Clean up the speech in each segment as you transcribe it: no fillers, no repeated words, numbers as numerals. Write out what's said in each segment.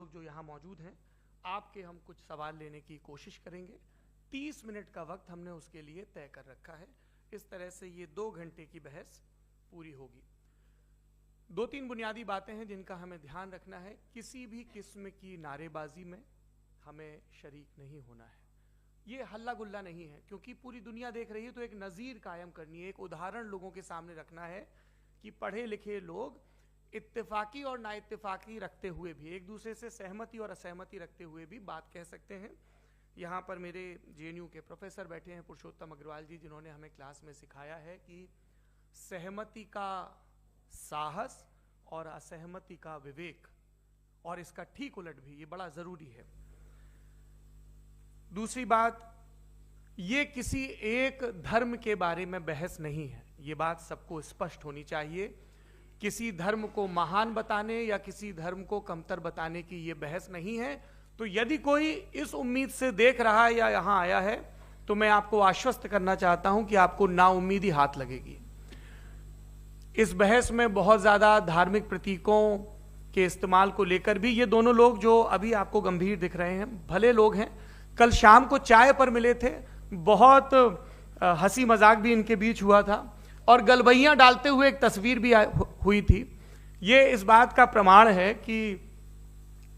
जो यहाँ मौजूद हैं आपके हम कुछ सवाल लेने की कोशिश करेंगे। 30 मिनट का वक्त हमने उसके लिए तय कर रखा है। इस तरह से ये 2 घंटे की बहस पूरी होगी। 2-3 बुनियादी बातें हैं जिनका हमें ध्यान रखना है। किसी भी किस्म की नारेबाजी में हमें शरीक नहीं होना है। ये हल्ला गुल्ला नहीं है, क्योंकि पूरी दुनिया देख रही है, तो एक नज़ीर कायम करनी है, एक उदाहरण लोगों के सामने रखना है कि पढ़े लिखे लोग इत्तेफाकी और ना इत्तेफाकी रखते हुए भी, एक दूसरे से सहमति और असहमति रखते हुए भी बात कह सकते हैं। यहाँ पर मेरे JNU के प्रोफेसर बैठे हैं, पुरुषोत्तम अग्रवाल जी, जिन्होंने हमें क्लास में सिखाया है कि सहमति का साहस और असहमति का विवेक, और इसका ठीक उलट भी, ये बड़ा ज़रूरी है। दूसरी बात, ये किसी एक धर्म के बारे में बहस नहीं है, ये बात सबको स्पष्ट होनी चाहिए। किसी धर्म को महान बताने या किसी धर्म को कमतर बताने की ये बहस नहीं है। तो यदि कोई इस उम्मीद से देख रहा है या यहाँ आया है, तो मैं आपको आश्वस्त करना चाहता हूं कि आपको नाउम्मीदी हाथ लगेगी। इस बहस में बहुत ज्यादा धार्मिक प्रतीकों के इस्तेमाल को लेकर भी, ये दोनों लोग जो अभी आपको गंभीर दिख रहे हैं, भले लोग हैं, कल शाम को चाय पर मिले थे, बहुत हंसी मजाक भी इनके बीच हुआ था, और गलबैयां डालते हुए एक तस्वीर भी हुई थी। ये इस बात का प्रमाण है कि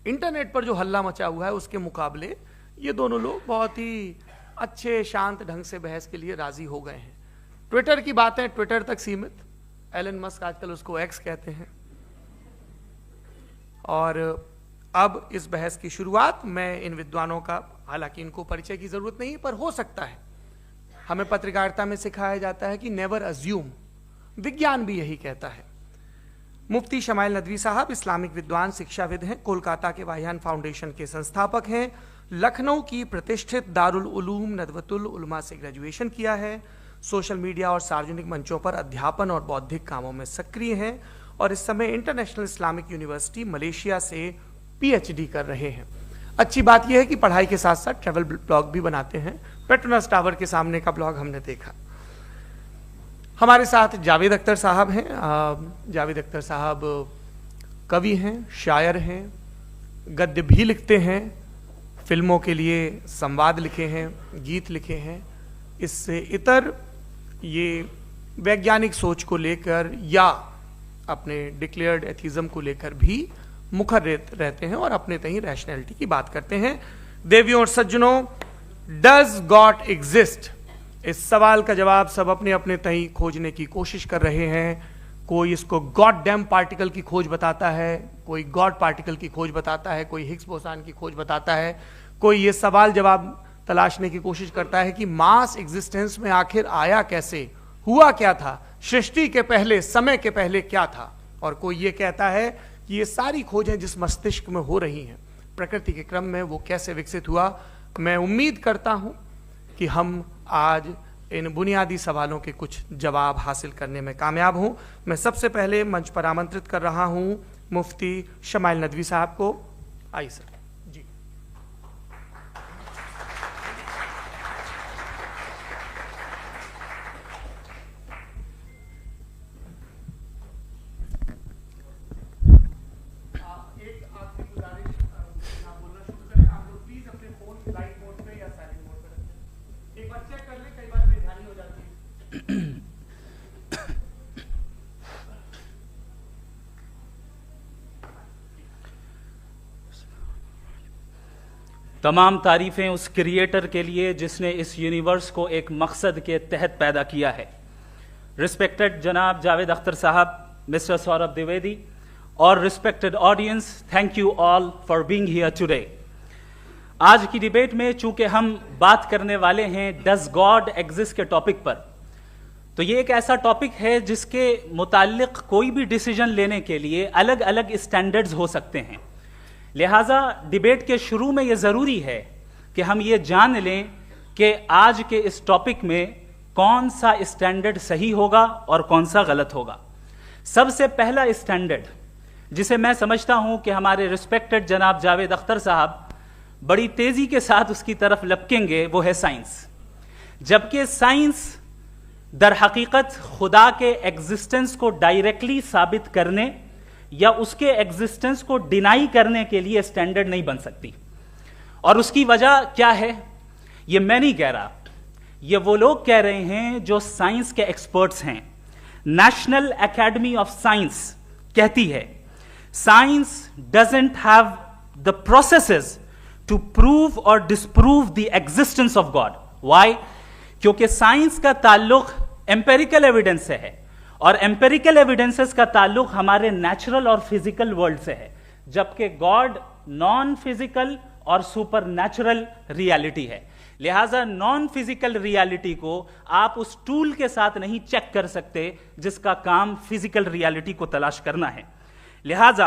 इंटरनेट पर जो हल्ला मचा हुआ है उसके मुकाबले ये दोनों लोग बहुत ही अच्छे शांत ढंग से बहस के लिए राजी हो गए हैं। ट्विटर की बातें ट्विटर तक सीमित, एलन मस्क आजकल उसको एक्स कहते हैं। और अब इस बहस की शुरुआत, मैं इन विद्वानों का, हालांकि इनको परिचय की जरूरत नहीं, पर हो सकता है, हमें पत्रकारिता में सिखाया जाता है कि नेवर अज्यूम, विज्ञान भी यही कहता है। मुफ्ती शमाइल नदवी साहब इस्लामिक विद्वान, शिक्षाविद हैं, कोलकाता के वाहियान फाउंडेशन के संस्थापक हैं, लखनऊ की प्रतिष्ठित दारुल उलूम नदवतुल उलमा से ग्रेजुएशन किया है, सोशल मीडिया और सार्वजनिक मंचों पर अध्यापन और बौद्धिक कामों में सक्रिय हैं, और इस समय इंटरनेशनल इस्लामिक यूनिवर्सिटी मलेशिया से PhD कर रहे हैं। अच्छी बात यह है कि पढ़ाई के साथ साथ ट्रैवल ब्लॉग भी बनाते हैं। पेट्रोनस टावर के सामने का ब्लॉग हमने देखा। हमारे साथ जावेद अख्तर साहब हैं। जावेद अख्तर साहब कवि हैं, शायर हैं, गद्य भी लिखते हैं, फिल्मों के लिए संवाद लिखे हैं, गीत लिखे हैं। इससे इतर ये वैज्ञानिक सोच को लेकर या अपने डिक्लेयर्ड एथिज्म को लेकर भी मुखर रहते हैं और अपने तहीं रैशनैलिटी की बात करते हैं। देवियों और सज्जनों, डज गॉड एग्जिस्ट? इस सवाल का जवाब सब अपने अपने तहीं खोजने की कोशिश कर रहे हैं। कोई इसको गॉड डैम पार्टिकल की खोज बताता है, कोई गॉड पार्टिकल की खोज बताता है, कोई हिग्स बोसान की खोज बताता है, कोई ये सवाल जवाब तलाशने की कोशिश करता है कि मास एग्जिस्टेंस में आखिर आया कैसे, हुआ क्या था, सृष्टि के पहले, समय के पहले क्या था। और कोई ये कहता है कि ये सारी खोजें जिस मस्तिष्क में हो रही हैं प्रकृति के क्रम में, वो कैसे विकसित हुआ। मैं उम्मीद करता हूं कि हम आज इन बुनियादी सवालों के कुछ जवाब हासिल करने में कामयाब हूं। मैं सबसे पहले मंच पर आमंत्रित कर रहा हूं मुफ्ती शमाइल नदवी साहब को। आइए सर जी। तमाम तारीफ़ें उस क्रिएटर के लिए जिसने इस यूनिवर्स को एक मकसद के तहत पैदा किया है। रिस्पेक्टेड जनाब जावेद अख्तर साहब, मिस्टर सौरभ द्विवेदी, और respected audience, thank you all for being here today. आज की डिबेट में चूंकि हम बात करने वाले हैं डज गॉड एग्जिस्ट के टॉपिक पर, तो ये एक ऐसा टॉपिक है जिसके मुताल्लिक कोई भी डिसीजन लेने के लिए अलग अलग स्टैंडर्ड्स हो सकते हैं। लिहाजा डिबेट के शुरू में यह ज़रूरी है कि हम ये जान लें कि आज के इस टॉपिक में कौन सा स्टैंडर्ड सही होगा और कौन सा गलत होगा। सबसे पहला स्टैंडर्ड जिसे मैं समझता हूं कि हमारे रिस्पेक्टेड जनाब जावेद अख्तर साहब बड़ी तेजी के साथ उसकी तरफ लपकेंगे, वो है साइंस। जबकि साइंस दर हकीकत खुदा के एग्जिस्टेंस को डायरेक्टली साबित करने या उसके एग्जिस्टेंस को डिनाई करने के लिए स्टैंडर्ड नहीं बन सकती। और उसकी वजह क्या है, ये मैं नहीं कह रहा, ये वो लोग कह रहे हैं जो साइंस के एक्सपर्ट्स हैं। नेशनल एकेडमी ऑफ साइंस कहती है science doesn't have the processes to prove और disprove the existence of God. Why? क्योंकि साइंस का ताल्लुक एम्पेरिकल एविडेंस से है और एम्पेरिकल एविडेंसेस का ताल्लुक हमारे नेचुरल और फिजिकल वर्ल्ड से है, जबकि गॉड नॉन फिजिकल और सुपर नेचुरल रियलिटी है। लिहाजा नॉन फिजिकल रियलिटी को आप उस टूल के साथ नहीं चेक कर सकते जिसका काम फिजिकल रियलिटी को तलाश करना है। लिहाजा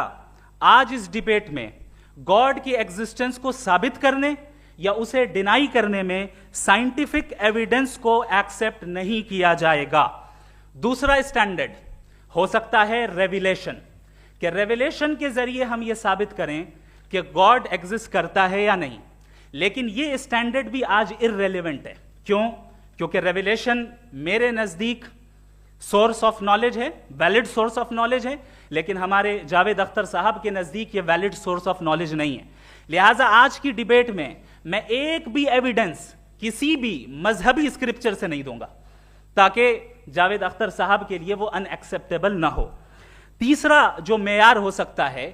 आज इस डिबेट में गॉड की एग्जिस्टेंस को साबित करने या उसे डिनाई करने में साइंटिफिक एविडेंस को एक्सेप्ट नहीं किया जाएगा। दूसरा स्टैंडर्ड हो सकता है रेविलेशन, कि रेविलेशन के जरिए हम यह साबित करें कि गॉड एग्जिस्ट करता है या नहीं। लेकिन यह स्टैंडर्ड भी आज इररेलेवेंट है। क्यों? क्योंकि रेविलेशन मेरे नजदीक सोर्स ऑफ नॉलेज है, वैलिड सोर्स ऑफ नॉलेज है, लेकिन हमारे जावेद अख्तर साहब के नजदीक यह वैलिड सोर्स ऑफ नॉलेज नहीं है। लिहाजा आज की डिबेट में मैं एक भी एविडेंस किसी भी मजहबी स्क्रिप्चर से नहीं दूंगा ताकि जावेद अख्तर साहब के लिए वो अनएक्सेप्टेबल ना हो। तीसरा जो मेयार हो सकता है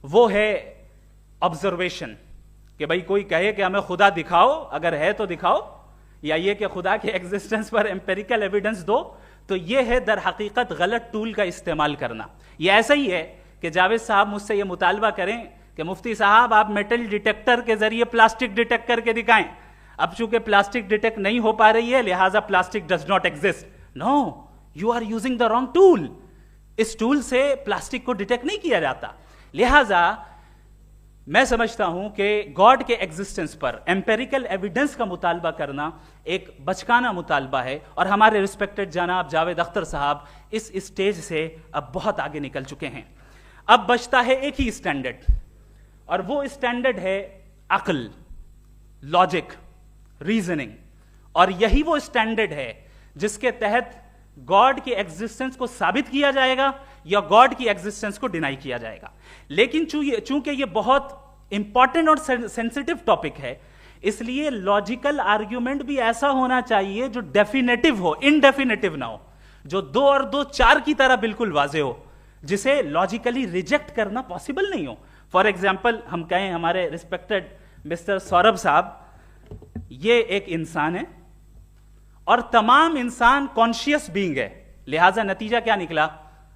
वो है ऑब्जर्वेशन, कि भाई कोई कहे कि हमें खुदा दिखाओ, अगर है तो दिखाओ, या ये कि खुदा के एग्जिस्टेंस पर एम्पेरिकल एविडेंस दो, तो ये है दर हकीकत गलत टूल का इस्तेमाल करना। ये ऐसा ही है कि जावेद साहब मुझसे ये मुतालबा करें कि मुफ्ती साहब आप मेटल डिटेक्टर के जरिए प्लास्टिक डिटेक्ट करके दिखाएं। अब चूंकि प्लास्टिक डिटेक्ट नहीं हो पा रही है लिहाजा plastic does not exist. No, you are using the wrong tool. इस टूल से प्लास्टिक को डिटेक्ट नहीं किया जाता। लिहाजा मैं समझता हूं कि गॉड के एग्जिस्टेंस पर एम्पेरिकल एविडेंस का मुतालबा करना एक बचकाना मुतालबा है और हमारे रिस्पेक्टेड जनाब जावेद अख्तर साहब इस स्टेज से अब बहुत आगे निकल चुके हैं। अब बचता है एक ही स्टैंडर्ड और वो स्टैंडर्ड है अक्ल, लॉजिक, रीजनिंग। और यही वो स्टैंडर्ड है जिसके तहत गॉड की एग्जिस्टेंस को साबित किया जाएगा या गॉड की एग्जिस्टेंस को डिनाई किया जाएगा। लेकिन चूंकि ये बहुत इंपॉर्टेंट और सेंसिटिव टॉपिक है, इसलिए लॉजिकल आर्ग्यूमेंट भी ऐसा होना चाहिए जो डेफिनेटिव हो, इनडेफिनेटिव ना हो, जो 2 और 2 4 की तरह बिल्कुल वाजे हो, जिसे लॉजिकली रिजेक्ट करना पॉसिबल नहीं हो। फॉर एग्जाम्पल हम कहें हमारे रिस्पेक्टेड मिस्टर सौरभ साहब, ये एक इंसान है और तमाम इंसान कॉन्शियस बीइंग है, लिहाजा नतीजा क्या निकला,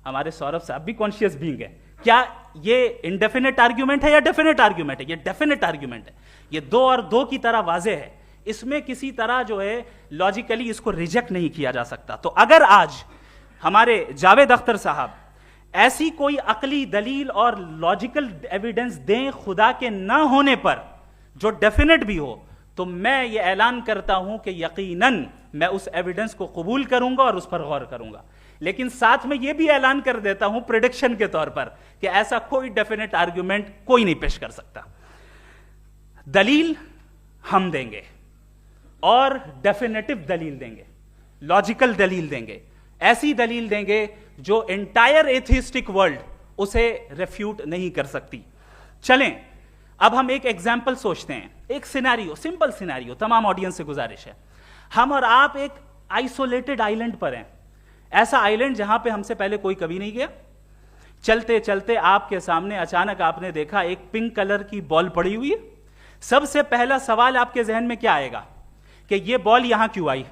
हमारे सौरभ साहब भी कॉन्शियस बीइंग है। क्या ये इनडेफिनेट आर्ग्यूमेंट है या डेफिनेट आर्ग्यूमेंट है? ये डेफिनेट आर्ग्यूमेंट है। ये 2 और 2 की तरह वाजे है, इसमें किसी तरह जो है लॉजिकली इसको रिजेक्ट नहीं किया जा सकता। तो अगर आज हमारे जावेद अख्तर साहब ऐसी कोई अकली दलील और लॉजिकल एविडेंस दें खुदा के ना होने पर जो डेफिनेट भी हो, तो मैं ये ऐलान करता हूं कि यकीनन मैं उस एविडेंस को कबूल करूंगा और उस पर गौर करूंगा। लेकिन साथ में यह भी ऐलान कर देता हूं प्रेडिक्शन के तौर पर कि ऐसा कोई डेफिनेट आर्ग्यूमेंट कोई नहीं पेश कर सकता। दलील हम देंगे और डेफिनेटिव दलील देंगे, लॉजिकल दलील देंगे, ऐसी दलील देंगे जो एंटायर एथिस्टिक वर्ल्ड उसे रेफ्यूट नहीं कर सकती। चलें अब हम एक एग्जाम्पल सोचते हैं, एक सिनेरियो, सिंपल सिनेरियो, तमाम ऑडियंस से गुजारिश है, हम और आप एक आइसोलेटेड आइलैंड पर हैं, ऐसा आइलैंड जहां पे हमसे पहले कोई कभी नहीं गया। चलते चलते आपके सामने अचानक आपने देखा एक पिंक कलर की बॉल पड़ी हुई है। सबसे पहला सवाल आपके जहन में क्या आएगा कि ये बॉल यहां क्यों आई,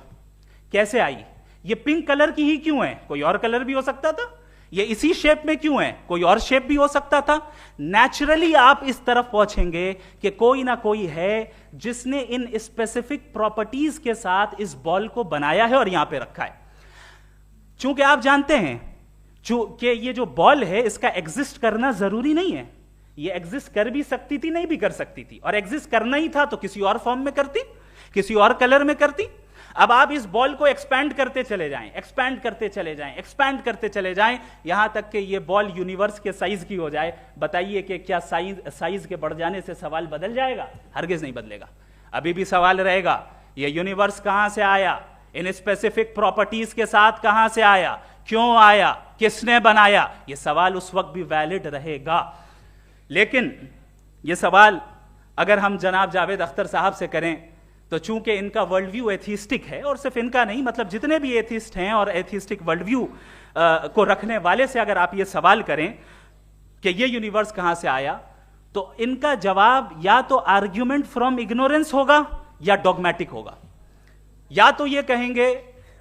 कैसे आई, ये पिंक कलर की ही क्यों है, कोई और कलर भी हो सकता था, ये इसी शेप में क्यों है, कोई और शेप भी हो सकता था। नेचुरली आप इस तरफ पहुंचेंगे कि कोई ना कोई है जिसने इन स्पेसिफिक प्रॉपर्टीज के साथ इस बॉल को बनाया है और यहां पे रखा है। चूंकि आप जानते हैं कि ये जो बॉल है इसका एग्जिस्ट करना जरूरी नहीं है, ये एग्जिस्ट कर भी सकती थी, नहीं भी कर सकती थी, और एग्जिस्ट करना ही था तो किसी और फॉर्म में करती, किसी और कलर में करती। अब आप इस बॉल को एक्सपैंड करते चले जाएं, एक्सपैंड करते चले जाएं, एक्सपैंड करते चले जाएं, यहां तक कि ये बॉल यूनिवर्स के साइज की हो जाए। बताइए कि क्या साइज के बढ़ जाने से सवाल बदल जाएगा? हरगिज नहीं बदलेगा। अभी भी सवाल रहेगा ये यूनिवर्स कहां से आया, इन स्पेसिफिक प्रॉपर्टीज के साथ कहां से आया, क्यों आया, किसने बनाया, ये सवाल उस वक्त भी वैलिड रहेगा। लेकिन ये सवाल अगर हम जनाब जावेद अख्तर साहब से करें तो चूंकि इनका वर्ल्ड व्यू एथिस्टिक है, और सिर्फ इनका नहीं, मतलब जितने भी एथिस्ट हैं और एथिस्टिक वर्ल्ड व्यू को रखने वाले से अगर आप ये सवाल करें कि ये यूनिवर्स कहां से आया, तो इनका जवाब या तो आर्ग्यूमेंट फ्रॉम इग्नोरेंस होगा या डॉगमेटिक होगा। या तो ये कहेंगे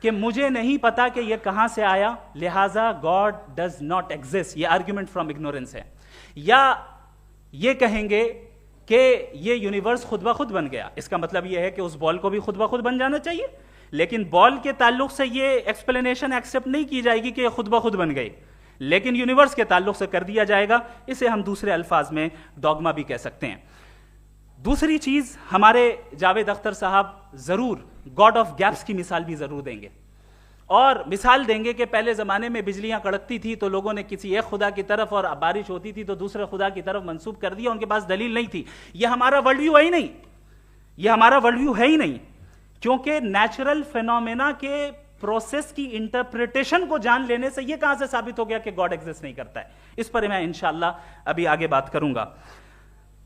कि मुझे नहीं पता कि ये कहां से आया, लिहाजा गॉड डज नॉट एग्जिस्ट, ये आर्ग्यूमेंट फ्रॉम इग्नोरेंस है। या ये कहेंगे कि ये यूनिवर्स खुद ब खुद बन गया, इसका मतलब ये है कि उस बॉल को भी खुद ब खुद बन जाना चाहिए, लेकिन बॉल के ताल्लुक से ये एक्सप्लेनेशन एक्सेप्ट नहीं की जाएगी कि ये खुद ब खुद बन गई, लेकिन यूनिवर्स के ताल्लुक से कर दिया जाएगा। इसे हम दूसरे अल्फाज में डॉगमा भी कह सकते हैं। दूसरी चीज, हमारे जावेद अख्तर साहब जरूर गॉड ऑफ गैप्स की मिसाल भी जरूर देंगे, और मिसाल देंगे कि पहले जमाने में बिजलियां कड़कती थी तो लोगों ने किसी एक खुदा की तरफ, और बारिश होती थी तो दूसरे खुदा की तरफ मंसूब कर दिया, उनके पास दलील नहीं थी। यह हमारा वर्ल्ड व्यू है ही नहीं, यह हमारा वर्ल्ड व्यू है ही नहीं, क्योंकि नेचुरल फेनोमेना के प्रोसेस की इंटरप्रिटेशन को जान लेने से यह कहां से साबित हो गया कि गॉड एग्जिस्ट नहीं करता है। इस पर मैं इंशाअल्लाह अभी आगे बात करूंगा।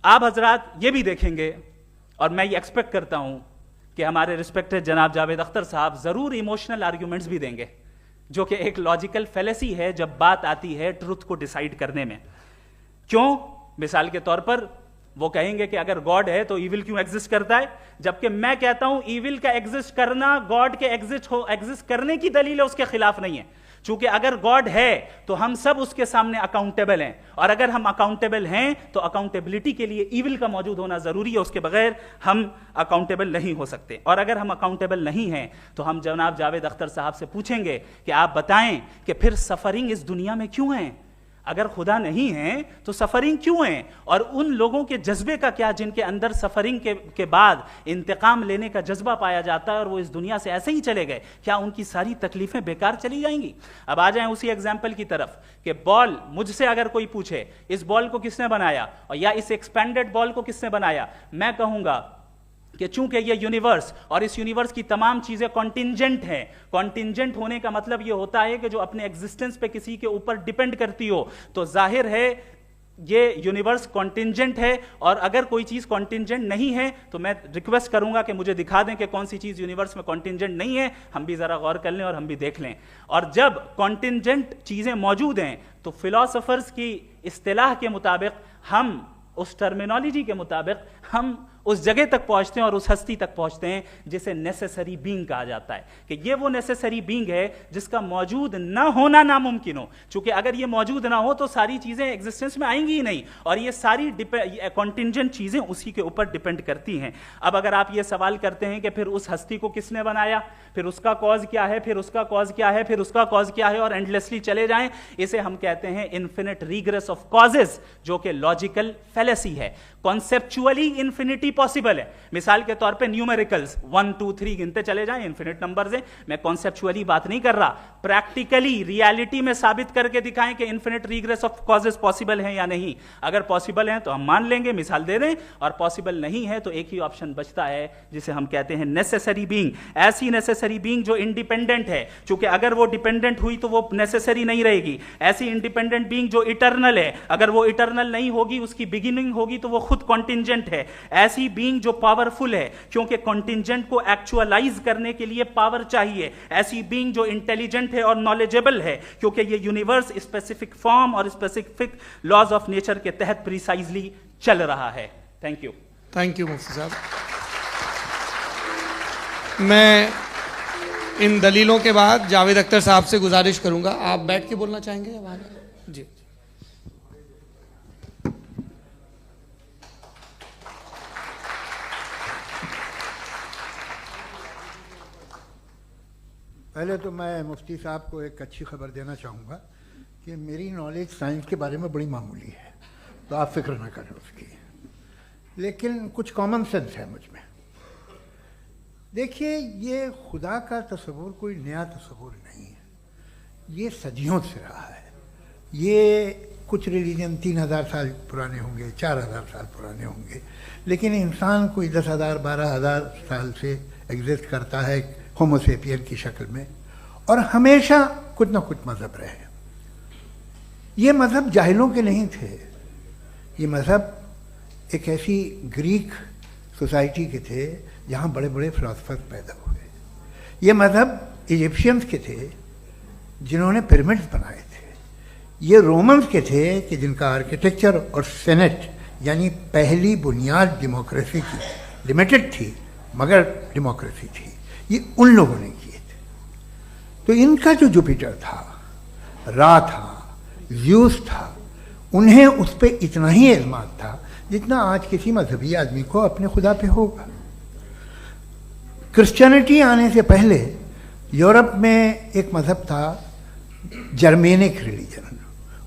आप हजरात ये भी देखेंगे, और मैं ये एक्सपेक्ट करता हूं कि हमारे रिस्पेक्टेड जनाब जावेद अख्तर साहब जरूर इमोशनल आर्ग्यूमेंट्स भी देंगे, जो कि एक लॉजिकल फेलेसी है जब बात आती है ट्रुथ को डिसाइड करने में। क्यों? मिसाल के तौर पर वो कहेंगे कि अगर गॉड है तो ईविल क्यों एग्जिस्ट करता है, जबकि मैं कहता हूं ईविल का एग्जिस्ट करना गॉड के एग्जिस्ट करने की दलील है, उसके खिलाफ नहीं है। चूंकि अगर गॉड है तो हम सब उसके सामने अकाउंटेबल हैं, और अगर हम अकाउंटेबल हैं तो अकाउंटेबिलिटी के लिए ईविल का मौजूद होना जरूरी है, उसके बगैर हम अकाउंटेबल नहीं हो सकते। और अगर हम अकाउंटेबल नहीं हैं तो हम जनाब जावेद अख्तर साहब से पूछेंगे कि आप बताएं कि फिर सफरिंग इस दुनिया में क्यों है? अगर खुदा नहीं है तो सफरिंग क्यों है? और उन लोगों के जज्बे का क्या जिनके अंदर सफरिंग के बाद इंतकाम लेने का जज्बा पाया जाता है और वो इस दुनिया से ऐसे ही चले गए, क्या उनकी सारी तकलीफें बेकार चली जाएंगी? अब आ जाएं उसी एग्जाम्पल की तरफ कि बॉल, मुझसे अगर कोई पूछे इस बॉल को किसने बनाया और या इस एक्सपेंडेड बॉल को किसने बनाया, मैं कहूंगा कि चूंकि ये यूनिवर्स और इस यूनिवर्स की तमाम चीजें कॉन्टिंजेंट हैं। कॉन्टिंजेंट होने का मतलब ये होता है कि जो अपने एग्जिस्टेंस पे किसी के ऊपर डिपेंड करती हो, तो जाहिर है ये यूनिवर्स कॉन्टिंजेंट है। और अगर कोई चीज कॉन्टिंजेंट नहीं है तो मैं रिक्वेस्ट करूंगा कि मुझे दिखा दें कि कौन सी चीज यूनिवर्स में कॉन्टिंजेंट नहीं है, हम भी जरा गौर कर लें और हम भी देख लें। और जब कॉन्टिंजेंट चीजें मौजूद हैं तो फिलोसोफर्स की इस्तिलाह के मुताबिक, हम उस टर्मिनोलॉजी के मुताबिक हम उस जगह तक पहुंचते हैं और उस हस्ती तक पहुंचते हैं जिसे नेसेसरी बीइंग कहा जाता है, कि ये वो नेसेसरी बीइंग है जिसका मौजूद ना होना नामुमकिन हो। चूंकि अगर ये मौजूद ना हो तो सारी चीजें एग्जिस्टेंस में आएंगी ही नहीं, और ये सारी कॉन्टिंजेंट चीजें उसी के ऊपर डिपेंड करती हैं। अब अगर आप ये सवाल करते हैं कि फिर उस हस्ती को किसने बनाया, फिर उसका कॉज क्या है, फिर उसका कॉज क्या है, फिर उसका कॉज क्या है, और एंडलेसली चले जाएं, इसे हम कहते हैं इन्फिनिट रिग्रेस ऑफ कॉजेज, जो कि लॉजिकल फेलेसी है। कॉन्सेप्चुअली इंफिनिटी पॉसिबल है। मिसाल के तौर पे न्यूमेरिकल्स 1 2 3 गिनते चले जाएं, इन्फिनिट नंबर्स हैं। मैं कॉन्सेप्चुअली बात नहीं कर रहा, प्रैक्टिकली रियलिटी में साबित करके दिखाएं कि infinite regress of causes possible हैं या नहीं। अगर पॉसिबल हैं तो हम मान लेंगे, मिसाल दे दें, और पॉसिबल नहीं है तो एक ही ऑप्शन बचता है जिसे हम कहते हैं नेसेसरी बीइंग। ऐसी नेसेसरी बीइंग जो इंडिपेंडेंट है, क्योंकि अगर वो डिपेंडेंट हुई तो वो नेसेसरी नहीं रहेगी। ऐसी इंडिपेंडेंट बीइंग जो इटर्नल है, अगर वो इटर्नल नहीं होगी, उसकी बिगिनिंग होगी तो वो खुद कॉन्टिंजेंट है। ऐसी बीइंग जो पावरफुल है, क्योंकि कॉन्टिंजेंट को एक्चुअलाइज करने के लिए पावर चाहिए। ऐसी बीइंग जो इंटेलिजेंट है और नॉलेजेबल है, क्योंकि ये यूनिवर्स स्पेसिफिक फॉर्म और स्पेसिफिक लॉज ऑफ नेचर के तहत प्रिसाइजली चल रहा है। Thank you. थैंक यू मुफ्ती साहब। मैं इन दलीलों के बाद जावेद अख्तर साहब से गुजारिश करूंगा, आप बैठ के बोलना चाहेंगे या वहां? जी। पहले तो मैं मुफ्ती साहब को एक अच्छी खबर देना चाहूँगा कि मेरी नॉलेज साइंस के बारे में बड़ी मामूली है, तो आप फिक्र ना करें उसकी, लेकिन कुछ कॉमन सेंस है मुझ में। देखिए, ये खुदा का तस्वुर कोई नया तस्वुर नहीं है, ये सदियों से रहा है। ये कुछ रिलीजन 3000 साल पुराने होंगे, 4000 साल पुराने होंगे, लेकिन इंसान कोई 10,000 12,000 साल से एग्जिस्ट करता है होमोसेपियन की शक्ल में, और हमेशा कुछ ना कुछ मज़हब रहे। ये मज़हब जाहिलों के नहीं थे, ये मज़हब एक ऐसी ग्रीक सोसाइटी के थे जहाँ बड़े बड़े फिलोसफर्स पैदा हुए। ये मज़हब इजिप्शियंस के थे जिन्होंने पिरामिड्स बनाए थे। ये रोमन्स के थे कि जिनका आर्किटेक्चर और सेनेट यानी पहली बुनियाद डेमोक्रेसी की लिमिटेड थी मगर डेमोक्रेसी थी, ये उन लोगों ने किए थे। तो इनका जो जुपिटर था, रा था, ज़्यूस था, उन्हें उस पर इतना ही एतमाद था जितना आज किसी मजहबी आदमी को अपने खुदा पे होगा। क्रिश्चियनिटी आने से पहले यूरोप में एक मज़हब था जर्मेनिक रिलीजन।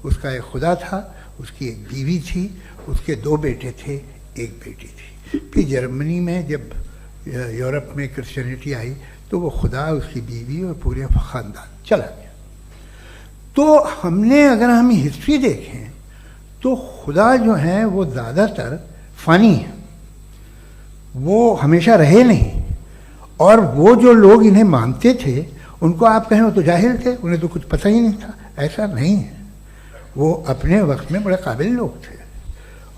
उसका एक खुदा था, उसकी एक बीवी थी, उसके 2 बेटे थे, एक बेटी थी। फिर जर्मनी में जब यूरोप में क्रिश्चियनिटी आई तो वो खुदा, उसकी बीवी और पूरे ख़ानदान चला गया। तो हमने अगर हम हिस्ट्री देखें तो खुदा जो हैं वो ज़्यादातर फ़नी है, वो हमेशा रहे नहीं। और वो जो लोग इन्हें मानते थे उनको आप कहें वो तो जाहिल थे, उन्हें तो कुछ पता ही नहीं था, ऐसा नहीं है। वो अपने वक्त में बड़े काबिल लोग थे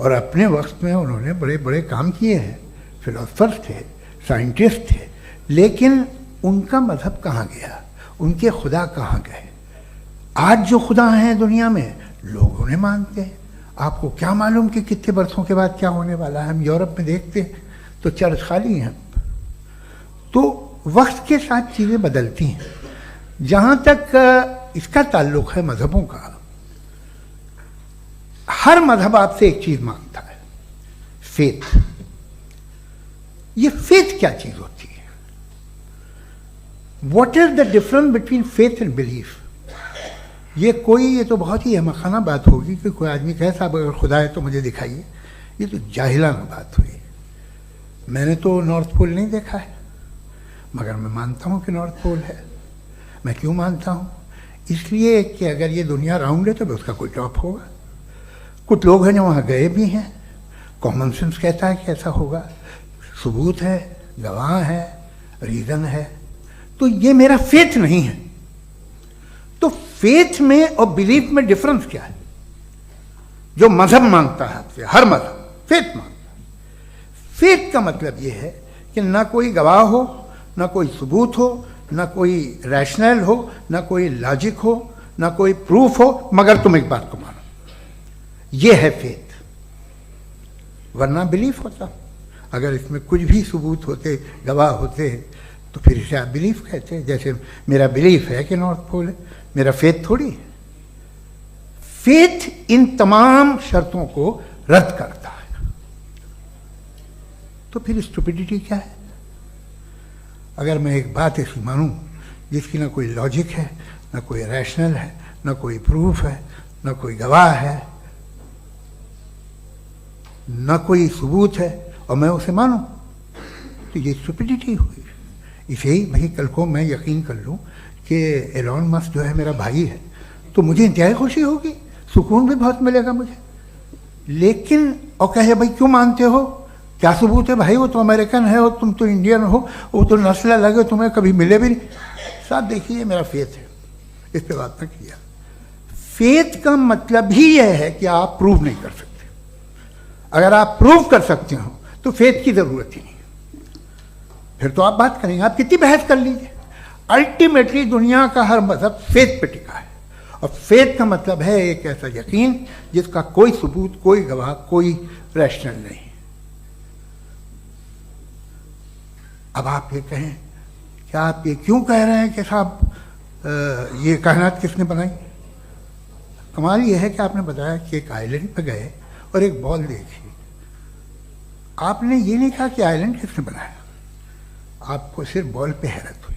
और अपने वक्त में उन्होंने बड़े बड़े काम किए हैं, फिलोसफर्स थे, साइंटिस्ट थे। लेकिन उनका मज़हब कहाँ गया, उनके खुदा कहाँ गए? आज जो खुदा हैं दुनिया में लोग उन्हें मानते हैं। आपको क्या मालूम कि कितने बरसों के बाद क्या होने वाला है? हम यूरोप में देखते हैं तो चर्च खाली हैं। तो वक्त के साथ चीज़ें बदलती हैं। जहाँ तक इसका ताल्लुक़ है मज़हबों का, हर मज़हब आपसे एक चीज़ मांगता है, फेथ। ये फेथ क्या चीज़ होती है? What is the difference between faith and belief? ये तो बहुत ही अहमकाना बात होगी कि कोई आदमी कहे साहब अगर खुदा है तो मुझे दिखाइए। ये तो जाहिलाना बात हुई। मैंने तो नॉर्थ पोल नहीं देखा है मगर मैं मानता हूँ कि नॉर्थ पोल है। मैं क्यों मानता हूँ? इसलिए कि अगर ये दुनिया राउंड है तो उसका कोई टॉप होगा। कुछ लोग हैं जो वहाँ गए भी हैं, कॉमन सेंस कहता है कि ऐसा होगा, सबूत है, गवाह है, रीज़न है। तो ये मेरा फेथ नहीं है। तो फेथ में और बिलीफ में डिफरेंस क्या है? जो मजहब मांगता है आपसे, हर मजहब फेथ मांगता है। फेथ का मतलब ये है कि ना कोई गवाह हो, ना कोई सबूत हो, ना कोई रैशनल हो, ना कोई लॉजिक हो, ना कोई प्रूफ हो, मगर तुम एक बात को मानो। ये है फेथ। वरना बिलीफ होता। अगर इसमें कुछ भी सबूत होते, गवाह होते, तो फिर इसे आप बिलीफ कहते हैं। जैसे मेरा बिलीफ है कि नॉर्थ पोल है, मेरा फेथ थोड़ी है। फेथ इन तमाम शर्तों को रद्द करता है। तो फिर स्टुपिडिटी क्या है? अगर मैं एक बात ऐसी मानूं जिसकी ना कोई लॉजिक है, ना कोई रैशनल है, ना कोई प्रूफ है, ना कोई गवाह है, ना कोई सबूत है, और मैं उसे मानूं, तो ये स्टुपिडिटी हुई। इसे ही भाई कल को मैं यकीन कर लूं कि एलॉन मस्क जो है मेरा भाई है, तो मुझे इंतहाई खुशी होगी, सुकून भी बहुत मिलेगा मुझे। लेकिन और कहे भाई क्यों मानते हो, क्या सबूत है? भाई वो तो अमेरिकन है और तुम तो इंडियन हो, वो तो नस्ल अलग है, तुम्हें कभी मिले भी नहीं। साहब देखिए मेरा फेथ है, इस पर बात ना किया। फेथ का मतलब ही यह है कि आप प्रूव नहीं कर सकते। अगर आप प्रूव कर सकते हो तो फेथ की जरूरत ही नहीं, फिर तो आप बात करेंगे, आप कितनी बहस कर लीजिए। अल्टीमेटली दुनिया का हर मजहब फेथ पे टिका है, और फेथ का मतलब है एक ऐसा यकीन जिसका कोई सबूत, कोई गवाह, कोई रैशनल नहीं। अब आप ये कहें, क्या आप ये क्यों कह रहे हैं कि साहब ये कायनात किसने बनाई? कमाल ये है कि आपने बताया कि एक आइलैंड पे गए और एक बॉल देखी। आपने ये नहीं कहा कि आइलैंड किसने बनाया, आपको सिर्फ बॉल पे हैरत हुई।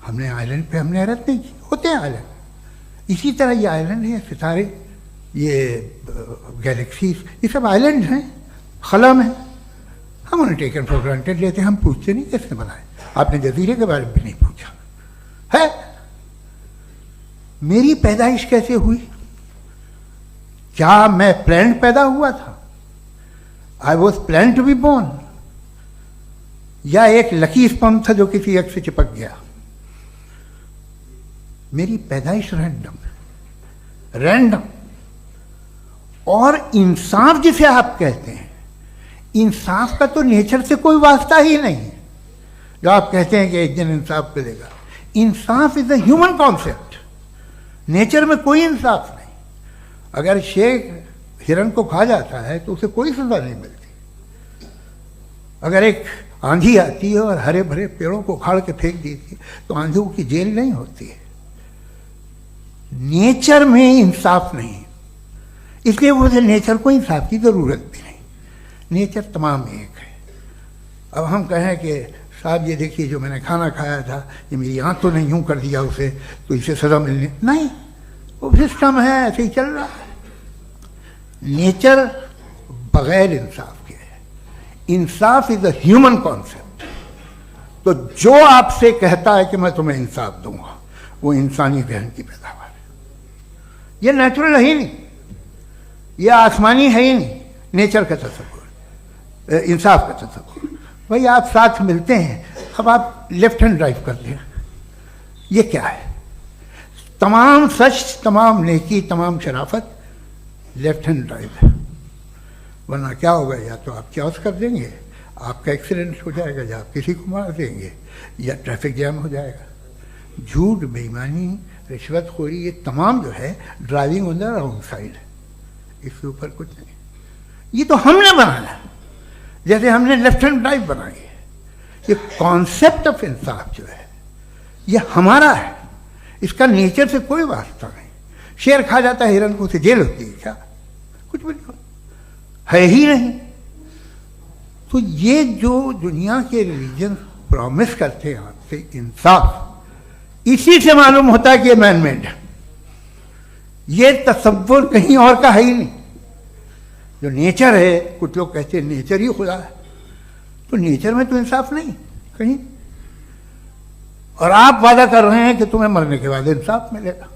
हमने आइलैंड पे हमने हैरत नहीं की, होते हैं आइलैंड। इसी तरह ये आइलैंड है, सितारे, ये गैलेक्सीज, ये सब आइलैंड हैं खला में। हम उन्हें टेकन फॉर ग्रांटेड लेते हैं, हम पूछते नहीं किसने बनाए। आपने जजीरे के बारे में भी नहीं पूछा है। मेरी पैदाइश कैसे हुई? क्या मैं प्लान्ड पैदा हुआ था? I was plan to be born. या एक लकी स्पर्म था जो किसी एग से चिपक गया। मेरी पैदाइश रैंडम। और इंसाफ जिसे आप कहते हैं, इंसाफ का तो नेचर से कोई वास्ता ही नहीं है। जो आप कहते हैं कि एक दिन इंसाफ मिलेगा, इंसाफ is a human concept, nature में कोई इंसाफ नहीं। अगर शेर हिरन को खा जाता है तो उसे कोई सजा नहीं मिलती। अगर एक आंधी आती है और हरे भरे पेड़ों को उखाड़ के फेंक देती है तो आंधियों की जेल नहीं होती है। नेचर में इंसाफ नहीं, इसलिए मुझे नेचर को इंसाफ की जरूरत भी नहीं। नेचर तमाम एक है। अब हम कहें कि साहब ये देखिए जो मैंने खाना खाया था ये मेरी आंख तो नहीं यूं कर दिया उसे तो इसे सजा मिलनी नहीं, वो सिस्टम है, ऐसे ही चल रहा है। नेचर बगैर इंसाफ के है। इंसाफ इज अ ह्यूमन कॉन्सेप्ट। तो जो आपसे कहता है कि मैं तुम्हें इंसाफ दूंगा वो इंसानी जहन की पैदावार है। ये नेचुरल है ही नहीं, ये आसमानी है ही नहीं। नेचर का तसव्वुर, इंसाफ का तसव्वुर। भाई आप साथ मिलते हैं, अब आप लेफ्ट हैंड ड्राइव करते हैं, ये क्या है? तमाम सच, तमाम नेकी, तमाम शराफत लेफ्ट हैंड ड्राइव है। वरना क्या होगा, या तो आप क्रॉस कर देंगे, आपका एक्सीडेंट हो जाएगा, या आप किसी को मार देंगे, या ट्रैफिक जैम हो जाएगा। झूठ, बेईमानी, रिश्वतखोरी, ये तमाम जो है driving on the wrong side है। इसके ऊपर कुछ नहीं। ये तो हमने बनाया, जैसे हमने लेफ्ट हैंड ड्राइव बनाई है। ये कॉन्सेप्ट ऑफ इंसाफ जो है ये हमारा है, इसका नेचर से कोई वास्ता नहीं। शेर खा जाता है हिरन को, उसे जेल होती है क्या? कुछ भी नहीं, है ही नहीं। तो ये जो दुनिया के रिलीजन प्रॉमिस करते हैं आपसे इंसाफ, इसी से मालूम होता है कि ये मैन मेड है। ये तसव्वुर कहीं और का है ही नहीं। जो नेचर है, कुछ लोग कहते हैं नेचर ही खुदा है, तो नेचर में तो इंसाफ नहीं कहीं। और आप वादा कर रहे हैं कि तुम्हें मरने के बाद इंसाफ मिलेगा।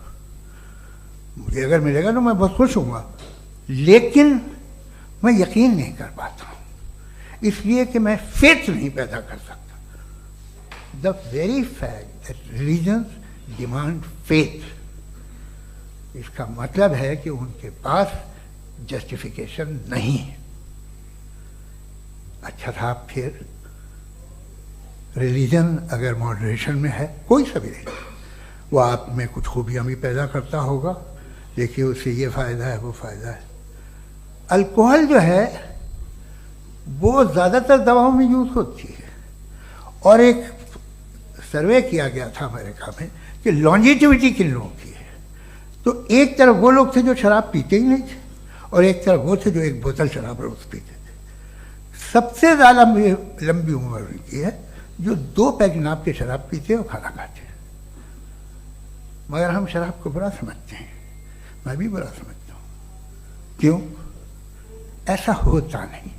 मुझे अगर मिलेगा तो मैं बहुत खुश हूँगा, लेकिन मैं यकीन नहीं कर पाता हूँ, इसलिए कि मैं फेथ नहीं पैदा कर सकता। The very fact that religions demand faith, इसका मतलब है कि उनके पास जस्टिफिकेशन नहीं है। अच्छा था, फिर रिलीजन अगर मॉडरेशन में है, कोई सा भी नहीं, वो आप में कुछ खूबियाँ भी पैदा करता होगा, देखिए उससे ये फ़ायदा है, वो फ़ायदा है। अल्कोहल जो है वो ज़्यादातर दवाओं में यूज़ होती है, और एक सर्वे किया गया था अमेरिका में कि लॉन्जिटिविटी किन लोगों की है। तो एक तरफ वो लोग थे जो शराब पीते ही नहीं थे, और एक तरफ वो थे जो एक बोतल शराब रोज़ पीते थे। सबसे ज़्यादा लंबी उम्र उनकी है जो 2 पैक नाप के शराब पीते और खाना खाते हैं। मगर हम शराब को बुरा समझते हैं, मैं भी बुरा समझता हूँ। क्यों? ऐसा होता नहीं।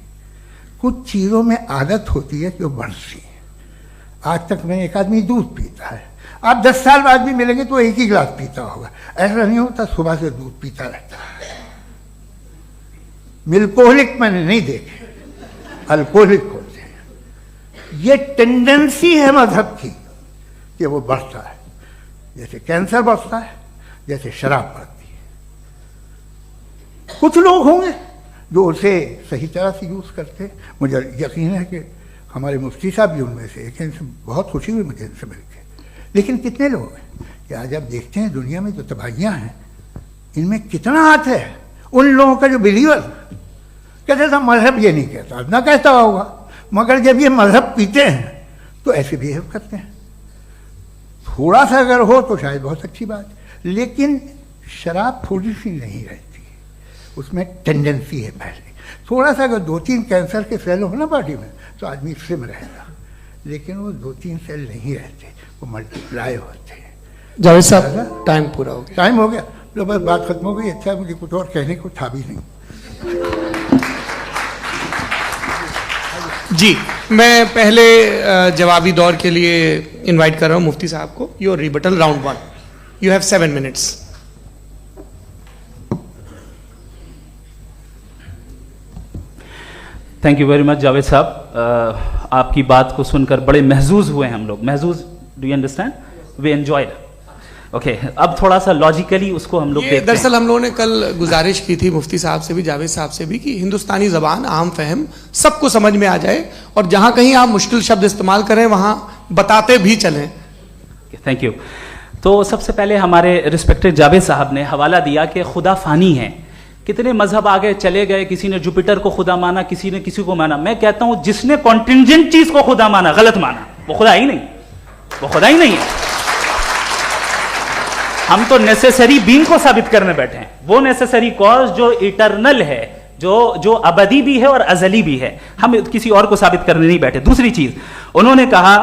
कुछ चीज़ों में आदत होती है कि वो बढ़ती है। आज तक में एक आदमी दूध पीता है, आप 10 साल बाद भी मिलेंगे तो एक ही गिलास पीता होगा। ऐसा नहीं होता, सुबह से दूध पीता रहता है। मिल्कोहलिक मैंने नहीं देखे, अल्कोहलिक होते हैं। ये टेंडेंसी है मजहब की कि वो बढ़ता है, जैसे कैंसर बढ़ता है, जैसे शराब बढ़ती है। कुछ लोग होंगे जो उसे सही तरह से यूज़ करते हैं। मुझे यकीन है कि हमारे मुफ्ती साहब भी उनमें से एक हैं, इनसे बहुत खुशी हुई मुझे इनसे मिलकर। लेकिन कितने लोग हैं कि आज आप देखते हैं दुनिया में जो तबाहियाँ हैं, इनमें कितना हाथ है उन लोगों का जो बिलीवर कहते था मजहब ये नहीं कहता, ना कहता होगा, मगर जब ये मजहब पीते हैं तो ऐसे बिहेव करते हैं। थोड़ा सा अगर हो तो शायद बहुत अच्छी बात, लेकिन शराब थोड़ी सी नहीं रहती, उसमें टेंडेंसी है पहले। थोड़ा सा अगर 2-3 कैंसर के सेल हो ना बॉडी में तो आदमी स्लिम रहेगा, लेकिन वो 2-3 सेल नहीं रहते, वो मल्टीप्लाई होते हैं। जावेद साहब टाइम पूरा हो गया। टाइम हो गया तो बस बात खत्म हो गई। अच्छा, मुझे कुछ और कहने को था भी नहीं। जी, मैं पहले जवाबी दौर के लिए इनवाइट कर रहा हूं मुफ्ती साहब को। Your rebuttal round 1, you have 7 minutes. Thank you very much Javed साहब। आपकी बात को सुनकर बड़े महजूज हुए हम लोग। महजूज, do you understand? We enjoyed. Okay, अब थोड़ा सा लॉजिकली उसको हम लोग देखते हैं। दरअसल हम लोगों ने कल गुजारिश की थी मुफ्ती साहब से भी, जावेद साहब से भी, कि हिंदुस्तानी ज़बान आम फहम सबको समझ में आ जाए और जहां कहीं आप मुश्किल शब्द इस्तेमाल करें वहां बताते भी चलें। Thank you. तो सबसे पहले हमारे रिस्पेक्टेड जावेद साहब ने हवाला दिया कि खुदा फानी है। कितने मजहब आगे चले गए, किसी ने जुपिटर को खुदा माना, किसी ने किसी को माना। मैं कहता हूं जिसने कॉन्टिंजेंट चीज को खुदा माना, गलत माना, वो खुदा ही नहीं, वो खुदा ही नहीं है। हम तो नेसेसरी बीइंग को साबित करने बैठे हैं, वो नेसेसरी कॉज जो इटरनल है, जो अबदी भी है और अजली भी है। हम किसी और को साबित करने नहीं बैठे। दूसरी चीज उन्होंने कहा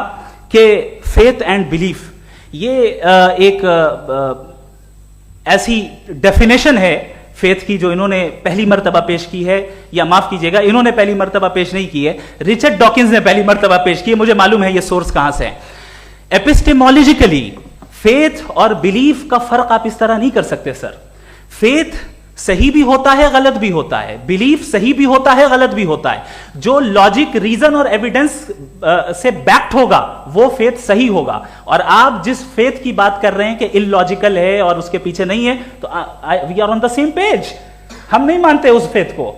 कि फेथ एंड बिलीफ, ये एक ऐसी डेफिनेशन है फेथ की जो इन्होंने पहली मर्तबा पेश की है, या माफ कीजिएगा इन्होंने पहली मर्तबा पेश नहीं की है, रिचर्ड डॉकिंस ने पहली मर्तबा पेश की है। मुझे मालूम है ये सोर्स कहां से है। एपिस्टेमोलॉजिकली फेथ और बिलीफ का फर्क आप इस तरह नहीं कर सकते सर। फेथ सही भी होता है, गलत भी होता है, बिलीफ सही भी होता है, गलत भी होता है। जो लॉजिक, रीजन और एविडेंस से बैक्ड होगा वो फेथ सही होगा। और आप जिस फेथ की बात कर रहे हैं कि इलॉजिकल है और उसके पीछे नहीं है, तो we are on the same page. हम नहीं मानते उस फेथ को,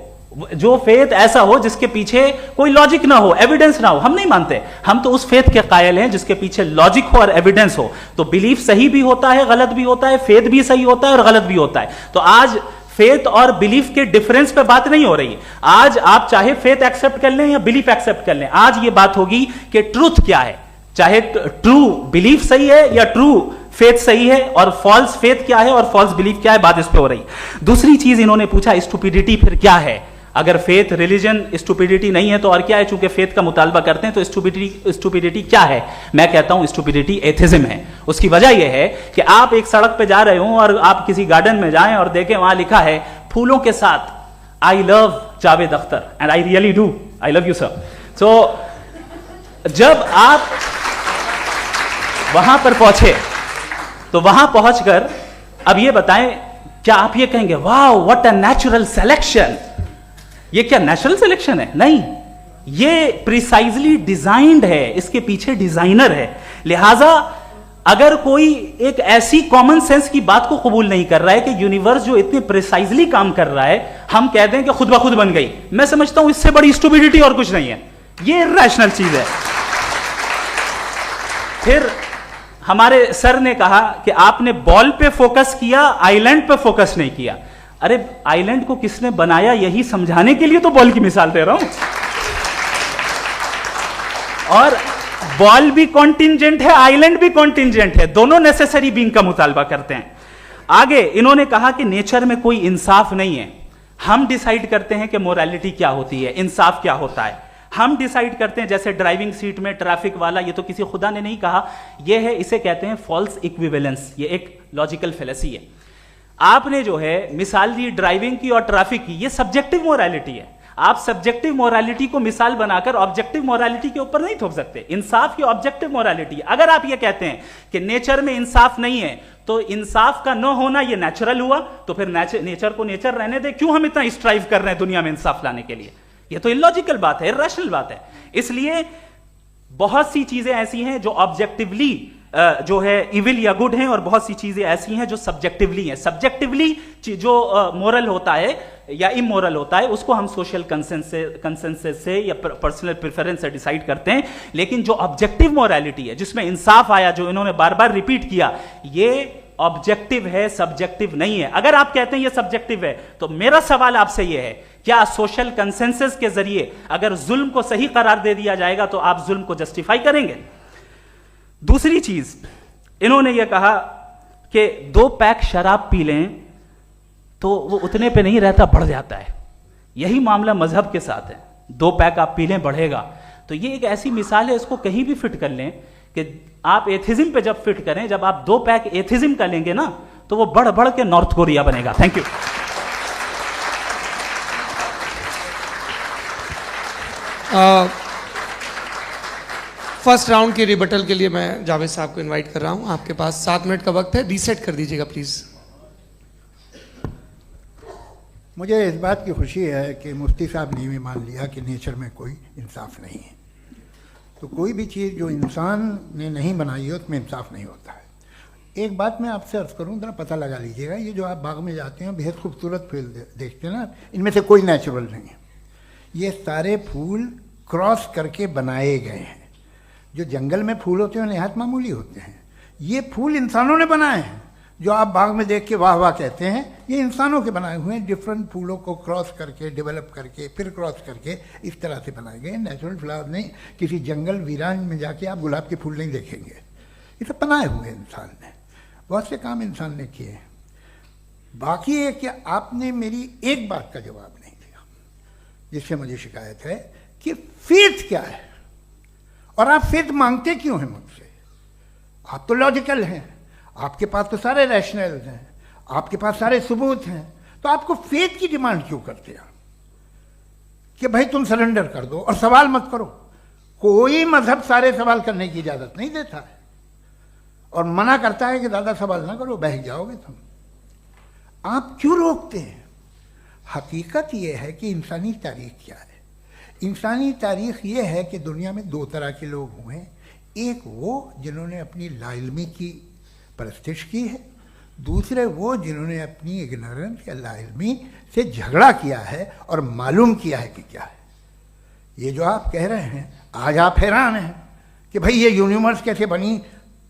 जो फेथ ऐसा हो जिसके पीछे कोई लॉजिक ना हो, एविडेंस ना हो, हम नहीं मानते। हम तो उस फेथ के कायल हैं जिसके पीछे लॉजिक हो और एविडेंस हो। तो बिलीफ सही भी होता है, गलत भी होता है, फेथ भी सही होता है और गलत भी होता है। तो आज फेथ और बिलीफ के डिफरेंस पे बात नहीं हो रही। आज आप चाहे फेथ एक्सेप्ट कर लें या बिलीफ एक्सेप्ट कर लें, आज ये बात होगी कि ट्रूथ क्या है, चाहे ट्रू बिलीफ सही है या ट्रू फेथ सही है, और फॉल्स फेथ क्या है और फॉल्स बिलीफ क्या है, बात इस पे हो रही। दूसरी चीज इन्होंने पूछा स्टुपिडिटी फिर क्या है। अगर फेथ, रिलीजन स्टुपिडिटी नहीं है तो और क्या है? चूंकि फेथ का मुतालबा करते हैं तो स्टुपिडिटी क्या है? मैं कहता हूं स्टुपिडिटी एथिज्म है। उसकी वजह यह है कि आप एक सड़क पे जा रहे हो और आप किसी गार्डन में जाएं और देखें वहां लिखा है फूलों के साथ I love Javed Akhtar, and I really do, I love you sir. So जब आप वहां पर पहुंचे तो वहां पहुंचकर अब ये बताएं, क्या आप ये कहेंगे वाह व्हाट अ नेचुरल सिलेक्शन? ये क्या नेचुरल सिलेक्शन है? नहीं, ये प्रिसाइजली डिजाइंड है, इसके पीछे डिजाइनर है। लिहाजा अगर कोई एक ऐसी कॉमन सेंस की बात को कबूल नहीं कर रहा है कि यूनिवर्स जो इतने प्रिसाइजली काम कर रहा है, हम कह दें कि खुद ब खुद बन गई, मैं समझता हूं इससे बड़ी स्टुपिडिटी और कुछ नहीं है। ये इरैशनल चीज है। फिर हमारे सर ने कहा कि आपने बॉल पे फोकस किया, आइलैंड पे फोकस नहीं किया। अरे आइलैंड को किसने बनाया यही समझाने के लिए तो बॉल की मिसाल दे रहा हूं। और बॉल भी कॉन्टिंजेंट है, आइलैंड भी कॉन्टिंजेंट है, दोनों नेसेसरी बीइंग का मुतालबा करते हैं। आगे इन्होंने कहा कि नेचर में कोई इंसाफ नहीं है। हम डिसाइड करते हैं कि मोरालिटी क्या होती है, इंसाफ क्या होता है। हम डिसाइड करते हैं, जैसे ड्राइविंग सीट में ट्रैफिक वाला, ये तो किसी खुदा ने नहीं कहा, ये है, इसे कहते हैं फॉल्स इक्विवेलेंस। ये एक लॉजिकल फेलेसी है। आपने जो है मिसाल दी ड्राइविंग की और ट्रैफिक की, ये सब्जेक्टिव मोरालिटी है। आप सब्जेक्टिव मोरालिटी को मिसाल बनाकर ऑब्जेक्टिव मोरालिटी के ऊपर नहीं थोप सकते। इंसाफ की ऑब्जेक्टिव मोरालिटी है। अगर आप ये कहते हैं कि नेचर में इंसाफ नहीं है तो इंसाफ का न होना ये नेचुरल हुआ, तो फिर नेचर को नेचर रहने दे, क्यों हम इतना स्ट्राइव कर रहे हैं दुनिया में इंसाफ लाने के लिए? ये तो इलॉजिकल बात है, इरैशनल बात है। इसलिए बहुत सी चीजें ऐसी हैं जो ऑब्जेक्टिवली जो है इविल या गुड हैं, और बहुत सी चीजें ऐसी हैं जो सब्जेक्टिवली हैं। सब्जेक्टिवली जो मोरल होता है या इमोरल होता है उसको हम सोशल कंसेंसस से या पर्सनल प्रेफरेंस से डिसाइड करते हैं। लेकिन जो ऑब्जेक्टिव मोरालिटी है, जिसमें इंसाफ आया, जो इन्होंने बार बार रिपीट किया, ये ऑब्जेक्टिव है, सब्जेक्टिव नहीं है। अगर आप कहते हैं ये सब्जेक्टिव है तो मेरा सवाल आपसे ये है, क्या सोशल कंसेंसस के जरिए अगर जुल्म को सही करार दे दिया जाएगा तो आप जुल्म को जस्टिफाई करेंगे? दूसरी चीज इन्होंने यह कहा कि 2 पैक शराब पी लें तो वो उतने पे नहीं रहता, बढ़ जाता है। यही मामला मजहब के साथ है। 2 पैक आप पी लें बढ़ेगा, तो ये एक ऐसी मिसाल है, इसको कहीं भी फिट कर लें कि आप एथिज्म पे जब फिट करें, जब आप 2 पैक एथिज्म का लेंगे ना तो वो बढ़ बढ़ के नॉर्थ कोरिया बनेगा। Thank you. फर्स्ट राउंड के रिबटल के लिए मैं जावेद साहब को इनवाइट कर रहा हूं। आपके पास 7 मिनट का वक्त है, रीसेट कर दीजिएगा प्लीज। मुझे इस बात की खुशी है कि मुफ्ती साहब ने भी मान लिया कि नेचर में कोई इंसाफ नहीं है। तो कोई भी चीज़ जो इंसान ने नहीं बनाई है उसमें इंसाफ नहीं होता है। एक बात मैं आपसे अर्ज़ करूँ, ज़रा पता लगा लीजिएगा, ये जो आप बाग में जाते हैं बेहद खूबसूरत फूल देखते हैं ना, इनमें से कोई नेचुरल नहीं है। ये सारे फूल क्रॉस करके बनाए गए हैं। जो जंगल में फूल होते हैं नहायत मामूली होते हैं, ये फूल इंसानों ने बनाए हैं। जो आप बाग में देख के वाह वाह कहते हैं, ये इंसानों के बनाए हुए हैं। डिफरेंट फूलों को क्रॉस करके, डेवलप करके, फिर क्रॉस करके इस तरह से बनाए गए। नेचुरल फ्लावर नहीं, किसी जंगल वीरान में जाके आप गुलाब के फूल नहीं देखेंगे। ये सब बनाए हुए इंसान ने, बहुत से काम इंसान ने किए हैं। बाकी है कि आपने मेरी एक बात का जवाब नहीं दिया, जिससे मुझे शिकायत है कि फेथ क्या है और आप फेथ मांगते क्यों हैं मुझसे। आप तो लॉजिकल हैं, आपके पास तो सारे रैशनल्स हैं, आपके पास सारे सबूत हैं, तो आपको फेथ की डिमांड क्यों करते हैं कि भाई तुम सरेंडर कर दो और सवाल मत करो। कोई मजहब सारे सवाल करने की इजाजत नहीं देता है और मना करता है कि ज़्यादा सवाल ना करो, बह जाओगे तुम। आप क्यों रोकते हैं? हकीकत यह है कि इंसानी तारीख क्या है। इंसानी तारीख ये है कि दुनिया में दो तरह के लोग हुए हैं। एक वो जिन्होंने अपनी लाइल्मी की परस्तिश की है, दूसरे वो जिन्होंने अपनी इग्नोरेंस या लाइल्मी से झगड़ा किया है और मालूम किया है कि क्या है। ये जो आप कह रहे हैं, आज आप हैरान हैं कि भाई ये यूनिवर्स कैसे बनी।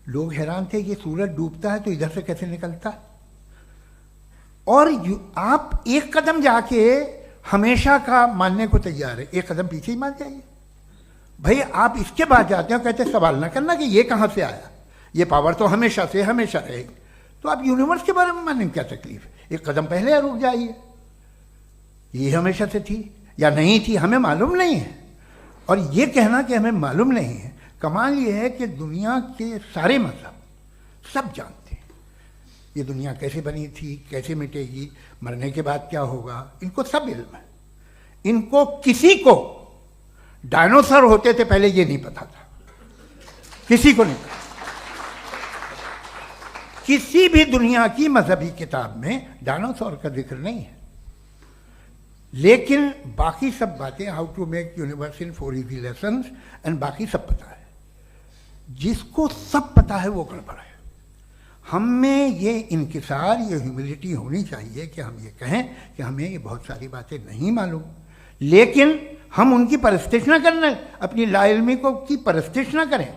लोग हैरान थे कि सूरज डूबता है तो इधर से कैसे निकलता। और आप एक कदम जाके हमेशा का मानने को तैयार है, एक कदम पीछे ही मान जाइए। भाई आप इसके बाद जाते हो, कहते सवाल ना करना कि ये कहाँ से आया, ये पावर तो हमेशा से हमेशा रहेगी। तो आप यूनिवर्स के बारे में मानने में क्या तकलीफ है? एक कदम पहले रुक जाइए। ये हमेशा से थी या नहीं थी, हमें मालूम नहीं है। और ये कहना कि हमें मालूम नहीं है, कमाल ये है कि दुनिया के सारे मजहब सब जानते हैं ये दुनिया कैसे बनी थी, कैसे मिटेगी, मरने के बाद क्या होगा, इनको सब इल्म है। इनको किसी को डायनासोर होते थे पहले ये नहीं पता था, किसी को नहीं पता। किसी भी दुनिया की मजहबी किताब में डायनासोर का जिक्र नहीं है। लेकिन बाकी सब बातें, how to make universe in 4 easy lessons and बाकी सब पता है। जिसको सब पता है वो गड़बड़ है। हम में ये इंकिसार, ये ह्यूमिलिटी होनी चाहिए कि हम ये कहें कि हमें ये बहुत सारी बातें नहीं मालूम, लेकिन हम उनकी परस्तिश ना करना, अपनी लाइल्मी को की परस्तिश ना करें,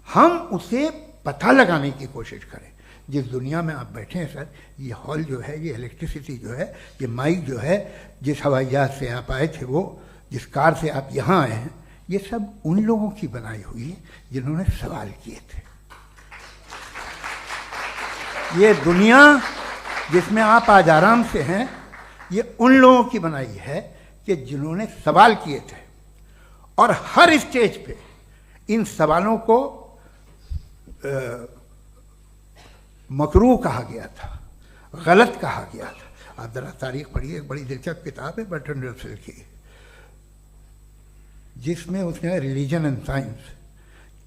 हम उसे पता लगाने की कोशिश करें। जिस दुनिया में आप बैठे हैं सर, ये हॉल जो है, ये इलेक्ट्रिसिटी जो है, ये माइक जो है, जिस हवाई जहाज से आप आए थे, वो जिस कार से आप यहाँ आए हैं, ये सब उन लोगों की बनाई हुई है जिन्होंने सवाल किए थे। ये दुनिया जिसमें आप आज आराम से हैं, ये उन लोगों की बनाई है कि जिन्होंने सवाल किए थे। और हर स्टेज पे इन सवालों को मकरूह कहा गया था, गलत कहा गया था। आप जरा तारीख पढ़िए, एक बड़ी दिलचस्प किताब है बर्ट्रैंड रसेल की, जिसमें उसने रिलीजन एंड साइंस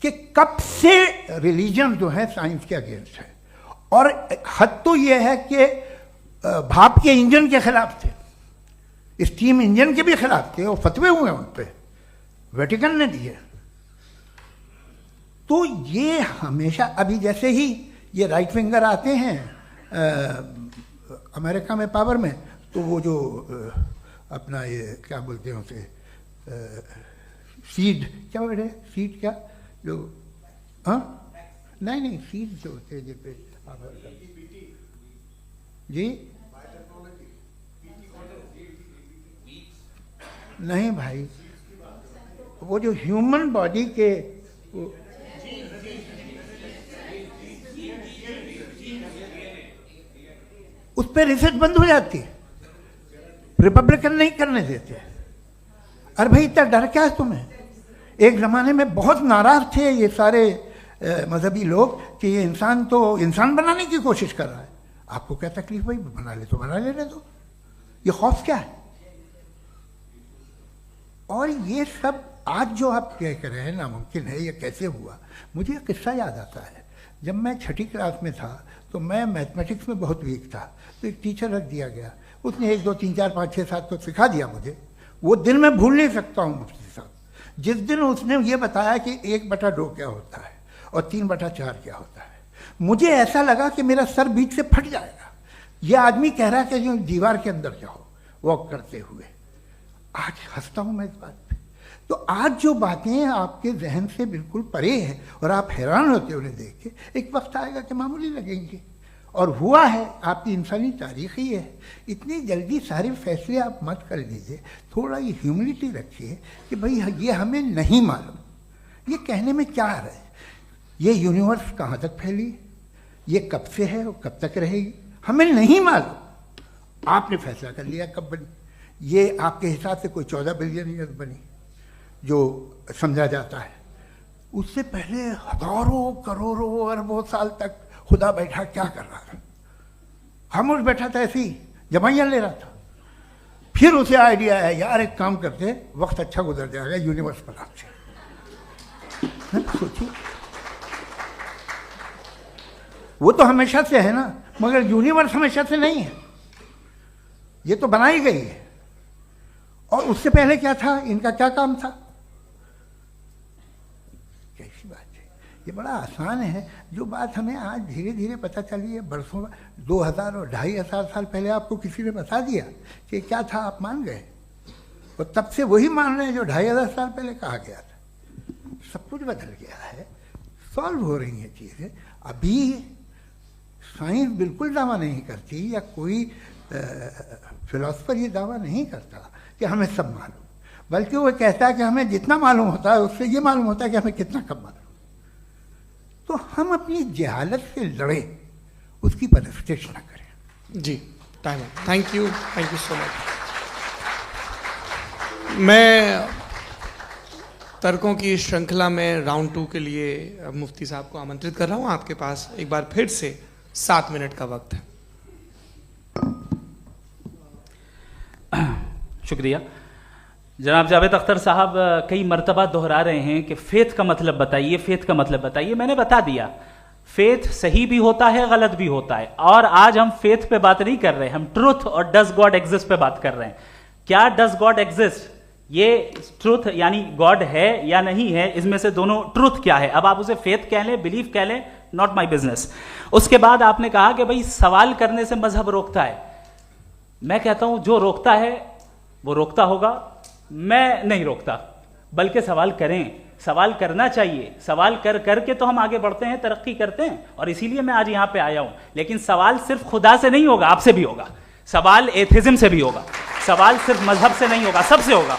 कि कब से रिलीजन जो है साइंस के अगेंस्ट है। और हद तो यह है कि भाप के इंजन के खिलाफ थे, स्टीम इंजन के भी खिलाफ थे, और फतवे हुए उन पर, वेटिकन ने दिए। तो ये हमेशा, अभी जैसे ही ये राइट फिंगर आते हैं अमेरिका में पावर में, तो वो जो अपना ये क्या बोलते हैं उसे, सीड क्या बोलते हैं, सीड क्या जो, हाँ नहीं सीड जो होते हैं जिन पे जी नहीं भाई, वो जो ह्यूमन बॉडी के उस पर रिसर्च बंद हो जाती है, रिपब्लिकन नहीं करने देते। अरे भाई इतना डर क्या है तुम्हें? एक ज़माने में बहुत नाराज थे ये सारे मजहबी लोग कि ये इंसान तो इंसान बनाने की कोशिश कर रहा है। आपको क्या तकलीफ भाई, बना ले तो बना लेने दो, ये खौफ क्या है? और ये सब आज जो आप कह कर रहे हैं नामुमकिन है, ये कैसे हुआ? मुझे एक किस्सा याद आता है। जब मैं 6ठी क्लास में था तो मैं मैथमेटिक्स में बहुत वीक था, तो एक टीचर रख दिया गया। उसने 1 2 3 4 5 6 7 को सिखा दिया मुझे। वो दिन मैं भूल नहीं सकता हूँ मुफ्ती साहब, जिस दिन उसने ये बताया कि 1/2 क्या होता है और 3/4 क्या होता है। मुझे ऐसा लगा कि मेरा सर बीच से फट जाएगा। ये आदमी कह रहा है कि जो दीवार के अंदर जाओ वॉक करते हुए। आज हंसता हूँ मैं इस बात पे। तो आज जो बातें आपके जहन से बिल्कुल परे हैं और आप हैरान होते हो उन्हें देख के, एक वक्त आएगा कि मामूली लगेंगे। और हुआ है, आपकी इंसानी तारीख ही है। इतनी जल्दी सारे फैसले आप मत कर लीजिए, थोड़ा ये ह्यूमिलिटी रखिए कि भाई ये हमें नहीं मालूम। ये कहने में क्या है, ये यूनिवर्स कहाँ तक फैली, ये कब से है और कब तक रहेगी, हमें नहीं मालूम। आपने फैसला कर लिया कब बनी। ये आपके हिसाब से कोई 14 बिलियन ईयर बनी जो समझा जाता है। उससे पहले हजारों करोड़ों अरबों साल तक खुदा बैठा क्या कर रहा था? खामोश बैठा था, ऐसे ही जमाइयाँ ले रहा था। फिर उसे आइडिया है, यार एक काम करते, वक्त अच्छा गुजर जाएगा, यूनिवर्स बनाते। सोचिए, वो तो हमेशा से है ना, मगर यूनिवर्स हमेशा से नहीं है, ये तो बनाई गई है। और उससे पहले क्या था, इनका क्या काम था? कैसी बात है, ये बड़ा आसान है। जो बात हमें आज धीरे धीरे पता चली है, बरसों 2000 और 2500 साल पहले आपको किसी ने बता दिया कि क्या था, आप मान गए, और तब से वही मान रहे हैं जो 2500 साल पहले कहा गया था। सब कुछ बदल गया है, सॉल्व हो रही हैं चीज़ें। अभी साइंस बिल्कुल दावा नहीं करती, या कोई फिलोसफर ये दावा नहीं करता कि हमें सब मालूम, बल्कि वो कहता है कि हमें जितना मालूम होता है उससे ये मालूम होता है कि हमें कितना कम मालूम। तो हम अपनी जहालत से लड़े, उसकी परस्तिश न करें। जी, time. Thank you so much. मैं तर्कों की श्रृंखला में राउंड 2 के लिए मुफ्ती साहब को आमंत्रित कर रहा हूं। आपके पास एक बार फिर से 7 मिनट का वक्त है। शुक्रिया। जनाब जावेद अख्तर साहब कई मर्तबा दोहरा रहे हैं कि फेथ का मतलब बताइए, फेथ का मतलब बताइए। मैंने बता दिया, फेथ सही भी होता है, गलत भी होता है। और आज हम फेथ पे बात नहीं कर रहे, हम ट्रुथ और डज गॉड एग्जिस्ट पे बात कर रहे हैं। क्या डज गॉड एग्जिस्ट, ये ट्रुथ यानी गॉड है या नहीं है, इसमें से दोनों ट्रुथ क्या है। अब आप उसे फेथ कह लें, बिलीफ कह लें, नॉट माई बिजनेस। उसके बाद आपने कहा कि भाई सवाल करने से मजहब रोकता है। मैं कहता हूं जो रोकता है वो रोकता होगा, मैं नहीं रोकता, बल्कि सवाल करें, सवाल करना चाहिए। सवाल कर करके तो हम आगे बढ़ते हैं, तरक्की करते हैं, और इसीलिए मैं आज यहां पे आया हूं। लेकिन सवाल सिर्फ खुदा से नहीं होगा, आपसे भी होगा। सवाल एथिज्म से भी होगा, सवाल सिर्फ मजहब से नहीं होगा, सबसे होगा।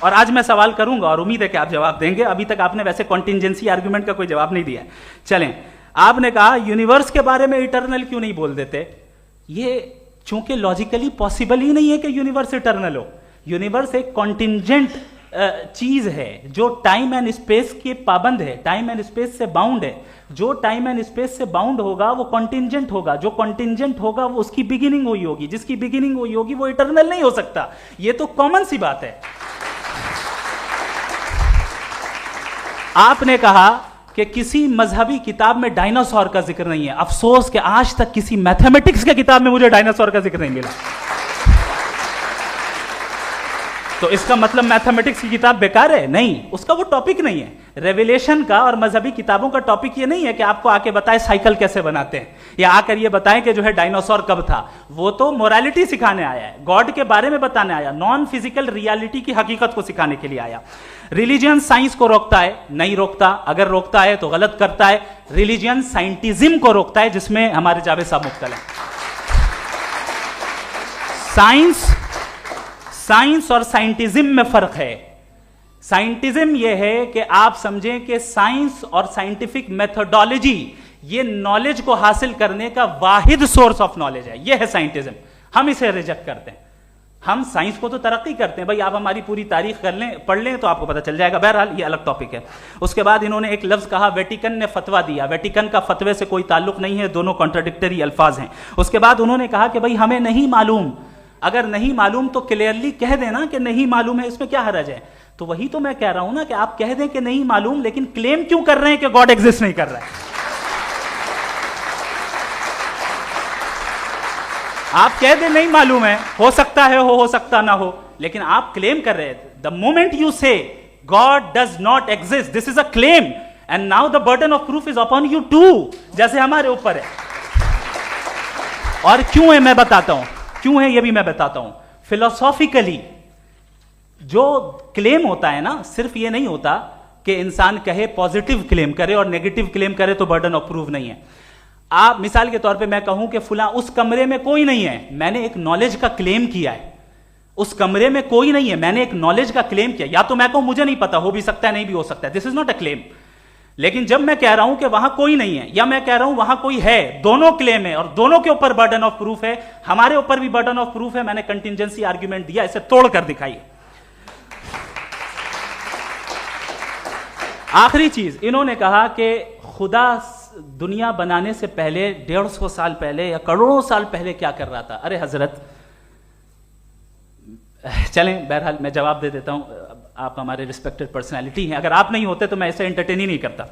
और आज मैं सवाल करूंगा और उम्मीद है कि आप जवाब देंगे। अभी तक आपने वैसे कॉन्टिंजेंसी आर्गुमेंट का कोई जवाब नहीं दिया। चलें, आपने कहा यूनिवर्स के बारे में इटर्नल क्यों नहीं बोल देते। ये चूंकि लॉजिकली पॉसिबल ही नहीं है कि यूनिवर्स इटर्नल हो। यूनिवर्स एक कॉन्टिंजेंट चीज है जो टाइम एंड स्पेस के पाबंद है, टाइम एंड स्पेस से बाउंड है। जो टाइम एंड स्पेस से बाउंड होगा वो कॉन्टिंजेंट होगा, जो कॉन्टिंजेंट होगा वो उसकी बिगिनिंग हुई होगी, जिसकी बिगिनिंग हुई होगी वो इटर्नल नहीं हो सकता। ये तो कॉमन सी बात है। आपने कहा कि किसी मजहबी किताब में डायनासोर का जिक्र नहीं है। अफसोस कि आज तक किसी मैथमेटिक्स के किताब में मुझे डायनासोर का जिक्र नहीं मिला। तो इसका मतलब मैथमेटिक्स की किताब बेकार है? नहीं, उसका वो टॉपिक नहीं है। रेवलेशन का और मजहबी किताबों का टॉपिक ये नहीं है कि आपको आके बताए साइकिल कैसे बनाते हैं, या आकर ये बताएं कि जो है डायनासोर कब था। वो तो मोरालिटी सिखाने आया है, गॉड के बारे में बताने आया, नॉन फिजिकल रियलिटी की हकीकत को सिखाने के लिए आया। रिलीजियन साइंस को रोकता है? नहीं रोकता। अगर रोकता है तो गलत करता है। रिलीजियन साइंटिज्म को रोकता है, जिसमें हमारे जावेद साहब मुब्तला हैं। साइंस और साइंटिज्म में फर्क है। साइंटिज्म यह है कि आप समझें कि साइंस और साइंटिफिक मेथोडोलॉजी ये नॉलेज को हासिल करने का वाहिद सोर्स ऑफ नॉलेज है। यह है साइंटिज्म। हम इसे रिजेक्ट करते हैं। हम साइंस को तो तरक्की करते हैं, भाई आप हमारी पूरी तारीख कर लें, पढ़ लें तो आपको पता चल जाएगा। बहरहाल ये अलग टॉपिक है। उसके बाद इन्होंने एक लफ्ज कहा, वेटिकन ने फतवा दिया। वेटिकन का फतवे से कोई ताल्लुक नहीं है, दोनों कॉन्ट्राडिक्टरी अल्फाज हैं। उसके बाद उन्होंने कहा कि भाई हमें नहीं मालूम। अगर नहीं मालूम तो क्लियरली कह देना कि नहीं मालूम है, इसमें क्या हरज है। तो वही तो मैं कह रहा हूं ना कि आप कह दें कि नहीं मालूम, लेकिन क्लेम क्यों कर रहे हैं कि गॉड एग्जिस्ट नहीं कर रहा है। आप कह दे नहीं मालूम है, हो सकता है हो सकता ना हो, लेकिन आप क्लेम कर रहे हैं। The moment you say God does not exist, this is a claim, and now the burden of proof is upon you too, जैसे हमारे ऊपर है। और क्यों है मैं बताता हूं, क्यों है ये भी मैं बताता हूं। फिलोसॉफिकली जो क्लेम होता है ना, सिर्फ ये नहीं होता कि इंसान कहे पॉजिटिव क्लेम करे और नेगेटिव क्लेम करे तो बर्डन ऑफ प्रूफ नहीं है। आप मिसाल के तौर पे मैं कहूं कि फुला उस कमरे में कोई नहीं है, मैंने एक नॉलेज का क्लेम किया है। उस कमरे में कोई नहीं है, मैंने एक नॉलेज का क्लेम किया। या तो मैं कहूं मुझे नहीं पता, हो भी सकता है नहीं भी हो सकता है, this is not a claim. लेकिन जब मैं कह रहा हूं कि वहां कोई नहीं है, या मैं कह रहा हूं वहां कोई है, दोनों क्लेम है और दोनों के ऊपर बर्डन ऑफ प्रूफ है। हमारे ऊपर भी बर्डन ऑफ प्रूफ है, मैंने कंटिजेंसी आर्ग्यूमेंट दिया, इसे तोड़कर दिखाइए। आखिरी चीज, इन्होंने कहा कि खुदा दुनिया बनाने से पहले 150 साल पहले या करोड़ों साल पहले क्या कर रहा था। अरे हजरत, चलें, बहरहाल मैं जवाब दे देता हूं, आप हमारे रिस्पेक्टेड पर्सनालिटी हैं, अगर आप नहीं होते तो मैं इसे एंटरटेन ही नहीं करता।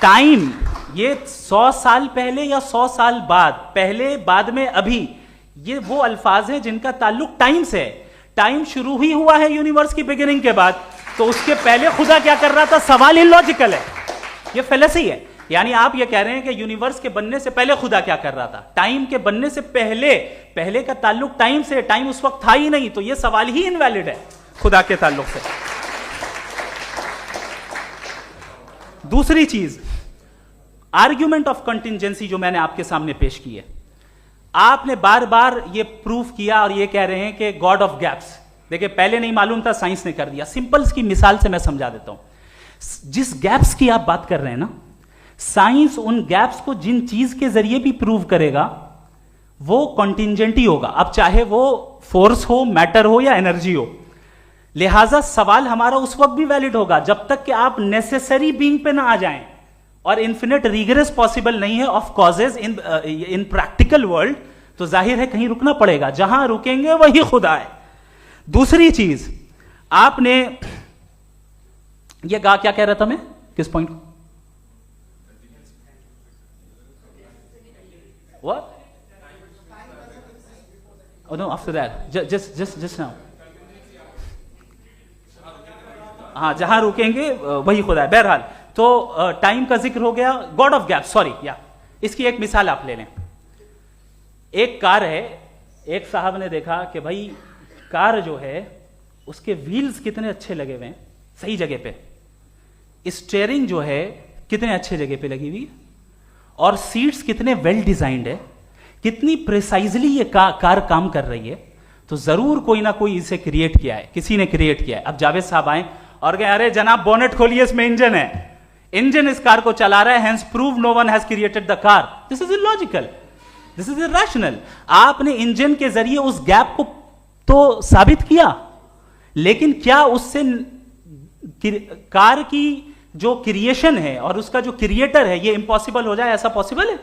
टाइम, ये 100 साल पहले या 100 साल बाद, पहले बाद में अभी, ये वो अल्फाज हैं जिनका ताल्लुक टाइम से है। टाइम शुरू ही हुआ है यूनिवर्स की बिगिनिंग के बाद, तो उसके पहले खुदा क्या कर रहा था, सवाल इलॉजिकल है, ये फेलेसी है। यानी आप ये कह रहे हैं कि यूनिवर्स के बनने से पहले खुदा क्या कर रहा था, टाइम के बनने से पहले, पहले का ताल्लुक टाइम से, टाइम उस वक्त था ही नहीं, तो ये सवाल ही इनवैलिड है खुदा के ताल्लुक से। दूसरी चीज, आर्ग्यूमेंट ऑफ कंटिजेंसी जो मैंने आपके सामने पेश की है, आपने बार बार ये प्रूफ किया और ये कह रहे हैं कि गॉड ऑफ गैप्स। देखिए, पहले नहीं मालूम था, साइंस ने कर दिया। सिंपल की मिसाल से मैं समझा देता हूं। जिस गैप्स की आप बात कर रहे हैं ना, साइंस उन गैप्स को जिन चीज के जरिए भी प्रूव करेगा वो कॉन्टिंजेंट ही होगा, अब चाहे वो फोर्स हो, मैटर हो या एनर्जी हो। लिहाजा सवाल हमारा उस वक्त भी वैलिड होगा जब तक कि आप नेसेसरी बीइंग पे ना आ जाएं, और इन्फिनिट रिगरेस पॉसिबल नहीं है of causes in practical world, तो जाहिर है कहीं रुकना पड़ेगा, जहां रुकेंगे वही खुदा है। दूसरी चीज, आपने ये कहा, क्या कह रहा था मैं, किस पॉइंट को? What? Oh no, after that. Just now. हाँ, जहां रुकेंगे वही खुदा है। बहरहाल, तो टाइम का जिक्र हो गया, गॉड ऑफ गैप, सॉरी, या इसकी एक मिसाल आप ले लें। एक कार है, एक साहब ने देखा कि भाई कार जो है उसके व्हील्स कितने अच्छे लगे हुए हैं, सही जगह पे, स्टीयरिंग जो है कितने अच्छे जगह पे लगी हुई है, और सीट्स कितने वेल डिजाइंड है, कितनी प्रिसाइजली ये कार काम कर रही है, तो जरूर कोई ना कोई इसे क्रिएट किया है, किसी ने क्रिएट किया है। अब जावेद साहब आए और कहे, अरे जनाब बोनेट खोलिए, इसमें इंजन है, इंजन इस कार को चला रहा है, hence prove no one has created the car. This is illogical, this is irrational. आपने इंजन के जरिए उस गैप को तो साबित किया, लेकिन क्या उससे कार की जो क्रिएशन है और उसका जो क्रिएटर है ये इम्पॉसिबल हो जाए, ऐसा पॉसिबल है?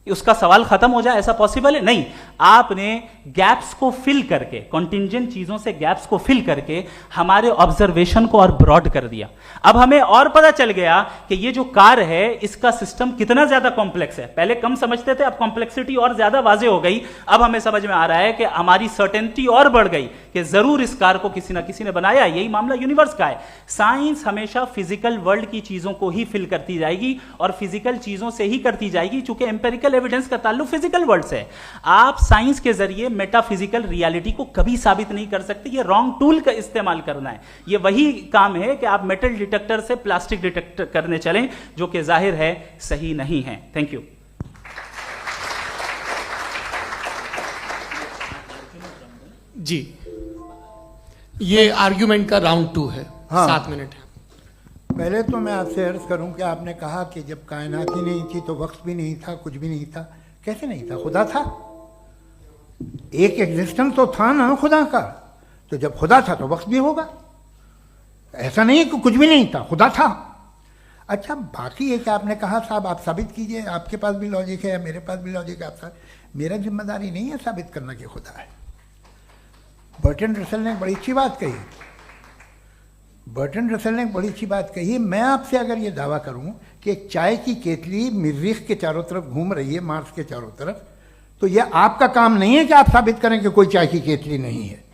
उसका सवाल खत्म हो जाए, ऐसा पॉसिबल है? नहीं। आपने गैप्स को फिल करके, कॉन्टिंजेंट चीजों से गैप्स को फिल करके हमारे ऑब्जर्वेशन को और ब्रॉड कर दिया। अब हमें और पता चल गया कि ये जो कार है इसका सिस्टम कितना ज्यादा कॉम्प्लेक्स है। पहले कम समझते थे, अब कॉम्प्लेक्सिटी और ज्यादा वाजे हो गई। अब हमें समझ में आ रहा है कि हमारी सर्टेनिटी और बढ़ गई कि जरूर इस कार को किसी ना किसी ने बनाया। यही मामला यूनिवर्स का है। साइंस हमेशा फिजिकल वर्ल्ड की चीजों को ही फिल करती जाएगी और फिजिकल चीजों से ही करती जाएगी, चूंकि एम्पेरिकल एविडेंस का ताल्लुक फिजिकल वर्ल्ड से है। आप साइंस के जरिए मेटाफिजिकल रियलिटी को कभी साबित नहीं कर सकते। ये रॉन्ग टूल का इस्तेमाल करना है। ये वही काम है कि आप मेटल डिटेक्टर से प्लास्टिक डिटेक्टर करने चलें, जो कि जाहिर है सही नहीं है। Thank you. जी, ये आर्ग्यूमेंट का राउंड 2 है। हाँ। 7 मिनट है। पहले तो मैं आपसे अर्ज करूं कि आपने कहा कि जब कायनात ही नहीं थी तो वक्त भी नहीं था, कुछ भी नहीं था। कैसे नहीं था? खुदा था। एक एग्जिस्टेंस तो था ना खुदा का। तो जब खुदा था तो वक्त भी होगा। ऐसा नहीं कि कुछ भी नहीं था, खुदा था। अच्छा, बाकी एक आपने कहा साहब आप साबित कीजिए, आपके पास भी लॉजिक है या मेरे पास भी लॉजिक है। आप मेरा जिम्मेदारी नहीं है साबित करना कि खुदा है। बर्टन रसल ने एक बड़ी अच्छी बात कही। बर्टन रसल ने एक बड़ी अच्छी बात कही है। मैं आपसे अगर ये दावा करूं कि एक चाय की केतली मरीख के चारों तरफ घूम रही है, मार्स के चारों तरफ, तो ये आपका काम नहीं है कि आप साबित करें कि कोई चाय की केतली नहीं है।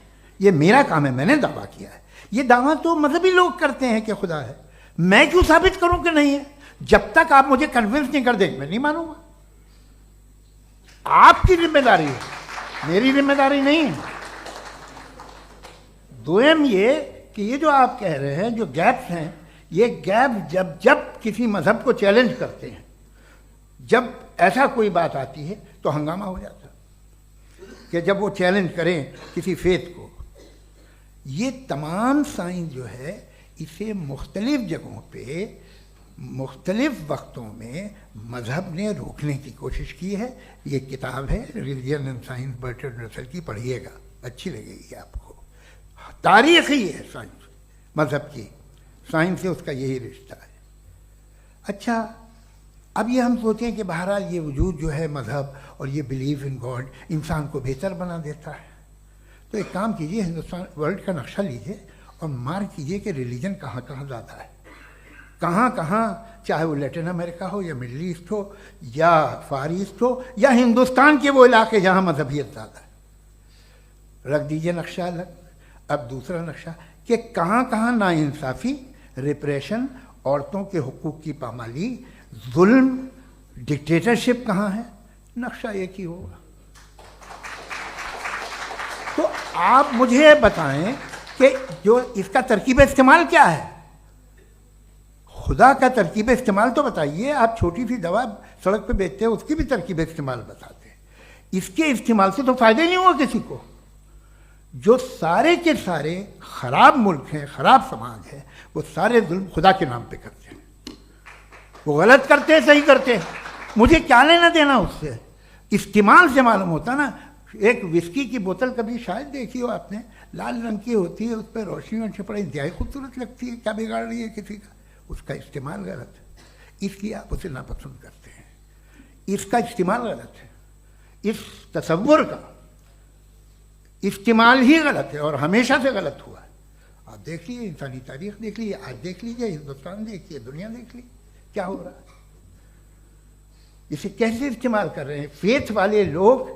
ये मेरा काम है, मैंने दावा किया है। ये दावा तो मजहबी लोग करते हैं कि खुदा है, मैं क्यों साबित करूं कि नहीं है? जब तक आप मुझे कन्विंस नहीं कर देंगे मैं नहीं मानूंगा। आपकी जिम्मेदारी है, मेरी जिम्मेदारी नहीं है। दोयम ये कि ये जो आप कह रहे हैं, जो गैप्स हैं, ये गैप जब जब किसी मजहब को चैलेंज करते हैं, जब ऐसा कोई बात आती है तो हंगामा हो जाता है कि जब वो चैलेंज करें किसी फेथ को। ये तमाम साइंस जो है इसे मुख्तलिफ जगहों पे मुख्तलिफ वक्तों में मजहब ने रोकने की कोशिश की है। ये किताब है religion and science Burton Russell की, पढ़िएगा, अच्छी लगेगी आपको। तारीख ही है साइंस, मजहब की साइंस से उसका यही रिश्ता है। अच्छा, अब ये हम सोचें कि बहरहाल ये वजूद जो है मजहब और ये बिलीव इन गॉड इंसान को बेहतर बना देता है, तो एक काम कीजिए, हिंदुस्तान वर्ल्ड का नक्शा लीजिए और मार्क कीजिए कि रिलीजन कहाँ कहाँ ज़्यादा है, कहाँ कहाँ, चाहे वो लैटिन अमेरिका हो या मिडल ईस्ट हो या फार ईस्ट हो या हिंदुस्तान के वो इलाके जहाँ मजहबियत ज़्यादा है। रख दीजिए नक्शा अलग। अब दूसरा नक्शा कि कहाँ कहाँ नाइंसाफ़ी, रिप्रेशन, औरतों के हुकूक की पामाली, जुल्म, डिक्टेटरशिप कहाँ है, नक्शा एक ही होगा। तो आप मुझे बताएं कि जो इसका तरकीब इस्तेमाल क्या है, खुदा का तरकीब इस्तेमाल तो बताइए। आप छोटी सी दवा सड़क पे बेचते हैं, उसकी भी तरकीब इस्तेमाल बताते हैं। इसके इस्तेमाल से तो फायदा नहीं हुआ किसी को। जो सारे के सारे खराब मुल्क हैं, खराब समाज है, वो सारे जुल्म खुदा के नाम पे करते हैं। वो गलत करते हैं, सही करते हैं, मुझे क्या लेना देना उससे। इस्तेमाल से मालूम होता ना। एक विस्की की बोतल कभी शायद देखी हो आपने, लाल रंग की होती है, उस पर रोशनी और छपड़ा इंतहाई खूबसूरत लगती है, क्या बिगाड़ रही है किसी का? उसका इस्तेमाल गलत है, इसलिए आप उसे नापसंद करते हैं। इसका इस्तेमाल गलत है, इस तसव्वुर का इस्तेमाल ही गलत है और हमेशा से गलत हुआ है। आप देख लीजिए, इंसानी तारीख देख लीजिए, आज देख लीजिए, हिंदुस्तान देखिए, दुनिया देख लीजिए, क्या हो रहा है। इसे कैसे इस्तेमाल कर रहे हैं फेथ वाले लोग?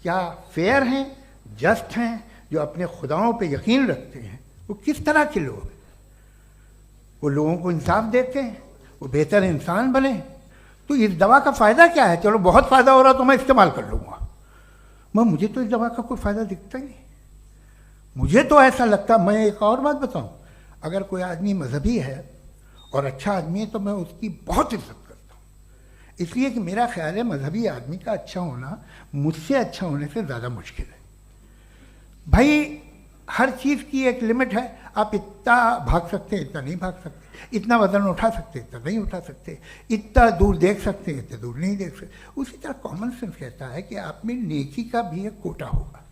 क्या फेयर हैं, जस्ट हैं, जो अपने खुदाओं पे यकीन रखते हैं? वो किस तरह के लोग हैं? वो लोगों को इंसाफ देते हैं, वो बेहतर इंसान बने। तो इस दवा का फ़ायदा क्या है? चलो बहुत फ़ायदा हो रहा तो मैं इस्तेमाल कर लूँगा, मैं मुझे तो इस दवा का कोई फ़ायदा दिखता ही नहीं। मुझे तो ऐसा लगता, मैं एक और बात बताऊँ, अगर कोई आदमी मजहबी है और अच्छा आदमी है तो मैं उसकी बहुत इज्जत करता हूँ, इसलिए कि मेरा ख्याल है मजहबी आदमी का अच्छा होना मुझसे अच्छा होने से ज़्यादा मुश्किल है। भाई हर चीज़ की एक लिमिट है। आप इतना भाग सकते हैं, इतना नहीं भाग सकते, इतना वजन उठा सकते, इतना नहीं उठा सकते, इतना दूर देख सकते हैं, इतना दूर नहीं देख सकते। उसी तरह कॉमन सेंस कहता है कि आप में नेकी का भी एक कोटा होगा।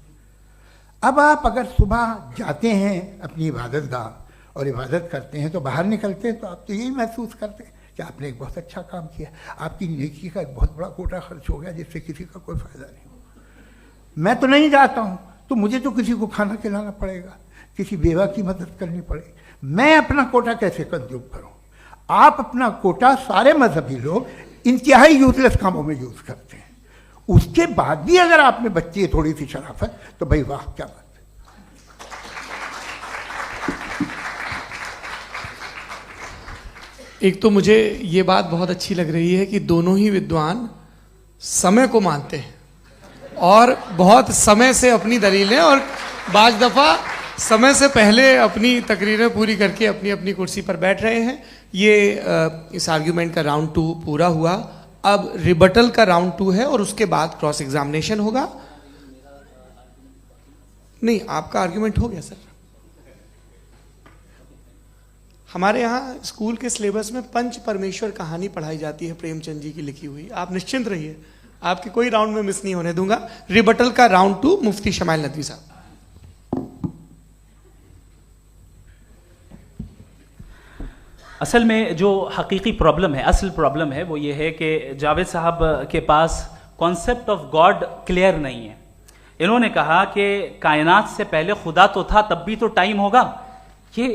अब आप अगर सुबह जाते हैं अपनी इबादत गाह और इबादत करते हैं, तो बाहर निकलते हैं तो आप तो यही महसूस करते हैं कि आपने एक बहुत अच्छा काम किया, आपकी नेकी का एक बहुत बड़ा कोटा खर्च हो गया जिससे किसी का कोई फ़ायदा नहीं हो। मैं तो नहीं जाता हूँ तो मुझे तो किसी को खाना खिलाना पड़ेगा, किसी बेवा की मदद करनी पड़ेगी, मैं अपना कोटा कैसे कंज्यूम करूँ? आप अपना कोटा, सारे मजहबी लोग इंतहाई यूजलेस कामों में यूज़ करते हैं। उसके बाद भी अगर आप में बच्ची है थोड़ी सी शराफत, तो भाई वाह क्या बात है। एक तो मुझे ये बात बहुत अच्छी लग रही है कि दोनों ही विद्वान समय को मानते हैं और बहुत समय से अपनी दलीलें और बाज़ दफ़ा समय से पहले अपनी तकरीरें पूरी करके अपनी अपनी कुर्सी पर बैठ रहे हैं। ये इस आर्ग्यूमेंट का राउंड 2 पूरा हुआ। अब रिबटल का राउंड 2 है और उसके बाद क्रॉस एग्जामिनेशन होगा। नहीं, आपका आर्ग्यूमेंट हो गया सर। हमारे यहाँ स्कूल के सिलेबस में पंच परमेश्वर कहानी पढ़ाई जाती है, प्रेमचंद जी की लिखी हुई। आप निश्चिंत रहिए, आपके कोई राउंड में मिस नहीं होने दूंगा। रिबटल का राउंड 2 मुफ्ती शमाइल नदवी साहब। असल में जो हकीकी प्रॉब्लम है, असल प्रॉब्लम है वो ये है कि जावेद साहब के पास कॉन्सेप्ट ऑफ गॉड क्लियर नहीं है। इन्होंने कहा कि कायनात से पहले खुदा तो था, तब भी तो टाइम होगा। ये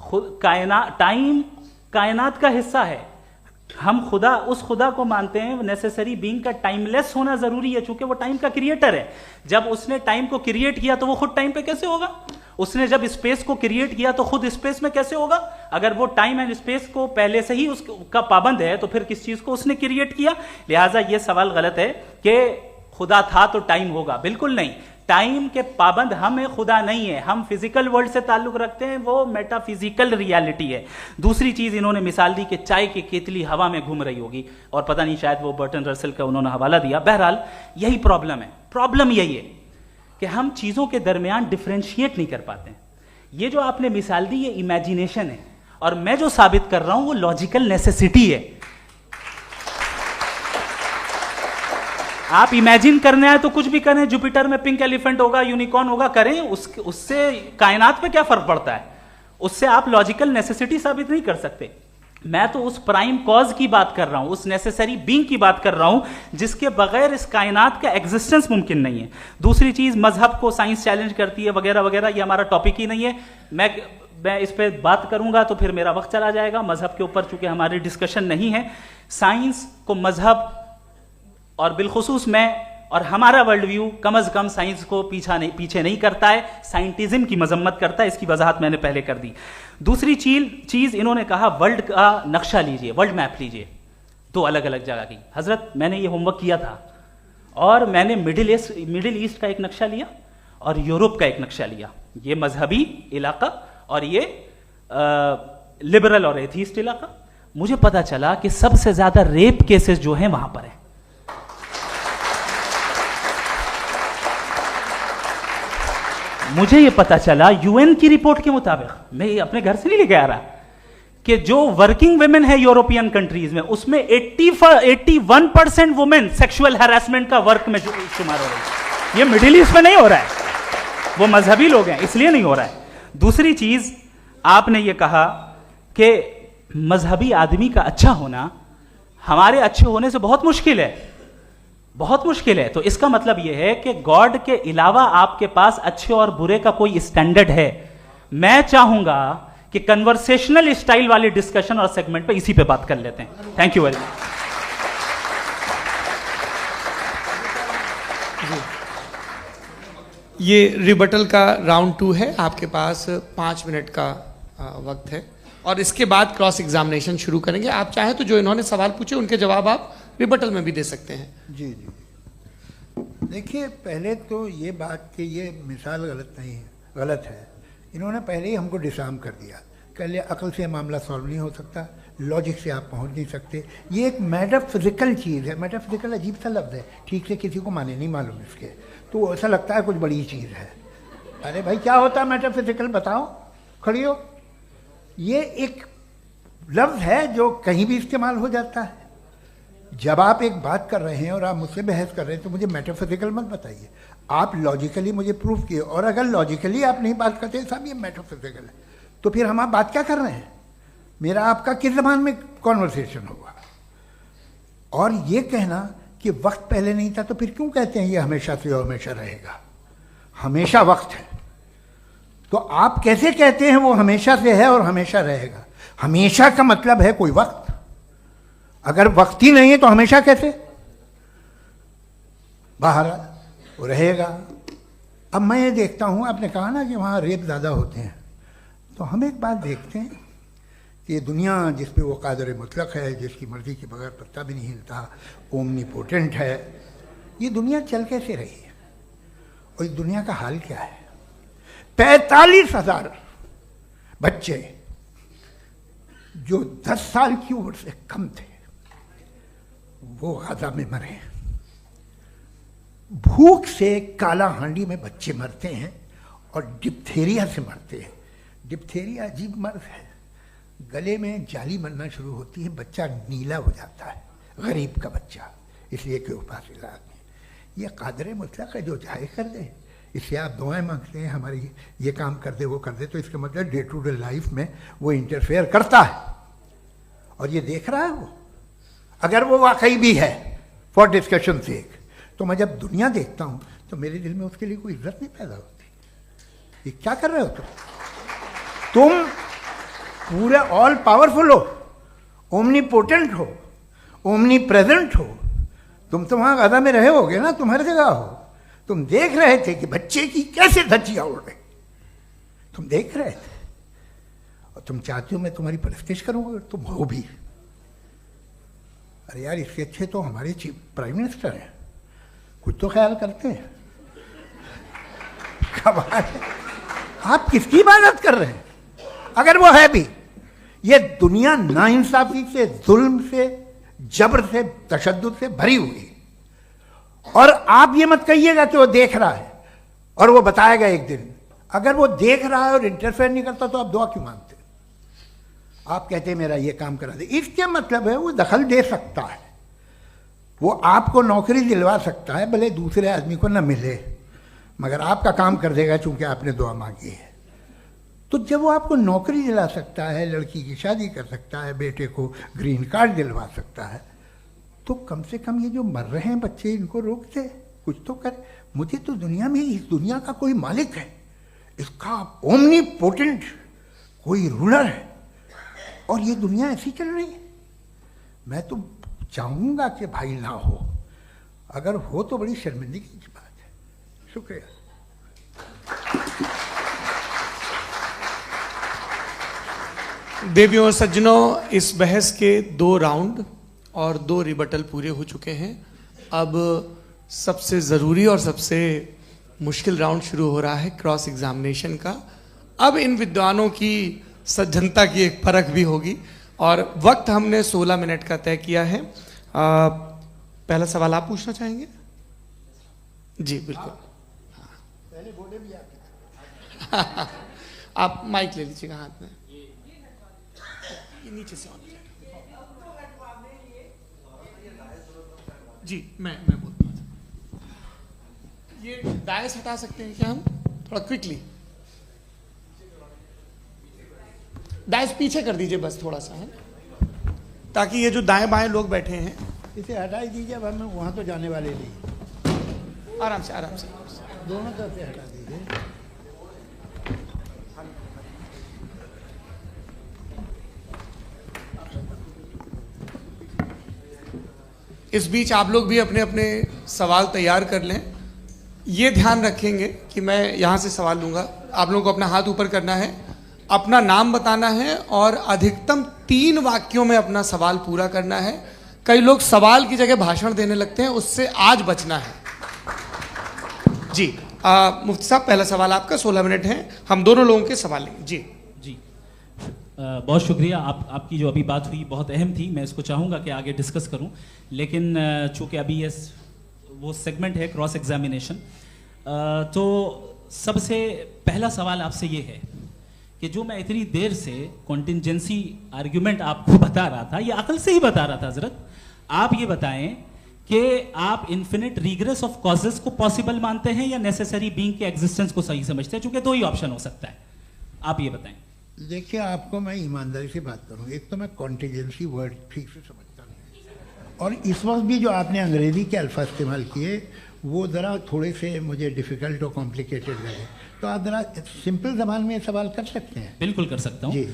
खुद टाइम कायनात का हिस्सा है। हम खुदा, उस खुदा को मानते हैं, नेसेसरी बीइंग का टाइमलेस होना जरूरी है, चूंकि वो टाइम का क्रिएटर है। जब उसने टाइम को क्रिएट किया तो वो खुद टाइम पे कैसे होगा? उसने जब स्पेस को क्रिएट किया तो खुद स्पेस में कैसे होगा? अगर वो टाइम एंड स्पेस को पहले से ही उसका पाबंद है तो फिर किस चीज को उसने क्रिएट किया? लिहाजा ये सवाल गलत है कि खुदा था तो टाइम होगा, बिल्कुल नहीं। टाइम के पाबंद हम हैं, खुदा नहीं है। हम फिजिकल वर्ल्ड से ताल्लुक रखते हैं, वो मेटाफिजिकल रियलिटी है। दूसरी चीज इन्होंने मिसाल दी कि चाय की केतली हवा में घूम रही होगी, और पता नहीं शायद वो बर्टन रसेल का उन्होंने हवाला दिया। बहरहाल यही प्रॉब्लम है। प्रॉब्लम यही है कि हम चीजों के दरमियान डिफरेंशिएट नहीं कर पाते हैं। ये जो आपने मिसाल दी ये इमेजिनेशन है, और मैं जो साबित कर रहा हूं वो लॉजिकल नेसेसिटी है। आप इमेजिन करने आए तो कुछ भी करें, जुपिटर में पिंक एलिफेंट होगा, यूनिकॉर्न होगा, करें, उससे कायनात पे क्या फर्क पड़ता है? उससे आप लॉजिकल नेसेसिटी साबित नहीं कर सकते। मैं तो उस प्राइम कॉज की बात कर रहा हूं, उस नेसेसरी बीइंग की बात कर रहा हूं जिसके बगैर इस कायनात का एग्जिस्टेंस मुमकिन नहीं है। दूसरी चीज, मजहब को साइंस चैलेंज करती है वगैरह वगैरह, ये हमारा टॉपिक ही नहीं है। मैं इस पे बात करूंगा तो फिर मेरा वक्त चला जाएगा। मजहब के ऊपर चूंकि हमारी डिस्कशन नहीं है, साइंस को मजहब और बिलखुसूस मैं और हमारा वर्ल्ड व्यू कम अज कम साइंस को पीछे नहीं करता है, साइंटिज्म की मजम्मत करता है। इसकी वजाहत मैंने पहले कर दी। दूसरी चीज इन्होंने कहा वर्ल्ड का नक्शा लीजिए, वर्ल्ड मैप लीजिए, दो अलग अलग जगह की। हजरत, मैंने ये होमवर्क किया था और मैंने मिडिल ईस्ट का एक नक्शा लिया और यूरोप का एक नक्शा लिया, ये मजहबी इलाका और ये लिबरल और एथीस्ट इलाका। मुझे पता चला कि सबसे ज्यादा रेप केसेस जो हैं वहां पर है। मुझे ये पता चला यूएन की रिपोर्ट के मुताबिक, मैं ये अपने घर से नहीं लेके आ रहा, कि जो वर्किंग वुमेन है यूरोपियन कंट्रीज में, उसमें 81% वुमेन सेक्सुअल हैरेसमेंट का वर्क में शुमार हो रही है। ये मिडिल ईस्ट में नहीं हो रहा है, वो मजहबी लोग हैं इसलिए नहीं हो रहा है। दूसरी चीज, आपने ये कहा कि मजहबी आदमी का अच्छा होना हमारे अच्छे होने से बहुत मुश्किल है, बहुत मुश्किल है। तो इसका मतलब यह है कि गॉड के अलावा आपके पास अच्छे और बुरे का कोई स्टैंडर्ड है। मैं चाहूंगा कि कन्वर्सेशनल स्टाइल वाली डिस्कशन और सेगमेंट पे इसी पे बात कर लेते हैं। Thank you very much. ये रिबटल का राउंड 2 है, आपके पास 5 मिनट का वक्त है और इसके बाद क्रॉस एग्जामिनेशन शुरू करेंगे। आप चाहें तो जो इन्होंने सवाल पूछे उनके जवाब आप रिबटल में भी दे सकते हैं। जी जी, देखिए, पहले तो ये बात कि ये मिसाल गलत नहीं है, गलत है। इन्होंने पहले ही हमको डिसार्म कर दिया, कह लिया अकल से मामला सॉल्व नहीं हो सकता, लॉजिक से आप पहुंच नहीं सकते। ये एक मेटाफिजिकल चीज़ है। मेटाफिजिकल अजीब सा लफ्ज़ है, ठीक से किसी को माने नहीं मालूम इसके, तो ऐसा लगता है कुछ बड़ी चीज़ है। अरे भाई, क्या होता है मेटाफिजिकल, बताओ, खड़ी हो। ये एक लफ्ज़ है जो कहीं भी इस्तेमाल हो जाता है। जब आप एक बात कर रहे हैं और आप मुझसे बहस कर रहे हैं तो मुझे मेटाफिजिकल मत बताइए, आप लॉजिकली मुझे प्रूफ किए। और अगर लॉजिकली आप नहीं बात करते साहब ये मेटाफिजिकल है, तो फिर हम आप बात क्या कर रहे हैं? मेरा आपका किस ज़बान में कॉन्वर्सेशन होगा? और ये कहना कि वक्त पहले नहीं था, तो फिर क्यों कहते हैं ये हमेशा से और हमेशा रहेगा? हमेशा वक्त है, तो आप कैसे कहते हैं वो हमेशा से है और हमेशा रहेगा? हमेशा का मतलब है कोई वक्त, अगर वक्त ही नहीं है तो हमेशा कैसे? बाहर वो रहेगा। अब मैं ये देखता हूँ, आपने कहा ना कि वहाँ रेप ज़्यादा होते हैं, तो हम एक बात देखते हैं कि दुनिया जिस पे वो कादर मुतलक है, जिसकी मर्ज़ी के बगैर पत्ता भी नहीं हिलता, ओमनीपोटेंट है, ये दुनिया चल कैसे रही है? और इस दुनिया का हाल क्या है? 45,000 बच्चे जो 10 साल की उम्र से कम थे वो गाजा में मरे। भूख से काला हांडी में बच्चे मरते हैं और डिप्थेरिया से मरते हैं। डिप्थेरिया अजीब मर्ज है, गले में जाली बनना शुरू होती है, बच्चा नीला हो जाता है, गरीब का बच्चा, इसलिए कि उपास ये कादर मुतलक है, जो चाहे कर दे। इससे आप दुआएं मांगते हैं हमारी ये काम कर दे वो कर दे, तो इसका मतलब डे टू डे लाइफ में वो इंटरफेयर करता है और ये देख रहा है वो। अगर वो वाकई भी है फॉर डिस्कशन सेक, तो मैं जब दुनिया देखता हूँ तो मेरे दिल में उसके लिए कोई इज्जत नहीं पैदा होती। ये क्या कर रहे हो तुम पूरे ऑल पावरफुल हो, ओमनीपोटेंट हो, ओमनी प्रेजेंट हो। तुम तो वहाँ गाजा में रहे होगे ना, तुम हर जगह हो। तुम देख रहे थे कि बच्चे की कैसे धज्जियाँ उड़ रही, तुम देख रहे थे। और तुम चाहते हो मैं तुम्हारी परस्तिश करूँगा, तुम हो भी। अरे यार, इससे अच्छे तो हमारे चीफ प्राइम मिनिस्टर हैं, कुछ तो ख्याल करते हैं। कमाल है। आप किसकी इबादत कर रहे हैं? अगर वो है भी, ये दुनिया नाइंसाफी से, जुल्म से, जबर से, तशद्दुद से भरी हुई। और आप ये मत कहिएगा कि वो देख रहा है और वो बताएगा एक दिन। अगर वो देख रहा है और इंटरफेयर नहीं करता तो आप दुआ क्यों मांगते? आप कहते हैं मेरा ये काम करा दे, इसके मतलब है वो दखल दे सकता है, वो आपको नौकरी दिलवा सकता है, भले दूसरे आदमी को न मिले, मगर आपका काम कर देगा चूंकि आपने दुआ मांगी है। तो जब वो आपको नौकरी दिला सकता है, लड़की की शादी कर सकता है, बेटे को ग्रीन कार्ड दिलवा सकता है, तो कम से कम ये जो मर रहे हैं बच्चे, इनको रोक दे, कुछ तो करे। मुझे तो दुनिया में, इस दुनिया का कोई मालिक है, इसका ओमनीपोटेंट कोई रूलर है, और ये दुनिया ऐसी चल रही है। मैं तो चाहूँगा कि भाई ना हो, अगर हो तो बड़ी शर्मिंदगी की बात है। शुक्रिया। देवियों और सज्जनों, इस बहस के 2 राउंड और 2 रिबटल पूरे हो चुके हैं। अब सबसे ज़रूरी और सबसे मुश्किल राउंड शुरू हो रहा है, क्रॉस एग्जामिनेशन का। अब इन विद्वानों की सज्जनता की एक परख भी होगी, और वक्त हमने 16 मिनट का तय किया है। पहला सवाल आप पूछना चाहेंगे? जी बिल्कुल। पहले बोले भी आप माइक ले लीजिएगा हाथ में, ये नीचे से ऑन जी। मैं बोलता हूँ, ये डायस हटा सकते हैं क्या हम थोड़ा क्विकली? डायस पीछे कर दीजिए बस थोड़ा सा, है, ताकि ये जो दाएं बाएं लोग बैठे हैं, इसे हटा ही दीजिए। अब हम वहाँ तो जाने वाले नहीं। आराम से आराम से दोनों तरफ से हटा दीजिए। इस बीच आप लोग भी अपने अपने सवाल तैयार कर लें। ये ध्यान रखेंगे कि मैं यहाँ से सवाल लूँगा, आप लोगों को अपना हाथ ऊपर करना है, अपना नाम बताना है और अधिकतम 3 वाक्यों में अपना सवाल पूरा करना है। कई लोग सवाल की जगह भाषण देने लगते हैं, उससे आज बचना है। जी मुफ्ती साहब, पहला सवाल आपका, 16 मिनट हैं, हम दोनों लोगों के सवाल लेंगे। जी जी बहुत शुक्रिया। आपकी जो अभी बात हुई बहुत अहम थी, मैं इसको चाहूँगा कि आगे डिस्कस करूँ, लेकिन चूँकि अभी ये वो सेगमेंट है क्रॉस एग्जामिनेशन, तो सबसे पहला सवाल आपसे ये है कि जो मैं इतनी देर से कॉन्टिंजेंसी आर्ग्यूमेंट आपको बता रहा था, ये अकल से ही बता रहा था हजरत, आप ये बताएं कि आप इन्फिनिट रिग्रेस ऑफ कॉजेस को पॉसिबल मानते हैं या नेसेसरी बीइंग के एग्जिस्टेंस को सही समझते हैं? चूंकि 2 ही ऑप्शन हो सकता है, आप ये बताएं। देखिए, आपको मैं ईमानदारी से बात करूँ, एक तो मैं कॉन्टिजेंसी वर्ड ठीक से समझता नहीं, और इस वक्त भी जो आपने अंग्रेजी के अल्फाज इस्तेमाल किए वो ज़रा थोड़े से मुझे डिफ़िकल्ट और कॉम्प्लिकेटेड लगे, तो आप ज़रा सिंपल ज़बान में सवाल कर सकते हैं? बिल्कुल कर सकता हूँ। जी।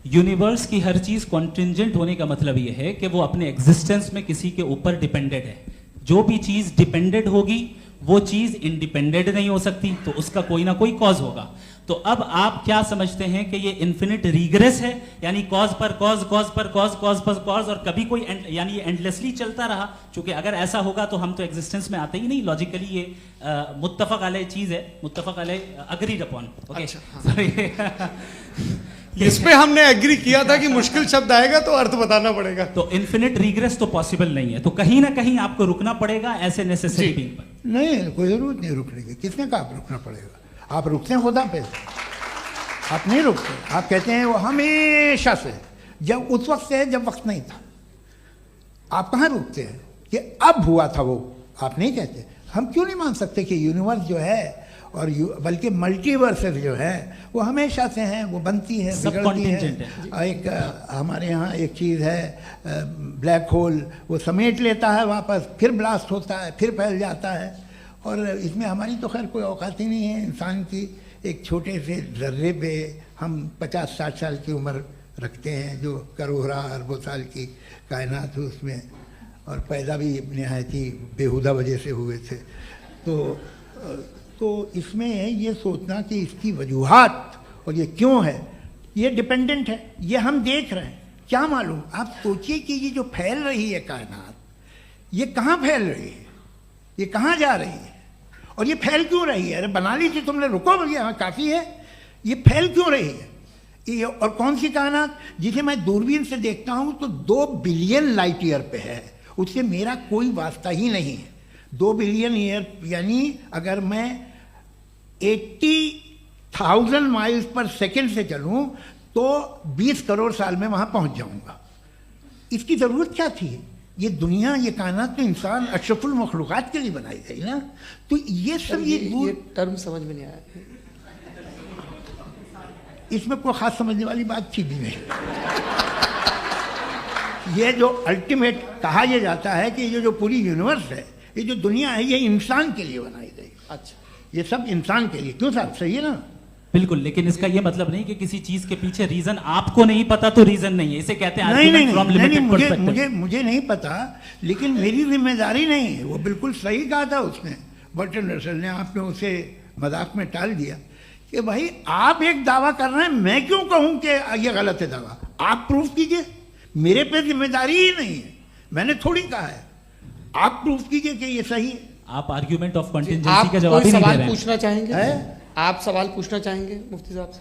यूनिवर्स की हर चीज़ कॉन्टिंजेंट होने का मतलब ये है कि वो अपने एग्जिस्टेंस में किसी के ऊपर डिपेंडेड है। जो भी चीज़ डिपेंडेड होगी वो चीज़ इंडिपेंडेंट नहीं हो सकती, तो उसका कोई ना कोई कॉज होगा। तो अब आप क्या समझते हैं कि ये इन्फिनिट रिग्रेस है, यानी कॉज पर कॉज, कॉज पर कॉज, कॉज पर कॉज, और कभी कोई यानी ये एंडलेसली चलता रहा? क्योंकि अगर ऐसा होगा तो हम तो एग्जिस्टेंस में आते ही नहीं। लॉजिकली ये मुत्तफक अलैह चीज़ है, मुत्तफक अलैह, अग्रीड अपॉन। ओके, इस पे हमने एग्री किया था कि मुश्किल शब्द आएगा तो अर्थ बताना पड़ेगा। तो इन्फिनिट रिग्रेस तो पॉसिबल नहीं है, तो कहीं ना कहीं आपको रुकना पड़ेगा ऐसे नेसेसरी बीइंग पर। नहीं, कोई ज़रूरत नहीं रुकने की। किसने कहा आप रुकना पड़ेगा? आप रुकते हैं खुदा पे, आप नहीं रुकते। आप कहते हैं वो हमेशा से, जब उस वक्त से जब वक्त नहीं था। आप कहाँ रुकते हैं कि अब हुआ था वो? आप नहीं कहते। हम क्यों नहीं मान सकते कि यूनिवर्स जो है और बल्कि मल्टीवर्सेस जो है वो हमेशा से हैं, वो बनती है, बिगड़ती है। एक हमारे यहाँ एक चीज़ है ब्लैक होल, वो समेट लेता है वापस, फिर ब्लास्ट होता है, फिर फैल जाता है, और इसमें हमारी तो खैर कोई औकात ही नहीं है। इंसान की एक छोटे से ज़र्रे पे हम 50-60 साल की उम्र रखते हैं, जो करोड़ों अरबों साल की कायनात है उसमें, और पैदा भी नहायत ही बेहुदा वजह से हुए थे। तो इसमें ये सोचना कि इसकी वजूहात और ये क्यों है, ये डिपेंडेंट है, ये हम देख रहे हैं, क्या मालूम। आप सोचिए कि ये जो फैल रही है कायनात, ये कहाँ फैल रही है, ये कहाँ जा रही है, और ये फैल क्यों रही है? अरे बना ली थी तुमने, रुको भैया, काफ़ी है। ये फैल क्यों रही है? ये और कौन सी कायनात जिसे मैं दूरबीन से देखता हूँ तो 2 बिलियन लाइट ईयर पे है, उससे मेरा कोई वास्ता ही नहीं है। 2 बिलियन ईयर यानी अगर मैं 80,000 माइल्स पर सेकेंड से चलूँ तो 20 करोड़ साल में वहाँ पहुँच जाऊँगा। इसकी ज़रूरत क्या थी? ये दुनिया, ये कायनात तो इंसान अशरफुल मखलूक़ात के लिए बनाई गई ना। तो ये सब ये टर्म समझ में नहीं आया, इसमें कोई ख़ास समझने वाली बात थी भी नहीं। ये जो अल्टीमेट कहा यह जाता है कि ये जो पूरी यूनिवर्स है, ये जो दुनिया है, ये इंसान के लिए बनाई गई। अच्छा, ये सब इंसान के लिए, क्यों साहब? सही है ना? बिल्कुल, लेकिन इसका ये मतलब नहीं कि किसी चीज के पीछे रीजन आपको नहीं पता तो रीजन नहीं है, इसे कहते हैं नहीं, मुझे नहीं पता, लेकिन मेरी जिम्मेदारी नहीं है। वो बिल्कुल सही कहा था उसने, बर्टन रसल ने, आपने उसे मजाक में टाल दिया कि भाई आप एक दावा कर रहे हैं, मैं क्यों कहूं कि ये गलत है दावा? आप प्रूफ कीजिए, मेरे पे जिम्मेदारी ही नहीं है, मैंने थोड़ी कहा है, आप प्रूफ कीजिए कि ये सही है। आप आर्ग्यूमेंट ऑफ कंटिंजेंसी का जवाब ही नहीं दे रहे हैं। पूछना चाहेंगे? आप सवाल पूछना चाहेंगे मुफ्ती साहब से?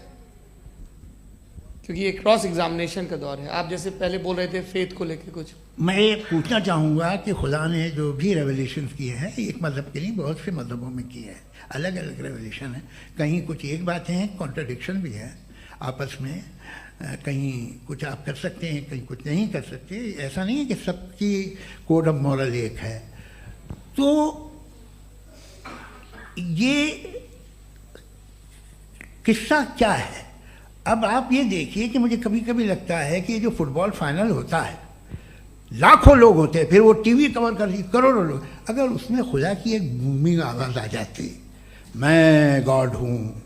क्योंकि ये क्रॉस एग्जामिनेशन का दौर है। आप जैसे पहले बोल रहे थे फेथ को लेके कुछ, मैं ये पूछना चाहूँगा कि खुदा ने जो भी रेवोल्यूशन किए हैं, एक मज़हब के लिए बहुत से मज़हबों में किए हैं, अलग अलग रेवोल्यूशन है। कहीं कुछ एक बातें हैं, कॉन्ट्रडिक्शन भी है आपस में, कहीं कुछ आप कर सकते हैं, कहीं कुछ नहीं कर सकते। ऐसा नहीं है कि सबकी कोड ऑफ मॉरल एक है। तो ये किस्सा क्या है? अब आप ये देखिए कि मुझे कभी कभी लगता है कि ये जो फुटबॉल फाइनल होता है, लाखों लोग होते हैं, फिर वो टीवी कवर करती, करोड़ों लोग, अगर उसमें खुदा की एक गूंगी आवाज़ आ जाती, मैं गॉड हूँ,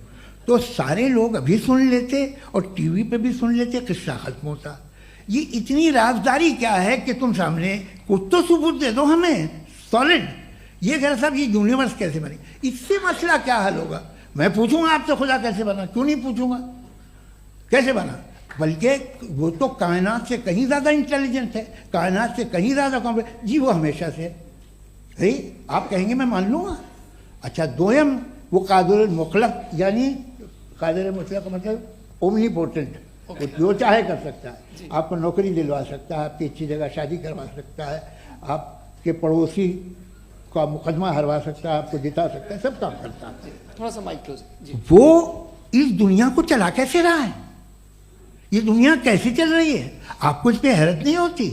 तो सारे लोग अभी सुन लेते और टीवी पे भी सुन लेते, किस्सा खत्म होता। ये इतनी राजदारी क्या है कि तुम सामने कुछ तो सबूत दे दो हमें सॉलिड। ये कह साहब ये यूनिवर्स कैसे बनी, इससे मसला क्या हल होगा? मैं पूछूंगा आपसे खुदा कैसे बना? क्यों नहीं पूछूंगा कैसे बना? बल्कि वो तो कायनात से कहीं ज़्यादा इंटेलिजेंट है, कायनात से कहीं ज़्यादा कॉम्प्लेक्स। जी वो हमेशा से है, आप कहेंगे मैं मान लूँगा। अच्छा, दोयम वो कादिर मुतलक, यानी कादिर मुतलक का मतलब ओमनीपोटेंट, वो जो चाहे कर सकता है। आपको नौकरी दिलवा सकता है, आपकी अच्छी जगह शादी करवा सकता है, आपके पड़ोसी का मुकदमा हरवा सकता है, आपको जिता सकता है, सब काम करता है। थोड़ा सा माइक क्लोज जी। वो इस दुनिया को चला कैसे रहा है? ये दुनिया कैसे चल रही है? आपको इस पर हैरत नहीं होती?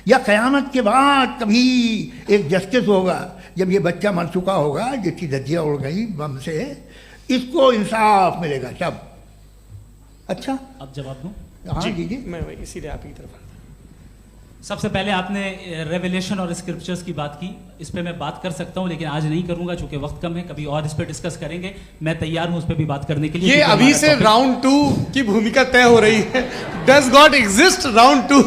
या क़यामत के बाद कभी एक जस्टिस होगा, जब ये बच्चा मर चुका होगा, जिसकी धज्जियाँ उड़ गई बम से, इसको इंसाफ मिलेगा तब? अच्छा, अब जवाब दूं? हाँ जी, मैं इसीलिए आप की तरफ। सबसे पहले आपने रेवलेशन और स्क्रिप्चर्स की बात की, इस पे मैं बात कर सकता हूं, लेकिन आज नहीं करूंगा चूंकि वक्त कम है, कभी और इस पे डिस्कस करेंगे। मैं तैयार हूं उस पे भी बात करने के लिए। ये अभी से राउंड 2 की भूमिका तय हो रही है। Does God exist round 2?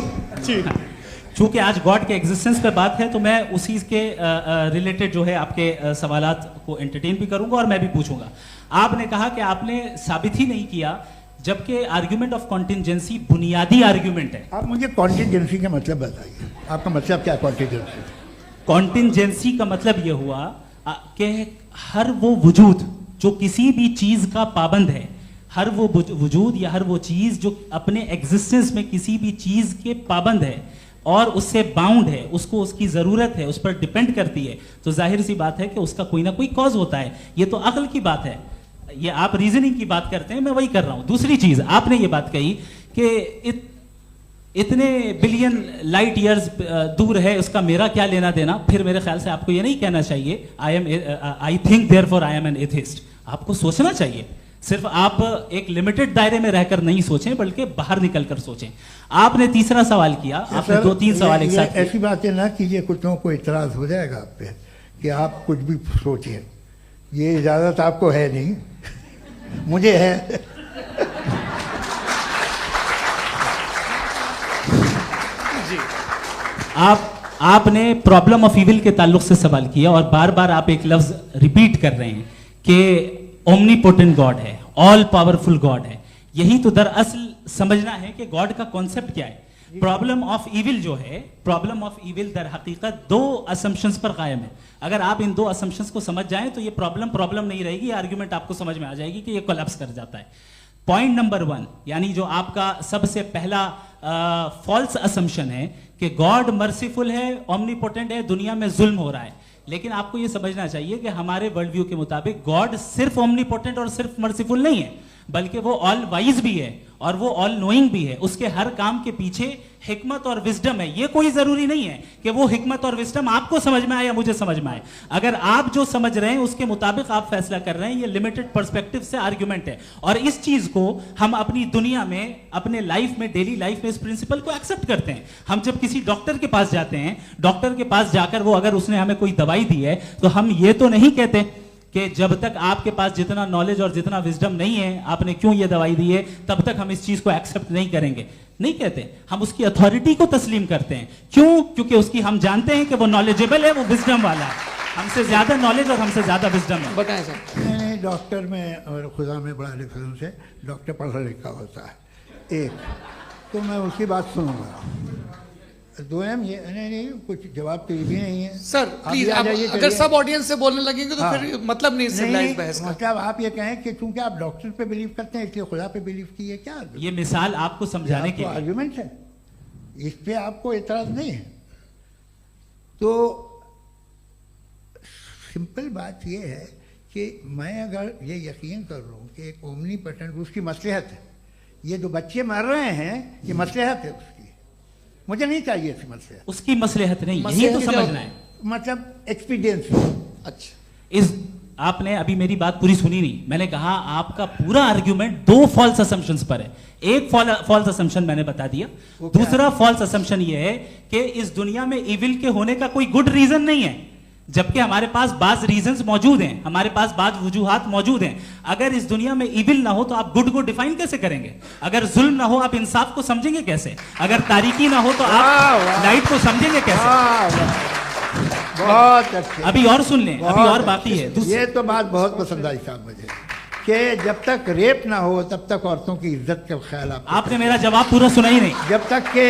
चूंकि आज गॉड के एग्जिस्टेंस पे बात है तो मैं उसी के रिलेटेड जो है आपके सवालात को एंटरटेन भी करूंगा और मैं भी पूछूंगा। आपने कहा कि आपने साबित ही नहीं किया, जबकि आर्ग्यूमेंट ऑफ कॉन्टिंजेंसी बुनियादी आर्ग्यूमेंट है। आप मुझे कॉन्टिंजेंसी का मतलब बताइए, आपका मतलब क्या है कॉन्टिंजेंसी? कॉन्टिंजेंसी का मतलब यह हुआ कि हर वो वजूद जो किसी भी चीज का पाबंद है, हर वो वजूद या हर वो चीज जो अपने एग्जिस्टेंस में किसी भी चीज के पाबंद है और उससे बाउंड है, उसको उसकी जरूरत है, उस पर डिपेंड करती है, तो जाहिर सी बात है कि उसका कोई ना कोई कॉज होता है। ये तो अक्ल की बात है। ये आप रीजनिंग की बात करते हैं, मैं वही कर रहा हूं। दूसरी चीज, आपने ये बात कही कि इतने बिलियन लाइट ईयर्स दूर है, उसका मेरा क्या लेना देना। फिर मेरे ख्याल से आपको ये नहीं कहना चाहिए I think therefore I am an atheist. आपको सोचना चाहिए, सिर्फ आप एक लिमिटेड दायरे में रहकर नहीं सोचें, बल्कि बाहर निकलकर सोचें। आपने तीसरा सवाल किया, आपने 2-3 सवाल एक साथ। ऐसी बातें ना कीजिए, कुछ लोगों को इतराज हो जाएगा आप पे कि आप कुछ भी सोचिए। ये इजाज़त आपको है नहीं, मुझे है। जी आपने प्रॉब्लम ऑफ इविल के ताल्लुक से सवाल किया और बार बार आप एक लफ्ज रिपीट कर रहे हैं कि ओमनीपोटेंट गॉड है, ऑल पावरफुल गॉड है। यही तो दरअसल समझना है कि गॉड का कॉन्सेप्ट क्या है। प्रॉब्लम ऑफ इविल जो है, प्रॉब्लम ऑफ इविल दर हकीकत दो असम्पशंस पर कायम है। अगर आप इन दो असम्पशंस को समझ जाएं तो ये प्रॉब्लम नहीं रहेगी, आर्ग्यूमेंट आपको समझ में आ जाएगी कि ये कोलैप्स कर जाता है। पॉइंट नंबर 1 यानी जो आपका सबसे पहला फॉल्स असम्पशन है कि गॉड मर्सीफुल है, ओमनीपोटेंट है, दुनिया में जुल्म हो रहा है। लेकिन आपको यह समझना चाहिए कि हमारे वर्ल्ड व्यू के मुताबिक गॉड सिर्फ ओमनीपोटेंट और सिर्फ मर्सीफुल नहीं है, बल्कि वो ऑल वाइज भी है और वो ऑल नोइंग भी है। उसके हर काम के पीछे हिकमत और विजडम है। ये कोई जरूरी नहीं है कि वो हिकमत और विजडम आपको समझ में आए या मुझे समझ में आए। अगर आप जो समझ रहे हैं उसके मुताबिक आप फैसला कर रहे हैं, ये लिमिटेड पर्सपेक्टिव से आर्ग्यूमेंट है। और इस चीज को हम अपनी दुनिया में, अपने लाइफ में, डेली लाइफ में इस प्रिंसिपल को एक्सेप्ट करते हैं। हम जब किसी डॉक्टर के पास जाते हैं, डॉक्टर के पास जाकर वो अगर उसने हमें कोई दवाई दी है तो हम ये तो नहीं कहते कि जब तक आपके पास जितना नॉलेज और जितना विजडम नहीं है, आपने क्यों ये दवाई दी है, तब तक हम इस चीज को एक्सेप्ट नहीं करेंगे। नहीं कहते, हम उसकी अथॉरिटी को तस्लीम करते हैं। क्यों? क्योंकि उसकी हम जानते हैं कि वो नॉलेजेबल है, वो विजडम वाला है, हमसे ज्यादा नॉलेज और हमसे ज्यादा विजडम है। बताएं सर। नहीं, डॉक्टर में और खुदा में बड़ा डिफरेंस है। डॉक्टर पढ़ा लिखा होता है एक, तो मैं उसकी बात सुनूंगा। दो ये नहीं कुछ जवाब तो ये भी नहीं है सर। प्लीज आप अगर सब ऑडियंस से बोलने लगेंगे तो फिर मतलब नहीं सिविलाइज्ड बहस का। मतलब आप ये कहें कि चूंकि आप डॉक्टर पे बिलीव करते हैं इसलिए खुदा पे बिलीव किए, क्या ये मिसाल आपको समझाने के आर्गुमेंट है, इस पे आपको एतराज नहीं है। तो सिंपल बात ये है कि मैं अगर ये यकीन कर लूँ कि एक ओमनीपोटेंट, उसकी मसलहत है, ये जो बच्चे मर रहे हैं ये मसलहत है उसकी, मुझे नहीं चाहिए इसकी मसलहत। उसकी मसलहत नहीं, यही तो समझना है, मतलब एक्सपीरियंस। अच्छा, इस आपने अभी मेरी बात पूरी सुनी नहीं। मैंने कहा आपका पूरा आर्ग्यूमेंट दो फॉल्स असम्पशंस पर है। एक फॉल्स असम्पशन मैंने बता दिया, दूसरा फॉल्स असम्पशन ये है कि इस दुनिया में इविल के होने का कोई गुड रीजन नहीं है, जबकि हमारे पास बाज रीजंस मौजूद हैं, हमारे पास बाज वजूहात मौजूद हैं। अगर इस दुनिया में इविल ना हो तो आप गुड को डिफाइन कैसे करेंगे? अगर जुल्म ना हो आप इंसाफ को समझेंगे कैसे? अगर तारीकी ना हो तो आप लाइट को समझेंगे कैसे? बहुत अच्छे। अभी और सुन लें, अभी और बाकी है। ये तो बात बहुत पसंद आई साहब मुझे, कि जब तक रेप ना हो तब तक औरतों की इज्जत का ख्याल आपने मेरा जवाब पूरा सुना ही नहीं। जब तक के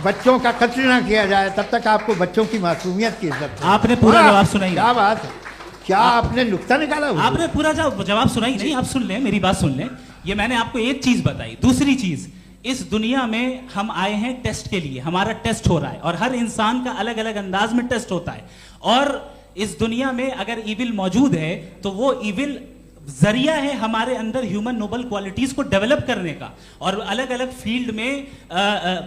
बच्चों का कत्ल ना किया जाए तब तक आपको बच्चों की मासूमियत की इज्जत। आपने पूरा जवाब सुना ही नहीं। क्या बात है, क्या आपने नुक्ता निकाला? आपने पूरा जवाब सुना ही नहीं। आप सुन लें, मेरी बात सुन लें। ये मैंने आपको एक चीज बताई। दूसरी चीज, इस दुनिया में हम आए हैं टेस्ट के लिए, हमारा टेस्ट हो रहा है और हर इंसान का अलग अलग अंदाज में टेस्ट होता है। और इस दुनिया में अगर इविल मौजूद है तो वो इविल जरिया है हमारे अंदर ह्यूमन नोबल क्वालिटीज को डेवलप करने का और अलग अलग फील्ड में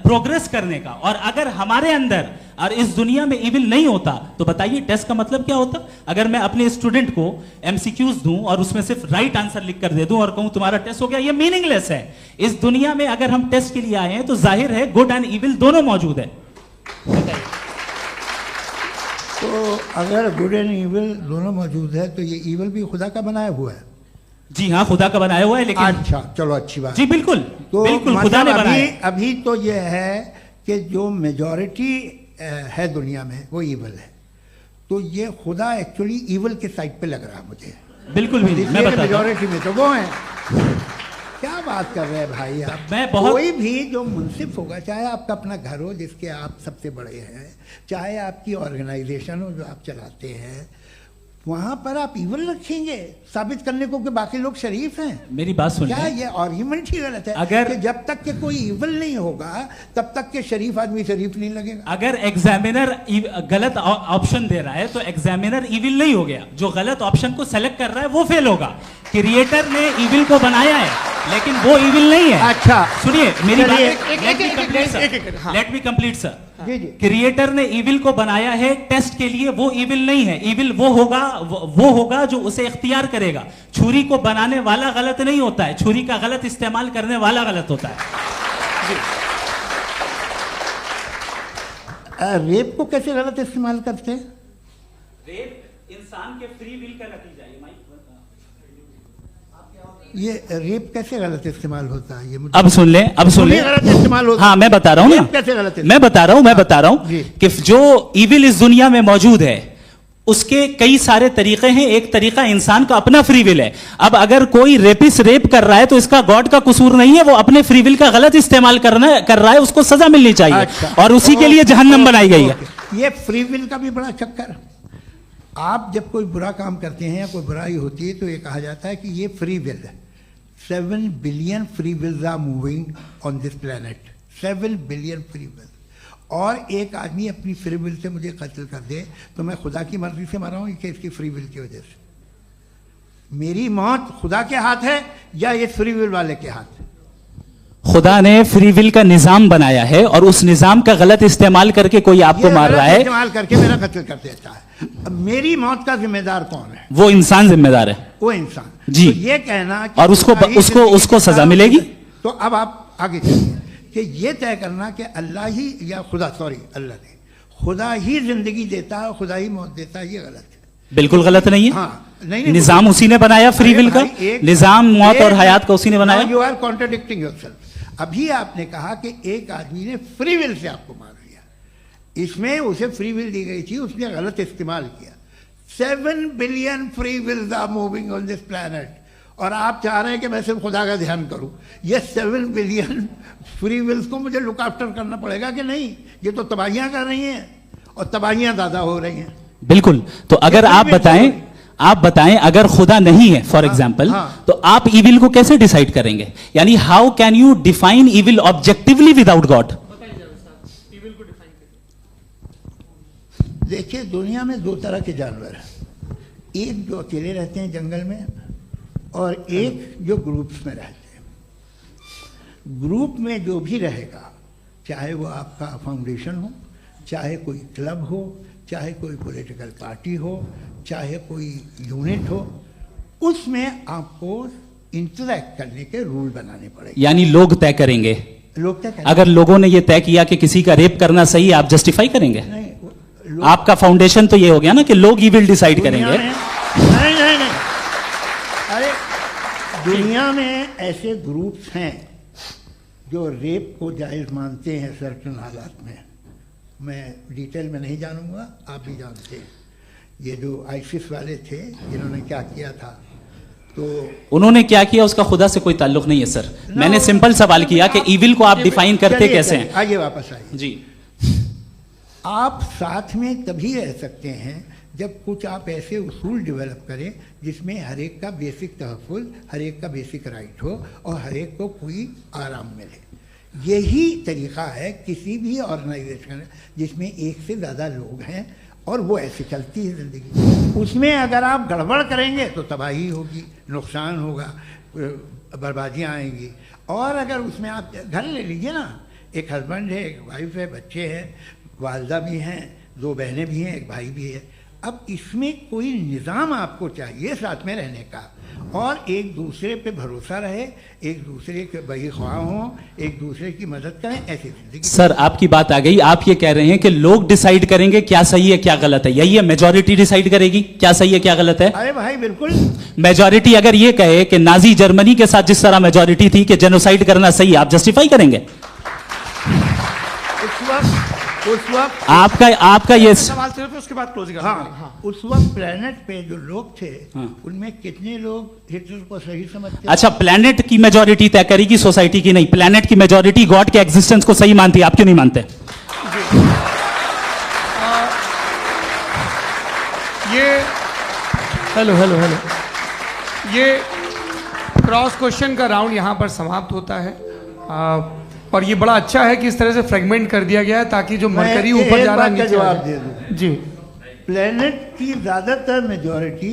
प्रोग्रेस करने का। और अगर हमारे अंदर और इस दुनिया में इविल नहीं होता तो बताइए टेस्ट का मतलब क्या होता? अगर मैं अपने स्टूडेंट को एमसीक्यूज दूं और उसमें सिर्फ राइट आंसर लिख कर दे दूं और कहूं तुम्हारा टेस्ट हो गया, ये मीनिंगलेस है। इस दुनिया में अगर हम टेस्ट के लिए आए हैं तो जाहिर है गुड एंड इविल दोनों मौजूद है। तो अगर गुड एंड इविल दोनों मौजूद है तो ये इविल भी खुदा का बनाया हुआ है। जी हाँ, खुदा का बनाया हुआ है। लेकिन अच्छा, चलो अच्छी बात। जी बिल्कुल, तो बिल्कुल खुदा ने बनाया। अभी तो ये है कि जो मेजॉरिटी है दुनिया में वो इविल है, तो ये खुदा एक्चुअली इविल के साइड पे लग रहा है मुझे। बिल्कुल भी नहीं, मैं बताता हूं। मेजॉरिटी में तो वो है। क्या बात कर रहे हैं भाई आप? कोई भी जो मुंसिफ होगा, चाहे आपका अपना घर हो जिसके आप सबसे बड़े हैं, चाहे आपकी ऑर्गेनाइजेशन हो जो आप चलाते हैं, वहां पर आप इविल रखेंगे साबित करने को कि बाकी लोग शरीफ हैं। मेरी बात सुन, क्या ये आर्ग्यूमेंट ही गलत है? अगर कि जब तक के कोई इविल नहीं होगा तब तक के शरीफ आदमी शरीफ नहीं लगेगा। अगर एग्जामिनर गलत ऑप्शन दे रहा है तो एग्जामिनर इविल नहीं हो गया, जो गलत ऑप्शन को सेलेक्ट कर रहा है वो फेल होगा। क्रिएटर ने इविल को बनाया है लेकिन वो इविल नहीं है। अच्छा सुनिए मेरी बात, let me complete sir. Creator ने इविल को बनाया है टेस्ट के लिए, वो इविल नहीं है। इविल वो होगा जो उसे इख्तियार करेगा। छुरी को बनाने वाला गलत नहीं होता है, छुरी का गलत इस्तेमाल करने वाला गलत होता है। रेप को कैसे गलत इस्तेमाल करते हैं? रेप इंसान के फ्री विल का नतीजा है। ये रेप कैसे गलत इस्तेमाल होता है, ये मुझे अब सुन लें, अब सुन लें। गलत इस्तेमाल होता हाँ, मैं बता रहा हूँ रेप कैसे गलत ना, मैं बता रहा हूँ जी। कि जो इविल इस दुनिया में मौजूद है उसके कई सारे तरीके हैं। एक तरीका इंसान का अपना फ्री विल है। अब अगर कोई रेपिस्ट रेप कर रहा है तो इसका गॉड का कसूर नहीं है, वो अपने फ्री विल का गलत इस्तेमाल कर रहा है, उसको सजा मिलनी चाहिए। अच्छा। और उसी के लिए जहन्नम बनाई गई है। ये फ्री विल का भी बड़ा चक्कर। आप जब कोई बुरा काम करते हैं या कोई बुराई होती है तो ये कहा जाता है कि ये फ्री विल है। 7 billion free wills are moving on this planet, 7 billion free will. और एक आदमी अपनी फ्री विल से मुझे कत्ल कर दे तो मैं खुदा की मर्जी से मरा हूँ कि इसकी फ्री विल की वजह से? मेरी मौत खुदा के हाथ है या ये फ्री विल वाले के हाथ है? खुदा ने फ्री विल का निजाम बनाया है और उस निजाम का गलत इस्तेमाल करके कोई आपको मार रहा है, इस्तेमाल करके मेरा कत्ल कर देता है। अब मेरी मौत का जिम्मेदार कौन है? वो इंसान जिम्मेदार है। वो इंसान जी। तो ये कहना कि और उसको सजा मिलेगी। तो अब आप आगे चलिए कि ये तय करना कि अल्लाह ही या खुदा, सॉरी अल्लाह ने, खुदा ही जिंदगी देता है, खुदा ही मौत देता है, ये गलत है। बिल्कुल गलत नहीं है। हाँ, नहीं, निजाम उसी ने बनाया फ्री विल का, निजाम मौत और हयात का उसी ने बनाया। You are contradicting yourself. अभी आपने कहा कि एक आदमी ने फ्री विल से आपको मार दिया, इसमें उसे फ्री विल दी गई थी, उसने गलत इस्तेमाल किया। 7 billion free wills are moving on this planet और आप चाह रहे हैं कि मैं सिर्फ खुदा का ध्यान करूं। ये 7 बिलियन फ्री विल्स को मुझे लुक आफ्टर करना पड़ेगा कि नहीं? ये तो तबाहियां कर रही हैं और तबाहियां ज़्यादा हो रही हैं। बिल्कुल। तो अगर आप बताएं अगर खुदा नहीं है फॉर एग्जाम्पल, तो आप इविल को कैसे डिसाइड करेंगे? यानी how can you define evil objectively without God? देखिए, दुनिया में 2 तरह के जानवर हैं। एक जो अकेले रहते हैं जंगल में और एक जो ग्रुप्स में रहते हैं। ग्रुप में जो भी रहेगा, चाहे वो आपका फाउंडेशन हो, चाहे कोई क्लब हो, चाहे कोई पॉलिटिकल पार्टी हो, चाहे कोई यूनिट हो, उसमें आपको इंटरैक्ट करने के रूल बनाने पड़ेंगे। यानी लोग तय करेंगे। लोग तय करेंगे। अगर लोगों ने यह तय किया कि किसी का रेप करना सही है, आप जस्टिफाई करेंगे? नहीं, आपका फाउंडेशन तो ये हो गया ना कि लोग ही विल डिसाइड करेंगे। नहीं, अरे दुनिया में ऐसे ग्रुप्स हैं जो रेप को जायज़ मानते हैं सर्टेन हालात में। मैं डिटेल में नहीं जानूंगा, आप भी जानते हैं। ये जो आईसिस वाले थे, इन्होंने क्या किया था, तो उन्होंने क्या किया उसका खुदा से कोई ताल्लुक नहीं है सर। मैंने सिंपल सवाल किया कि इविल को आप डिफाइन करते कैसे हैं? आइए वापस आइए जी। आप साथ में तभी रह सकते हैं जब कुछ आप ऐसे उसूल डेवलप करें जिसमें हर एक का बेसिक तहफ़्फ़ुज़, हर एक का बेसिक राइट हो और हर एक को कोई आराम मिले। यही तरीक़ा है किसी भी ऑर्गेनाइजेशन जिसमें एक से ज़्यादा लोग हैं और वो ऐसे चलती है ज़िंदगी। उसमें अगर आप गड़बड़ करेंगे तो तबाही होगी, नुकसान होगा, बर्बादियाँ आएंगी। और अगर उसमें आप घर ले लीजिए ना, एक हस्बैंड है, एक वाइफ है, बच्चे हैं, वालदा भी हैं, 2 बहनें भी हैं, एक भाई भी है। अब इसमें कोई निज़ाम आपको चाहिए साथ में रहने का, और एक दूसरे पे भरोसा रहे, एक दूसरे के बहीख्वाह हों, एक दूसरे की मदद करें, ऐसी जिंदगी। सर आपकी बात आ गई। आप ये कह रहे हैं कि लोग डिसाइड करेंगे क्या सही है क्या गलत है, यही है? मेजॉरिटी डिसाइड करेगी क्या सही है क्या गलत है? अरे भाई बिल्कुल। मेजॉरिटी अगर ये कहे कि नाजी जर्मनी के साथ जिस तरह मेजॉरिटी थी कि जेनोसाइड करना सही, आप जस्टिफाई करेंगे? उस वक्त आपका ये सवाल सिर्फ उसके बाद क्लोजिंग। हाँ, उस वक्त प्लेनेट पे जो लोग थे, उनमें कितने लोग हिटलर को सही समझते? अच्छा, प्लेनेट की मेजॉरिटी तय करेगी, सोसाइटी की नहीं। प्लेनेट की मेजॉरिटी गॉड के एग्जिस्टेंस को सही मानती है, आप क्यों नहीं मानते? हेलो ये क्रॉस क्वेश्चन का राउंड यहाँ पर समाप्त होता है। और ये बड़ा अच्छा है कि इस तरह से फ्रेगमेंट कर दिया गया है ताकि जो मरकरी ऊपर जा रहा है नीचे जवाब दे दूं जी। प्लेनेट की ज़्यादातर मेजॉरिटी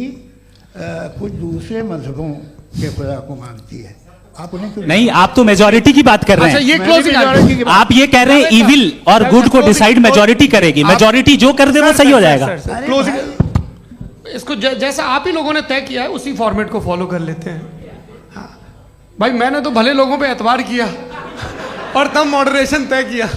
कुछ दूसरे मजहबों के खुदा को मानती है। आप उन्हें क्यों नहीं? आप तो मेजॉरिटी की बात कर रहे हैं। ये क्लोजिंग आप ये कह रहे हैं इविल और गुड को डिसाइड मेजॉरिटी करेगी। मेजॉरिटी जो कर दे वो सही हो जाएगा। क्लोजिंग इसको जैसा आप ही लोगों ने तय किया है उसी फॉर्मेट को फॉलो कर लेते हैं। भाई मैंने तो भले लोगों पे एतबार किया और तब मॉडरेशन तय किया।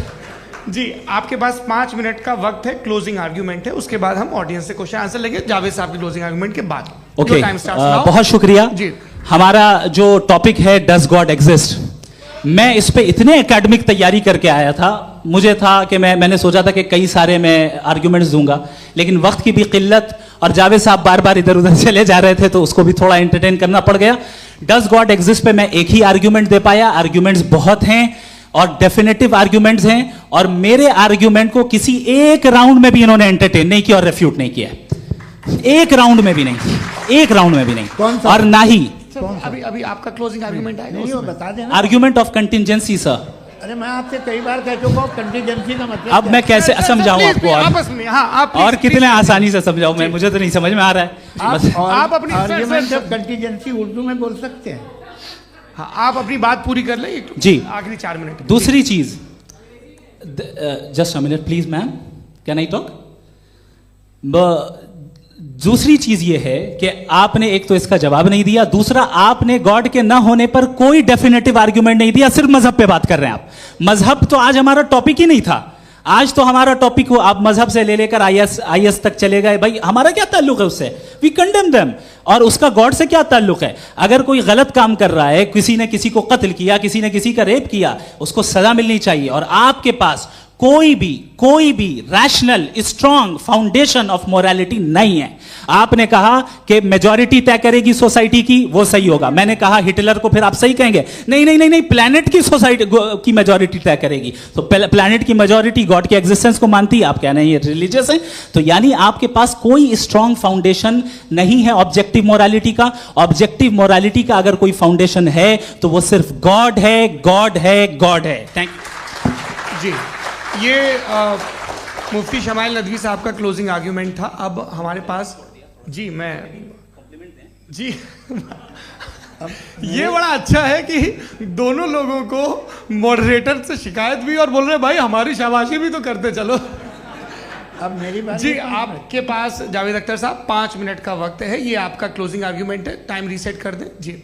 जी, आपके पास 5 मिनट का वक्त है, क्लोजिंग आर्ग्यूमेंट है, उसके बाद हम ऑडियंस से क्वेश्चन आंसर लेंगे जावेद साहब की क्लोजिंग आर्ग्यूमेंट के बाद। ओके, बहुत शुक्रिया जी। हमारा जो टॉपिक है डज गॉड एग्जिस्ट, मैं इस पे इतने एकेडमिक तैयारी करके आया था, मुझे था कि मैंने सोचा था कि कई सारे मैं आर्ग्यूमेंट्स दूंगा, लेकिन वक्त की भी किल्लत और जावेद साहब बार बार इधर उधर चले जा रहे थे तो उसको भी थोड़ा एंटरटेन करना पड़ गया। डज गॉड एग्जिस्ट पे मैं एक ही आर्ग्यूमेंट दे पाया, आर्ग्यूमेंट्स बहुत हैं और डेफिनेटिव आर्ग्यूमेंट्स हैं, और मेरे आर्ग्यूमेंट को किसी एक राउंड में भी इन्होंने एंटरटेन नहीं किया और रेफ्यूट नहीं किया, एक राउंड में भी नहीं, एक राउंड में भी नहीं, और ना ही अभी अभी आपका क्लोजिंग आर्गुमेंट आएगा, नहीं वो बता देना। Argument of contingency sir. अरे मैं आपसे कई बार कह चुका हूं कंटीजेंसी का मतलब अब मैं कैसे समझाऊं आपको, आपस में, हाँ, आप और कितने आसानी से समझाऊं मैं, मुझे तो नहीं समझ में आ रहा है। आप अपनी आर्ग्यूमेंट ऑफ कंटीजेंसी उर्दू में बोल सकते हैं। हाँ, आप अपनी बात पूरी कर लें जी, आखिरी 4 मिनट। दूसरी चीज, just a minute please ma'am, can I talk? दूसरी चीज ये है कि आपने एक तो इसका जवाब नहीं दिया, दूसरा आपने गॉड के ना होने पर कोई डेफिनेटिव आर्ग्यूमेंट नहीं दिया, सिर्फ मजहब पे बात कर रहे हैं आप। मजहब तो आज हमारा टॉपिक ही नहीं था, आज तो हमारा टॉपिक हो, आप मजहब से ले लेकर आईएस तक चले गए, भाई हमारा क्या ताल्लुक है उससे, वी कंडेम देम, और उसका गॉड से क्या ताल्लुक है? अगर कोई गलत काम कर रहा है, किसी ने किसी को कत्ल किया, किसी ने किसी का रेप किया, उसको सजा मिलनी चाहिए, और आपके पास कोई भी rational strong foundation of morality नहीं है। आपने कहा कि मेजॉरिटी तय करेगी सोसाइटी की, वो सही होगा, मैंने कहा हिटलर को फिर आप सही कहेंगे, नहीं नहीं नहीं नहीं, प्लैनेट की सोसाइटी की मेजॉरिटी तय करेगी, तो प्लैनेट की मेजॉरिटी गॉड के एग्जिस्टेंस को मानती है, आप कह रहे हैं ये रिलीजियस है, तो यानी आपके पास कोई स्ट्रॉन्ग फाउंडेशन नहीं है ऑब्जेक्टिव मोरालिटी का। ऑब्जेक्टिव मोरालिटी का अगर कोई फाउंडेशन है तो वो सिर्फ गॉड है, गॉड है, गॉड है। थैंक यू जी। ये मुफ्ती शमाइल नदवी साहब का क्लोजिंग आर्ग्यूमेंट था। अब हमारे पास जी, मैं जी ये बड़ा अच्छा है कि दोनों लोगों को मॉडरेटर से शिकायत भी और बोल रहे भाई हमारी शाबाशी भी तो करते चलो। अब मेरी बात जी, आपके पास जावेद अख्तर साहब 5 मिनट का वक्त है, ये आपका क्लोजिंग आर्ग्यूमेंट है, टाइम रीसेट कर दें जी।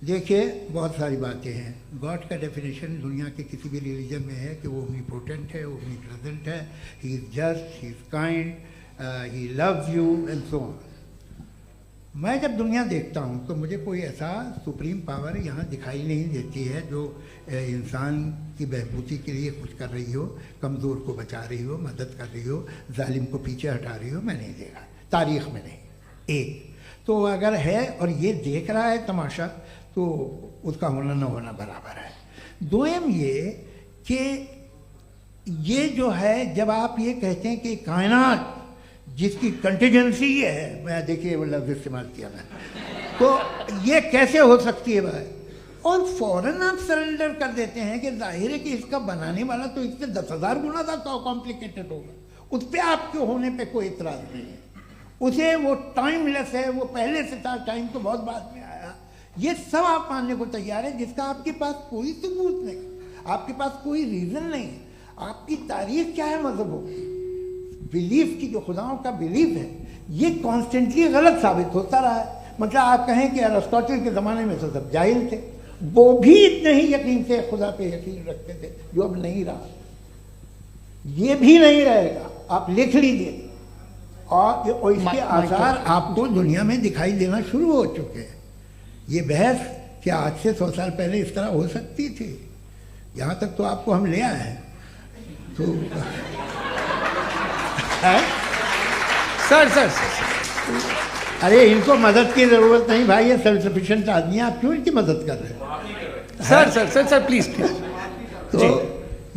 देखिए, बहुत सारी बातें हैं। गॉड का डेफिनेशन दुनिया के किसी भी रिलीजन में है कि वो ओमनीपोटेंट है, ओमनीप्रेजेंट है, he is just, he is kind, he loves you and so on. मैं जब दुनिया देखता हूँ तो मुझे कोई ऐसा सुप्रीम पावर यहाँ दिखाई नहीं देती है जो इंसान की बहबूदी के लिए कुछ कर रही हो, कमज़ोर को बचा रही हो, मदद कर रही हो, जालिम को पीछे हटा रही हो, मैं नहीं देखा, तारीख़ में नहीं। एक तो अगर है और ये देख रहा है तमाशा, तो उसका होना न होना बराबर है। दोयम ये कि ये जो है, जब आप ये कहते हैं कि कायनात जिसकी कंटीजेंसी है, मैं देखिए वो लफ्ज़ इस्तेमाल किया मैं, तो ये कैसे हो सकती है भाई? और फ़ौरन आप सरेंडर कर देते हैं कि जाहिर है कि इसका बनाने वाला तो इससे 10,000 गुना था कॉम्प्लिकेटेड होगा, उस पर आपके होने पे कोई इतराज़ नहीं है। उसे वो टाइमलेस है, वो पहले से था, टाइम तो बहुत बाद में आया, ये सब आप मानने को तैयार है, जिसका आपके पास कोई सबूत नहीं, आपके पास कोई रीज़न नहीं है। आपकी तारीख क्या है मज़हबों की, बिलीफ की, जो खुदाओं का बिलीफ है, ये कॉन्स्टेंटली गलत साबित होता रहा है। मतलब आप कहें कि अरिस्टोटल के ज़माने में तो सब जाहिल थे, वो भी इतने ही यकीन से खुदा पे यकीन रखते थे, जो अब नहीं रहा, ये भी नहीं रहेगा, आप लिख लीजिए। और इसके आसार आपको दुनिया में दिखाई देना शुरू हो चुके हैं। ये बहस क्या आज से 100 साल पहले इस तरह हो सकती थी? यहाँ तक तो आपको हम ले आए हैं। तो सर अरे इनको मदद की ज़रूरत नहीं भाई, ये सेल्फ सफिशिएंट आदमी है, आप क्यों इनकी मदद कर रहे हैं? Sir please. तो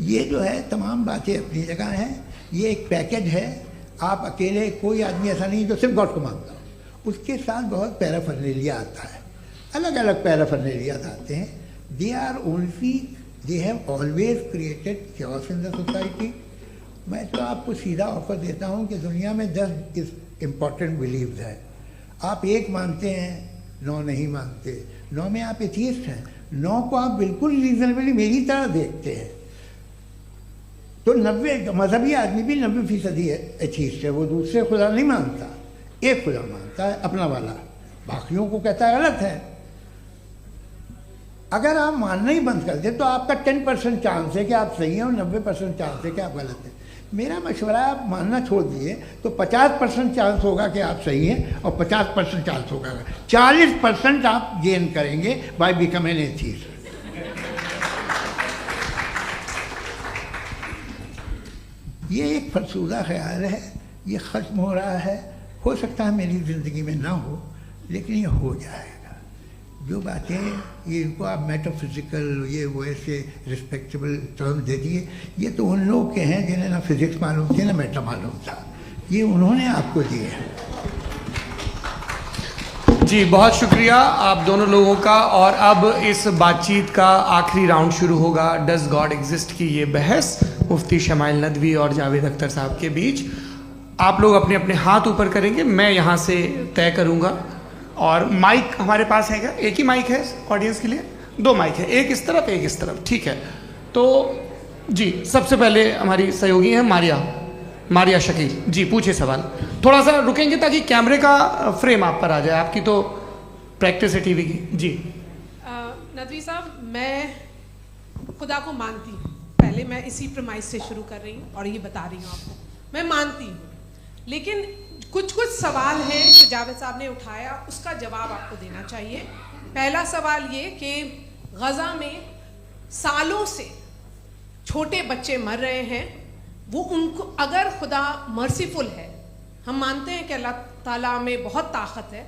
ये जो है तमाम बातें अपनी जगह हैं, ये एक पैकेज है। आप अकेले, कोई आदमी ऐसा नहीं जो सिर्फ गॉड को मानता हो, उसके साथ बहुत पैराफर्नेलिया आता है, अलग अलग पैराफर्नेलिया आते हैं। They have always created chaos in the society. मैं तो आपको सीधा ऑफर देता हूँ कि दुनिया में 10 इम्पॉर्टेंट बिलीव्स हैं, आप 1 मानते हैं, 9 नहीं मानते, 9 में आप एथियस्ट हैं, 9 को आप बिल्कुल रीजनेबली मेरी तरह देखते हैं। तो 90 मजहबी आदमी भी 90% एथियस्ट है, वो दूसरे खुदा नहीं मानता, एक खुदा मानता है अपना वाला, बाकियों को कहता है गलत है। अगर आप मानना ही बंद कर दें तो आपका 10% चांस है कि आप सही हैं और 90% चांस है कि आप गलत हैं। मेरा मशवरा आप मानना छोड़ दिए तो 50% चांस होगा कि आप सही हैं और 50% चांस होगा, 40% आप गेन करेंगे बाय बिकमिंग एन एथीस्ट। ये एक फरसूदा ख्याल है, ये ख़त्म हो रहा है। हो सकता है मेरी ज़िंदगी में ना हो, लेकिन ये हो जाएगा। जो बातें ये इनको आप मेटाफिज़िकल ये वैसे रिस्पेक्टेबल टर्म दे दिए, ये तो उन लोग के हैं जिन्हें ना फिज़िक्स मालूम थी ना मेटा मालूम था, ये उन्होंने आपको दिए हैं। जी बहुत शुक्रिया आप दोनों लोगों का। और अब इस बातचीत का आखिरी राउंड शुरू होगा, डज गॉड एग्जिस्ट की ये बहस मुफ्ती शमाइल नदवी और जावेद अख्तर साहब के बीच। आप लोग अपने अपने हाथ ऊपर करेंगे, मैं यहाँ से तय करूँगा। और माइक हमारे पास है क्या? एक ही माइक है ऑडियंस के लिए? 2 माइक है, एक इस तरफ एक इस तरफ, ठीक है। तो जी सबसे पहले हमारी सहयोगी है मारिया शकील जी, पूछे सवाल। थोड़ा सा रुकेंगे ताकि कैमरे का फ्रेम आप पर आ जाए, आपकी तो प्रैक्टिस है टीवी की। जी नदवी साहब, मैं खुदा को मानती हूँ, पहले मैं इसी प्रमाइस से शुरू कर रही हूँ और ये बता रही हूँ आपको, मैं मानती हूँ। लेकिन कुछ सवाल हैं जो जावेद साहब ने उठाया, उसका जवाब आपको देना चाहिए। पहला सवाल ये कि गज़ा में सालों से छोटे बच्चे मर रहे हैं, वो उनको अगर खुदा मर्सीफुल है, हम मानते हैं कि अल्लाह ताला में बहुत ताकत है,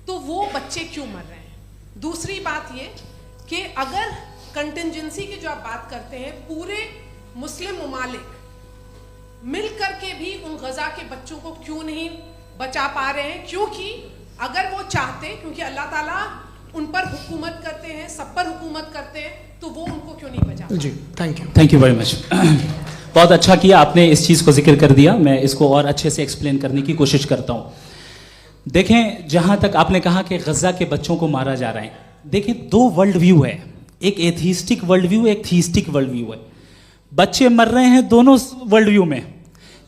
तो वो बच्चे क्यों मर रहे हैं? दूसरी बात ये कि अगर कंटिजेंसी की जो आप बात करते हैं, पूरे मुस्लिम ममालिक मिल करके भी उन गज़ा के बच्चों को क्यों नहीं बचा पा रहे हैं? क्योंकि अगर वो चाहते, क्योंकि अल्लाह ताला उन पर हुकूमत करते हैं, सब पर हुकूमत करते हैं, तो वो उनको क्यों नहीं बचा? जी थैंक यू वेरी मच। बहुत अच्छा किया आपने इस चीज़ को जिक्र कर दिया, मैं इसको और अच्छे से एक्सप्लेन करने की कोशिश करता हूँ। देखें, जहाँ तक आपने कहा कि गज़ा के बच्चों को मारा जा रहा है, देखिए 2 वर्ल्ड व्यू है, एक एथीस्टिक वर्ल्ड व्यू, एक थीस्टिक वर्ल्ड व्यू है। बच्चे मर रहे हैं दोनों वर्ल्ड व्यू में,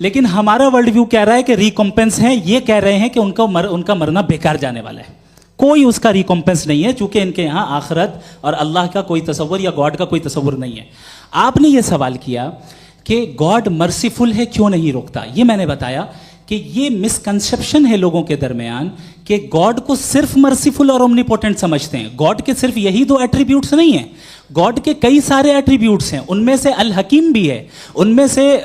लेकिन हमारा वर्ल्ड व्यू कह रहा है कि रिकॉम्पेंस है, ये कह रहे हैं कि उनका मरना बेकार जाने वाला है, कोई उसका रिकॉम्पेंस नहीं है, चूंकि इनके यहाँ आखिरत और अल्लाह का कोई तसव्वुर या गॉड का कोई तसव्वुर नहीं है। आपने ये सवाल किया कि गॉड मर्सीफुल है, क्यों नहीं रोकता? ये मैंने बताया कि ये मिसकंसेप्शन है लोगों के दरमियान कि गॉड को सिर्फ मर्सीफुल और ओमनीपोटेंट समझते हैं। गॉड के सिर्फ यही 2 एट्रीब्यूट्स नहीं हैं, गॉड के कई सारे एट्रीब्यूट्स हैं, उनमें से अल हकीम भी है, उनमें से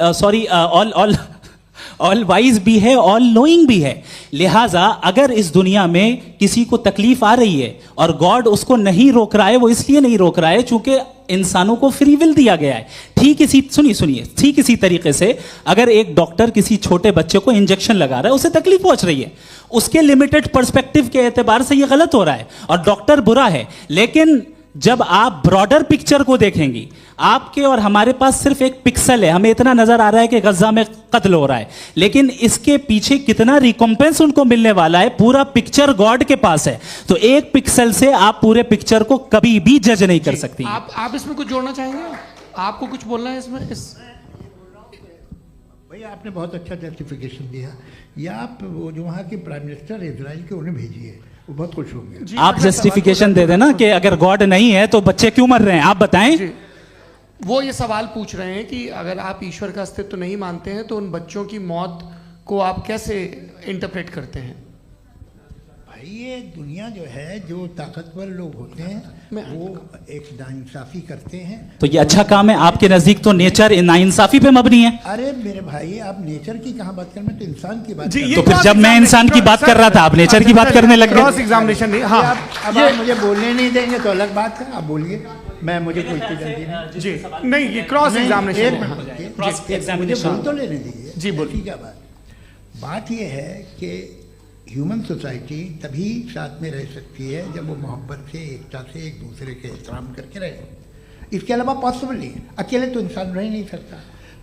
ऑल वाइज भी है, ऑल नोइंग भी है। लिहाजा अगर इस दुनिया में किसी को तकलीफ आ रही है और गॉड उसको नहीं रोक रहा है, वो इसलिए नहीं रोक रहा है चूंकि इंसानों को फ्री विल दिया गया है। ठीक इसी तरीके से अगर एक डॉक्टर किसी छोटे बच्चे को इंजेक्शन लगा रहा है, उसे तकलीफ पहुंच रही है, उसके लिमिटेड पर्सपेक्टिव के एतबार से यह गलत हो रहा है और डॉक्टर बुरा है। लेकिन जब आप ब्रॉडर पिक्चर को देखेंगी, आपके और हमारे पास सिर्फ एक पिक्सल है, हमें इतना नजर आ रहा है कि गज़ा में कत्ल हो रहा है, लेकिन इसके पीछे कितना रिकॉम्पेंस उनको मिलने वाला है, पूरा पिक्चर गॉड के पास है। तो एक पिक्सल से आप पूरे पिक्चर को कभी भी जज नहीं कर सकती। आप इसमें कुछ जोड़ना चाहेंगे? आपको कुछ बोलना है इसमें? भैया आपने बहुत अच्छा जस्टिफिकेशन दिया, या आप वो जो वहाँ के प्राइम मिनिस्टर इजराइल के उन्हें भेजिए, वो बहुत खुश होंगे। आप जस्टिफिकेशन दे देना कि अगर गॉड नहीं है तो बच्चे क्यों मर रहे हैं, आप बताएं। वो ये सवाल पूछ रहे हैं कि अगर आप ईश्वर का अस्तित्व नहीं मानते हैं तो उन बच्चों की मौत को आप कैसे इंटरप्रेट करते हैं? भाई ये दुनिया जो है, जो ताकतवर लोग होते हैं वो एक नाइंसाफी करते हैं। तो ये अच्छा काम है आपके नजदीक, तो नेचर नाइंसाफी पे मबनी है। अरे मेरे भाई, आप नेचर की कहाँ बात कर रहे हैं, तो इंसान की बात। तो फिर जब मैं इंसान की बात कर रहा था, आप नेचर की बात करने लग गए। क्रॉस एग्जामिनेशन नहीं। हाँ, अब आप मुझे बोलने नहीं देंगे तो अलग बात है, आप बोलिए, मुझे कोई जल्दी नहीं। जी नहीं, ये क्रॉस एग्जामिनेशन मुझे बोल तो लेने दीजिए। जी बोलिए। क्या बात ये है कि ह्यूमन सोसाइटी तभी साथ में रह सकती है जब वो मोहब्बत से, एकता से, एक दूसरे के एहतराम करके रहे। इसके अलावा पॉसिबल नहीं, अकेले तो इंसान रह नहीं सकता।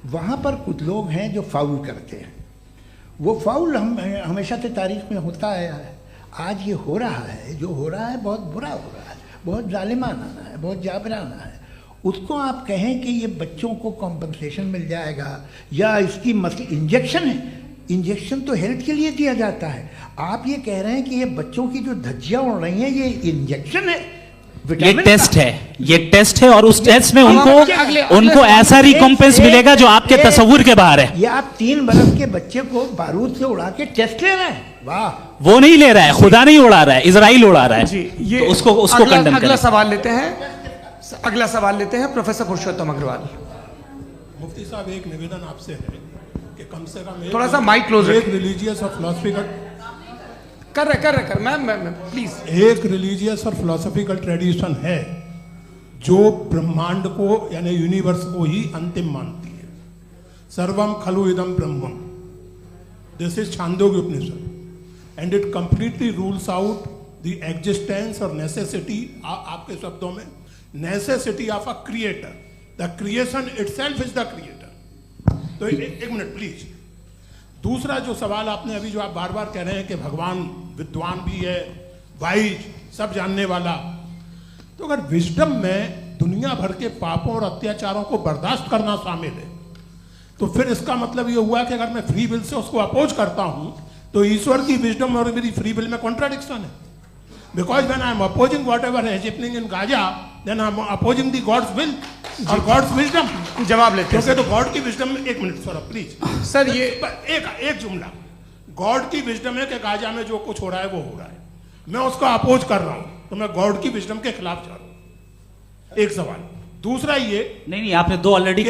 वहाँ पर कुछ लोग हैं जो फाउल करते हैं, वो फाउल हमेशा से तारीख में होता आया है। आज ये हो रहा है, जो हो रहा है बहुत बुरा हो रहा है, बहुत जालिमाना है, बहुत जाबराना है। उसको आप कहें कि ये बच्चों को कॉम्पनसेशन मिल जाएगा या इसकी इंजेक्शन है, इंजेक्शन तो हेल्थ के लिए दिया जाता है। आप ये कह रहे हैं कि ये बच्चों की जो धज्जियाँ उड़ रही हैं ये इंजेक्शन है, ये टेस्ट है, ये टेस्ट है, और उस टेस्ट में उनको ऐसा रिकॉम्पेंस मिलेगा जो आपके तसव्वुर के बाहर है। ये आप 3 बरस के बच्चे को बारूद से उड़ा के टेस्ट ले रहे हैं। वाह, वो नहीं ले रहा है, खुदा नहीं उड़ा रहा है, इजराइल उड़ा रहा है। जी, ये तो उसको कंडेम अगला करें। सवाल लेते हैं, अगला सवाल लेते हैं प्रोफेसर पुरुषोत्तम अग्रवाल। मुफ्ती साहब, एक निवेदन आपसे है कि कम से कम थोड़ा सा माइक क्लोज एक रिलीजियस और फिलोसफिकल कर मैम प्लीज। एक रिलीजियस और फिलोसफिकल ट्रेडिशन है जो ब्रह्मांड को यानी यूनिवर्स को ही अंतिम मानती है। सर्वम खलु इदम ब्रह्मम, this is Chhandogya Upanishad, and it completely rules out the existence और नेसेसिटी, आपके शब्दों में necessity of a creator. The creation itself is the creator. तो एक मिनट प्लीज। दूसरा जो सवाल आपने अभी, जो आप बार बार कह रहे हैं कि भगवान विद्वान भी है, वाइज, सब जानने वाला, तो अगर विजडम में दुनिया भर के पापों और अत्याचारों को बर्दाश्त करना शामिल है, तो फिर इसका मतलब ये हुआ कि अगर मैं फ्री विल से उसको अपोज करता हूं तो ईश्वर की विजडम और मेरी फ्री विल में कॉन्ट्राडिक्शन है। Because when I am opposing whatever is happening in Gaza, then I am opposing the God's will और गॉड्स विजडम। जवाब लेते हैं क्योंकि तो गॉड की विजडम में, एक मिनट सर प्लीज सर, ये एक जुमला, गॉड की विजडम है कि गाजा में जो कुछ हो रहा है वो हो रहा है, मैं उसका अपोज कर रहा हूं, तो मैं गॉड की विजडम के खिलाफ जा रहा हूं। एक सवाल। दूसरा ये, नहीं, आपने 2 ऑलरेडी।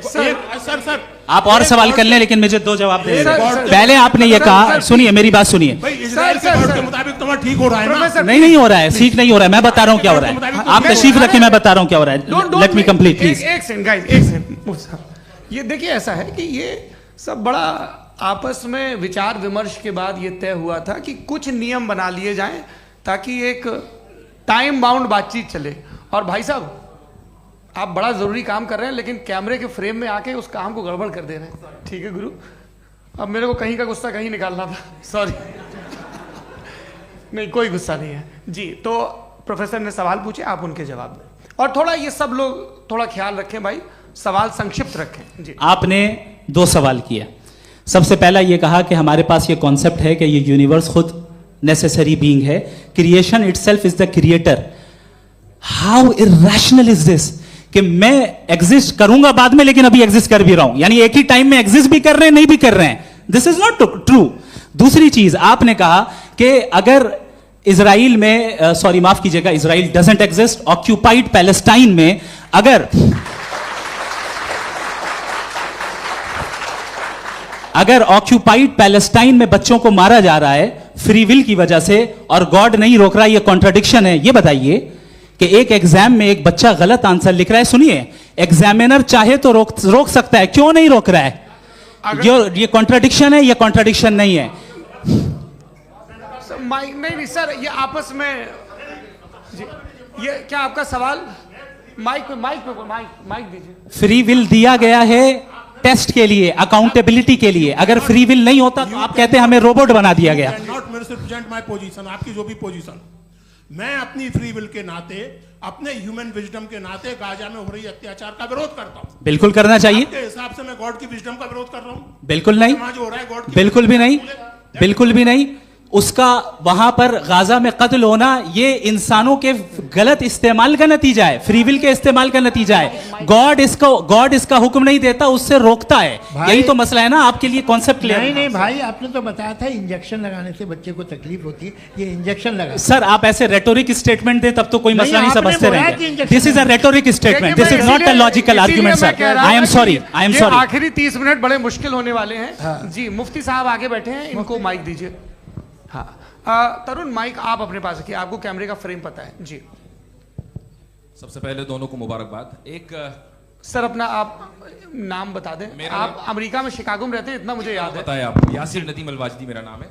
सर आप और सवाल कर लें, लेकिन मुझे 2 जवाब दे सर, दें। पहले आपने ये कहा, सुनिए मेरी बात सुनिए। भाई इजराइल के गॉड के मुताबिक तुम्हारा ठीक हो रहा है ना? नहीं हो रहा है, ठीक नहीं हो रहा है, मैं बता रहा हूँ क्या हो रहा है। आप तशरीफ रखें, मैं बता रहा हूँ क्या हो रहा है। Let me complete please. एक सेकंड गाइस, एक सेकंड। ये देखिए, ऐसा है कि ये सब बड़ा आपस में विचार विमर्श के बाद ये तय हुआ था कि कुछ नियम बना लिए जाएं ताकि एक टाइम बाउंड बातचीत चले। और भाई साहब, आप बड़ा जरूरी काम कर रहे हैं, लेकिन कैमरे के फ्रेम में आके उस काम को गड़बड़ कर दे रहे हैं। ठीक है गुरु, अब मेरे को कहीं का गुस्सा कहीं निकालना था, सॉरी। नहीं, कोई गुस्सा नहीं है जी। तो प्रोफेसर ने सवाल पूछे, आप उनके जवाब दें, और थोड़ा ये सब लोग थोड़ा ख्याल रखें भाई, सवाल संक्षिप्त रखें जी। आपने 2 सवाल किया। सबसे पहला ये कहा कि हमारे पास ये कॉन्सेप्ट है कि ये यूनिवर्स खुद नेसेसरी बीइंग है, creation itself is the creator. How irrational is this कि मैं एग्जिस्ट करूंगा बाद में, लेकिन अभी एग्जिस्ट कर भी रहा हूं, यानी एक ही टाइम में एग्जिस्ट भी कर रहे हैं, नहीं भी कर रहे हैं। This is not true. दूसरी चीज, आपने कहा कि अगर इजराइल में, सॉरी माफ कीजिएगा, Israel doesn't exist, occupied Palestine में अगर ऑक्यूपाइड पैलेस्टाइन में बच्चों को मारा जा रहा है फ्री विल की वजह से और गॉड नहीं रोक रहा, ये कॉन्ट्रडिक्शन है। ये बताइए कि एक एग्जाम में एक बच्चा गलत आंसर लिख रहा है, सुनिए, एग्जामिनर चाहे तो रोक सकता है, क्यों नहीं रोक रहा है? ये कॉन्ट्रडिक्शन है, ये कॉन्ट्रडिक्शन नहीं है। माइक नहीं सर, ये आपस में जी, ये क्या आपका सवाल? माइक दीजिए। फ्री विल दिया गया है टेस्ट के लिए, अकाउंटेबिलिटी के लिए। अगर फ्री विल नहीं होता तो आप कहते हमें रोबोट बना दिया गया। नॉट मिसरिप्रेजेंट माय पोजीशन, आपकी जो भी पोजीशन, मैं अपनी फ्री विल के नाते, अपने ह्यूमन विजडम के नाते गाजा में हो रही अत्याचार का विरोध करता हूं। बिल्कुल करना चाहिए। आपके हिसाब से मैं गॉड की विजडम का विरोध कर रहा हूं? बिल्कुल नहीं, वहां जो हो रहा है गॉड, बिल्कुल भी नहीं, बिल्कुल भी नहीं। उसका वहां पर गाजा में कत्ल होना ये इंसानों के गलत इस्तेमाल का नतीजा है, फ्री विल के इस्तेमाल का नतीजा है। गॉड इसका हुक्म नहीं देता, उससे रोकता है। यही तो मसला है ना, आपके लिए कॉन्सेप्ट क्लियर नहीं भाई, आपने तो बताया था इंजेक्शन लगाने से बच्चे को तकलीफ होती है, ये इंजेक्शन लगा। सर आप ऐसे रेटोरिक स्टेटमेंट दे तब तो कोई मसला नहीं समझते रहेंगे। This is a rhetoric statement, this is not a logical argument sir. I am sorry, I am sorry. आखिरी 30 मिनट बड़े मुश्किल होने वाले हैं जी। मुफ्ती साहब आगे बैठे हैं, इनको माइक दीजिए। हाँ तरुण, माइक आप अपने पास रखिए, आपको कैमरे का फ्रेम पता है जी। सबसे पहले दोनों को मुबारकबाद। एक सर अपना आप नाम बता दें। आप अमेरिका में शिकागो में रहते हैं, इतना मुझे याद है। बताया आपको, यासिर नदीम अलवाजदी मेरा नाम है।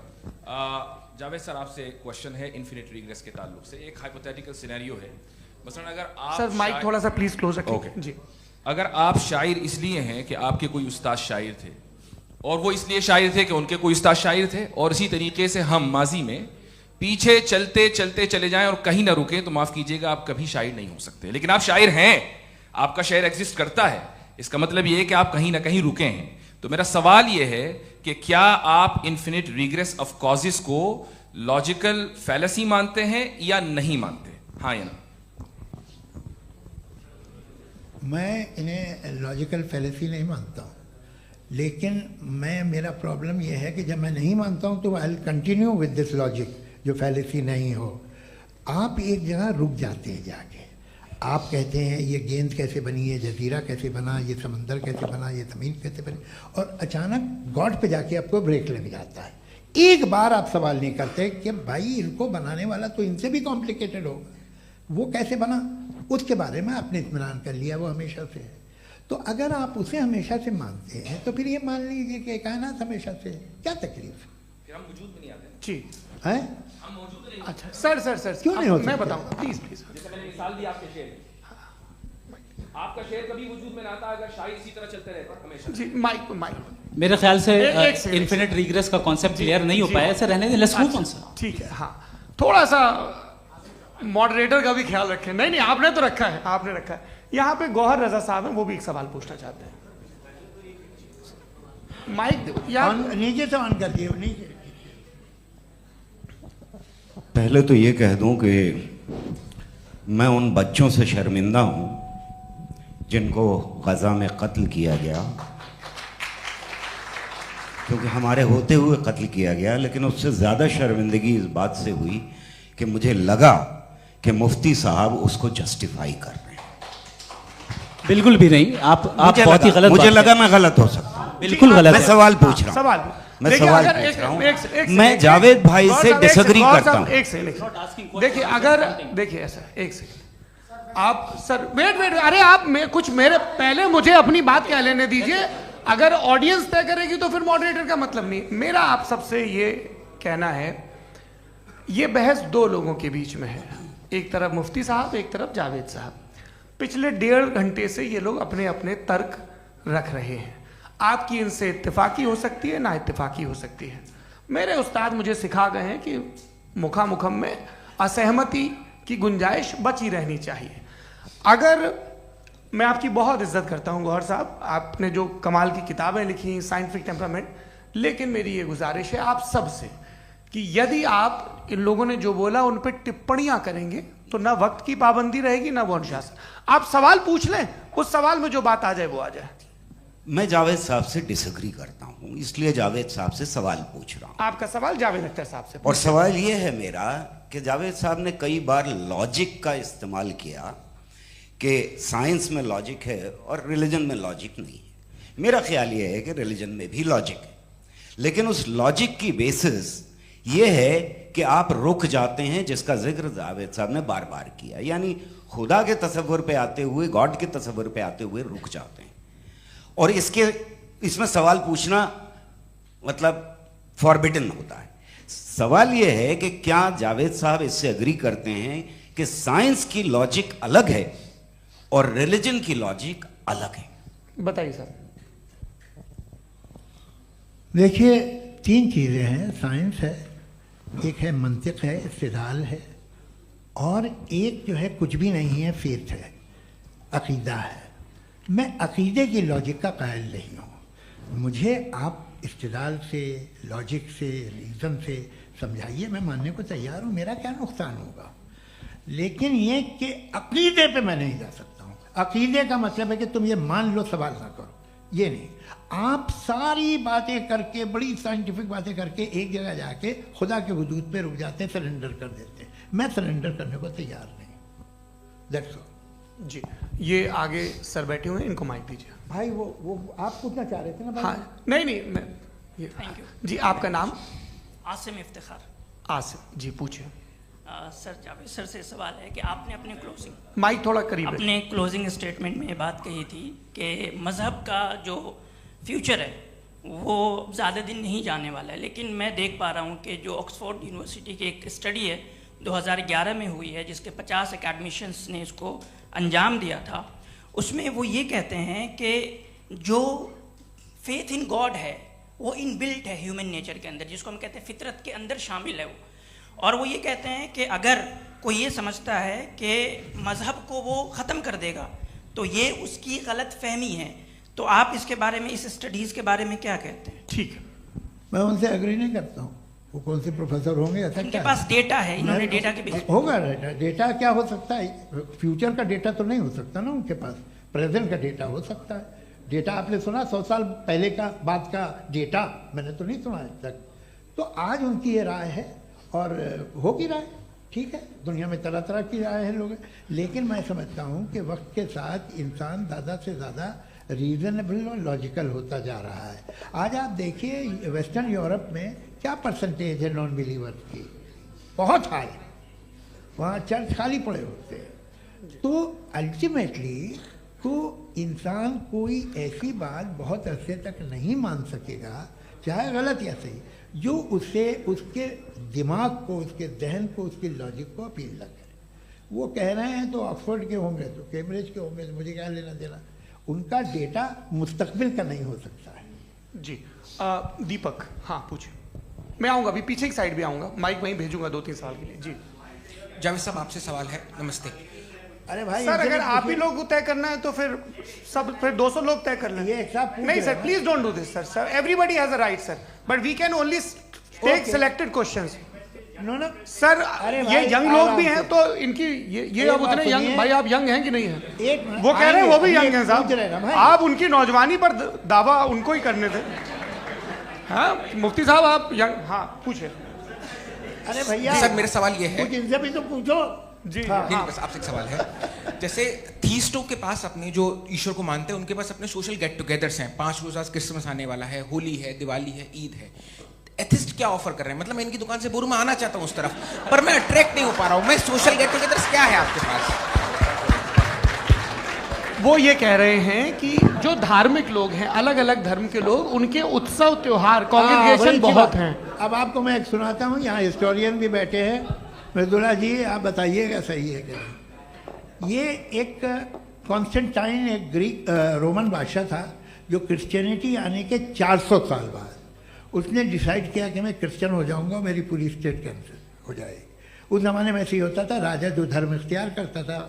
जावेद सर, आपसे एक क्वेश्चन है इन्फिनिट रिग्रेस के ताल्लुक से। एक हाइपोथेटिकल सिनेरियो है, मसलन अगर आप सर माइक थोड़ा सा प्लीज क्लोज रखिए जी। अगर आप शायर इसलिए हैं कि आपके कोई उस्ताद शायर थे, और वो इसलिए शायर थे कि उनके कोई उस्ताद शायर थे, और इसी तरीके से हम माजी में पीछे चलते चलते चले जाएं और कहीं ना रुके, तो माफ कीजिएगा आप कभी शायर नहीं हो सकते। लेकिन आप शायर हैं, आपका शायर एग्जिस्ट करता है, इसका मतलब ये है कि आप कहीं ना कहीं रुके हैं। तो मेरा सवाल ये है कि क्या आप इन्फिनिट रिग्रेस ऑफ कॉजेस को लॉजिकल फैलेसी मानते हैं या नहीं मानते? हाँ या ना? मैं इन्हें लॉजिकल फैलेसी नहीं मानता हूँ, लेकिन मेरा प्रॉब्लम यह है कि जब मैं नहीं मानता हूँ तो I will continue with this logic जो फैलेसी नहीं हो। आप एक जगह रुक जाते हैं जाके, आप कहते हैं ये गेंद कैसे बनी, ये जजीरा कैसे बना, ये समंदर कैसे बना, ये ज़मीन कैसे बनी, और अचानक गॉड पे जाके आपको ब्रेक लग जाता है। एक बार आप सवाल नहीं करते कि भाई इनको बनाने वाला तो इनसे भी कॉम्प्लिकेटेड होगा, वो कैसे बना, उसके बारे में आपने इत्मीनान कर लिया, वो हमेशा से है। तो अगर आप उसे हमेशा से मानते हैं तो फिर ये मान लीजिए कि कायनात हमेशा से है, क्या तकलीफ फिर हम वजूद में नहीं आते जी है? हम मौजूद नहीं। अच्छा सर क्यों नहीं हो मैं सकता? बताऊंगा प्लीज। जैसे मैंने मिसाल दी आपके शेर, आपका शेर कभी वजूद में ना आता अगर शायर इसी तरह चलते रहते हमेशा। जी माइक मेरे ख्याल से एक सेकंड। इन्फिनिट रिग्रेस का कॉन्सेप्ट क्लियर नहीं हो जी। पाया, ऐसे रहने दें, लेट्स मूव ऑन सर। ठीक है। हाँ, थोड़ा सा मॉडरेटर का भी ख्याल रखें। नहीं आपने तो रखा है, आपने रखा है। यहाँ पे गौहर रजा साहब हैं, वो भी एक सवाल पूछना चाहते हैं। माइक यार नीचे से ऑन कर दिए नीचे। पहले तो ये कह दूं कि मैं उन बच्चों से शर्मिंदा हूं जिनको गजा में कत्ल किया गया, क्योंकि हमारे होते हुए कत्ल किया गया। लेकिन उससे ज़्यादा शर्मिंदगी इस बात से हुई कि मुझे लगा कि मुफ्ती साहब उसको जस्टिफाई कर रहे हैं। बिल्कुल भी नहीं, आप बहुत ही गलत। मुझे लगा मैं गलत हो सकता हूं। बिल्कुल गलत मैं है। सवाल पूछ रहा हूं। सवाल मैं सवाल पूछ रहा हूं। मैं जावेद भाई से डिसएग्री करता हूं। एक सेकंड देखिए, अगर देखिए ऐसा एक सेकंड आप सर वेट अरे आप कुछ मेरे पहले मुझे अपनी बात कह लेने दीजिए। अगर ऑडियंस तय करेगी तो फिर मॉडरेटर का मतलब नहीं। मेरा आप सबसे ये कहना है, ये बहस दो लोगों के बीच में है, एक तरफ मुफ्ती साहब, एक तरफ जावेद साहब। पिछले 1.5 घंटे से ये लोग अपने अपने तर्क रख रहे हैं। आपकी इनसे इत्तेफाकी हो सकती है, ना इत्तेफाकी हो सकती है। मेरे उस्ताद मुझे सिखा गए हैं कि मुखामुखम में असहमति की गुंजाइश बची रहनी चाहिए। अगर मैं आपकी बहुत इज्जत करता हूं गौहर साहब, आपने जो कमाल की किताबें लिखी, साइंटिफिक टेम्परामेंट, लेकिन मेरी ये गुजारिश है आप सबसे कि यदि आप इन लोगों ने जो बोला उन पर टिप्पणियां करेंगे तो ना वक्त की पाबंदी रहेगी, ना वो अनुशासन। आप सवाल पूछ लें, उस सवाल में जो बात आ जाए वो आ जाए। मैं जावेद साहब से डिसएग्री करता हूं, इसलिए जावेद साहब से सवाल पूछ रहा हूं। आपका सवाल जावेद अख्तर साहब से। और सवाल ये है मेरा कि जावेद साहब ने कई बार लॉजिक का इस्तेमाल किया कि साइंस में लॉजिक है और रिलीजन में लॉजिक नहीं है। मेरा ख्याल ये है कि रिलीजन में भी लॉजिक है, लेकिन उस लॉजिक की बेसिस ये है कि आप रुक जाते हैं, जिसका जिक्र जावेद साहब ने बार बार किया, यानी खुदा के तसव्वुर पे आते हुए, गॉड के तसव्वुर पे आते हुए रुक जाते हैं। और इसमें सवाल पूछना मतलब फॉरबिडन होता है। सवाल यह है कि क्या जावेद साहब इससे एग्री करते हैं कि साइंस की लॉजिक अलग है और रिलीजन की लॉजिक अलग है? बताइए सर। देखिए, 3 चीज़ें हैं, साइंस है, एक है मंतिक है, इस्तिदलाल है, और एक जो है कुछ भी नहीं है, फेथ है, अकीदा है। मैं अकीदे की लॉजिक का कायल नहीं हूँ। मुझे आप इस्तिदलाल से, लॉजिक से, रीज़न से समझाइए, मैं मानने को तैयार हूँ, मेरा क्या नुकसान होगा। लेकिन ये कि अकीदे पे मैं नहीं जा सकता हूँ। अकीदे का मतलब है कि तुम ये मान लो, सवाल ना करो, ये नहीं। आप सारी बातें करके, बड़ी साइंटिफिक बातें करके एक जगह जाके खुदा के वजूद पे रुक जाते हैं, सरेंडर कर देते हैं। मैं सरेंडर करने को तैयार नहीं। दैट्स ऑल जी। ये आगे सर बैठे हुए हैं, इनको माइक दीजिए। भाई। वो आप पूछना चाह रहे थे ना भाई? हाँ, नहीं मैं थैंक यू जी। आपका नाम? आसिम इफ्तिखार। आसिम जी, पूछिए। सर, जावेद सर से सवाल है कि आपने अपने माइक थोड़ा करीब है। अपने क्लोजिंग स्टेटमेंट में ये बात कही थी कि मज़हब का जो फ्यूचर है वो ज़्यादा दिन नहीं जाने वाला है। लेकिन मैं देख पा रहा हूँ कि जो ऑक्सफोर्ड यूनिवर्सिटी की एक स्टडी है 2011 में हुई है, जिसके 50 एकेडमिशियंस ने इसको अंजाम दिया था, उसमें वो ये कहते हैं कि जो फेथ इन गॉड है वो इनबिल्ट है ह्यूमन नेचर के अंदर, जिसको हम कहते हैं फितरत के अंदर शामिल है वो। और वो ये कहते हैं कि अगर कोई ये समझता है कि मज़हब को वो ख़त्म कर देगा तो ये उसकी गलत फहमी है। तो आप इसके बारे में, इस स्टडीज़ के बारे में क्या कहते हैं? ठीक है, मैं उनसे एग्री नहीं करता हूँ। वो कौन से प्रोफेसर होंगे? ऐसा उनके क्या पास डेटा है, इन्होंने डेटा के बेस होगा। डेटा क्या हो सकता है? फ्यूचर का डेटा तो नहीं हो सकता ना उनके पास। प्रेजेंट का डेटा हो सकता है। डेटा आपने सुना 100 साल पहले का बाद का डेटा, मैंने तो नहीं सुना आज तक। तो आज उनकी ये राय है और होगी राय, ठीक है, दुनिया में तरह तरह की राय है लोग, लेकिन मैं समझता हूँ कि वक्त के साथ इंसान ज़्यादा से ज़्यादा रीजनेबल और लॉजिकल होता जा रहा है। आज आप देखिए वेस्टर्न यूरोप में क्या परसेंटेज है नॉन बिलीवर्स की, बहुत हाई, वहाँ चर्च खाली पड़े होते हैं। तो अल्टीमेटली तो इंसान कोई ऐसी बात बहुत अरसे तक नहीं मान सकेगा, चाहे गलत या सही, जो उससे उसके दिमाग को, उसके जहन को, उसके लॉजिक को अपील न करे। वो कह रहे हैं तो ऑक्सफोर्ड के होंगे तो कैम्ब्रिज के होंगे, तो मुझे क्या लेना देना, उनका डेटा मुस्तकबिल का नहीं हो सकता है। जी दीपक, हाँ पूछिए, मैं आऊँगा अभी पीछे की साइड भी आऊँगा, माइक वहीं भेजूंगा 2-3 साल के लिए। जी जावेद साहब आपसे सवाल है। नमस्ते। अरे भाई सर, अगर आप ही लोग तय करना है तो फिर 200 लोग तय कर लें। नहीं sir, please don't do this sir, everybody has a right sir, but we can only take selected questions. No sir, ये यंग लोग भी हैं तो इनकी ये अब उतने यंग, भाई आप यंग हैं कि नहीं हैं? वो कह रहे हैं वो भी यंग हैं साहब, आप उनकी नौजवानी पर दावा उनको ही करने थे। हाँ मुफ्ती साहब आप यंग, हाँ पूछे। अरे भैया सर मेरा सवाल ये है, इनसे भी तो पूछो। जी नहीं, बस आपसे एक सवाल है। जैसे थीस्टों के पास अपने जो ईश्वर को मानते हैं उनके पास अपने सोशल गेट टुगेदर्स हैं, 5 रोज़ क्रिसमस आने वाला है, होली है, दिवाली है, ईद है। एथिस्ट क्या ऑफर कर रहे हैं? मतलब मैं इनकी दुकान से बोलूं मैं आना चाहता हूं उस तरफ, पर मैं अट्रैक्ट नहीं हो पा रहा हूं। मैं सोशल गेट टुगेदर्स क्या है आपके पास? वो ये कह रहे हैं कि जो धार्मिक लोग हैं, अलग अलग धर्म के लोग, उनके उत्सव त्योहार कांग्रेगेशन बहुत हैं। अब आपको मैं एक सुनाता हूँ, यहाँ हिस्टोरियन भी बैठे हैं, मृदुला जी आप बताइएगा सही है क्या। ये एक कॉन्स्टेंटाइन, एक ग्रीक रोमन बादशाह था जो क्रिश्चियनिटी आने के 400 साल बाद उसने डिसाइड किया कि मैं क्रिश्चियन हो जाऊंगा, मेरी पूरी स्टेट कैंसिल हो जाएगी। उस ज़माने में ऐसे ही होता था, राजा जो धर्म इख्तियार करता था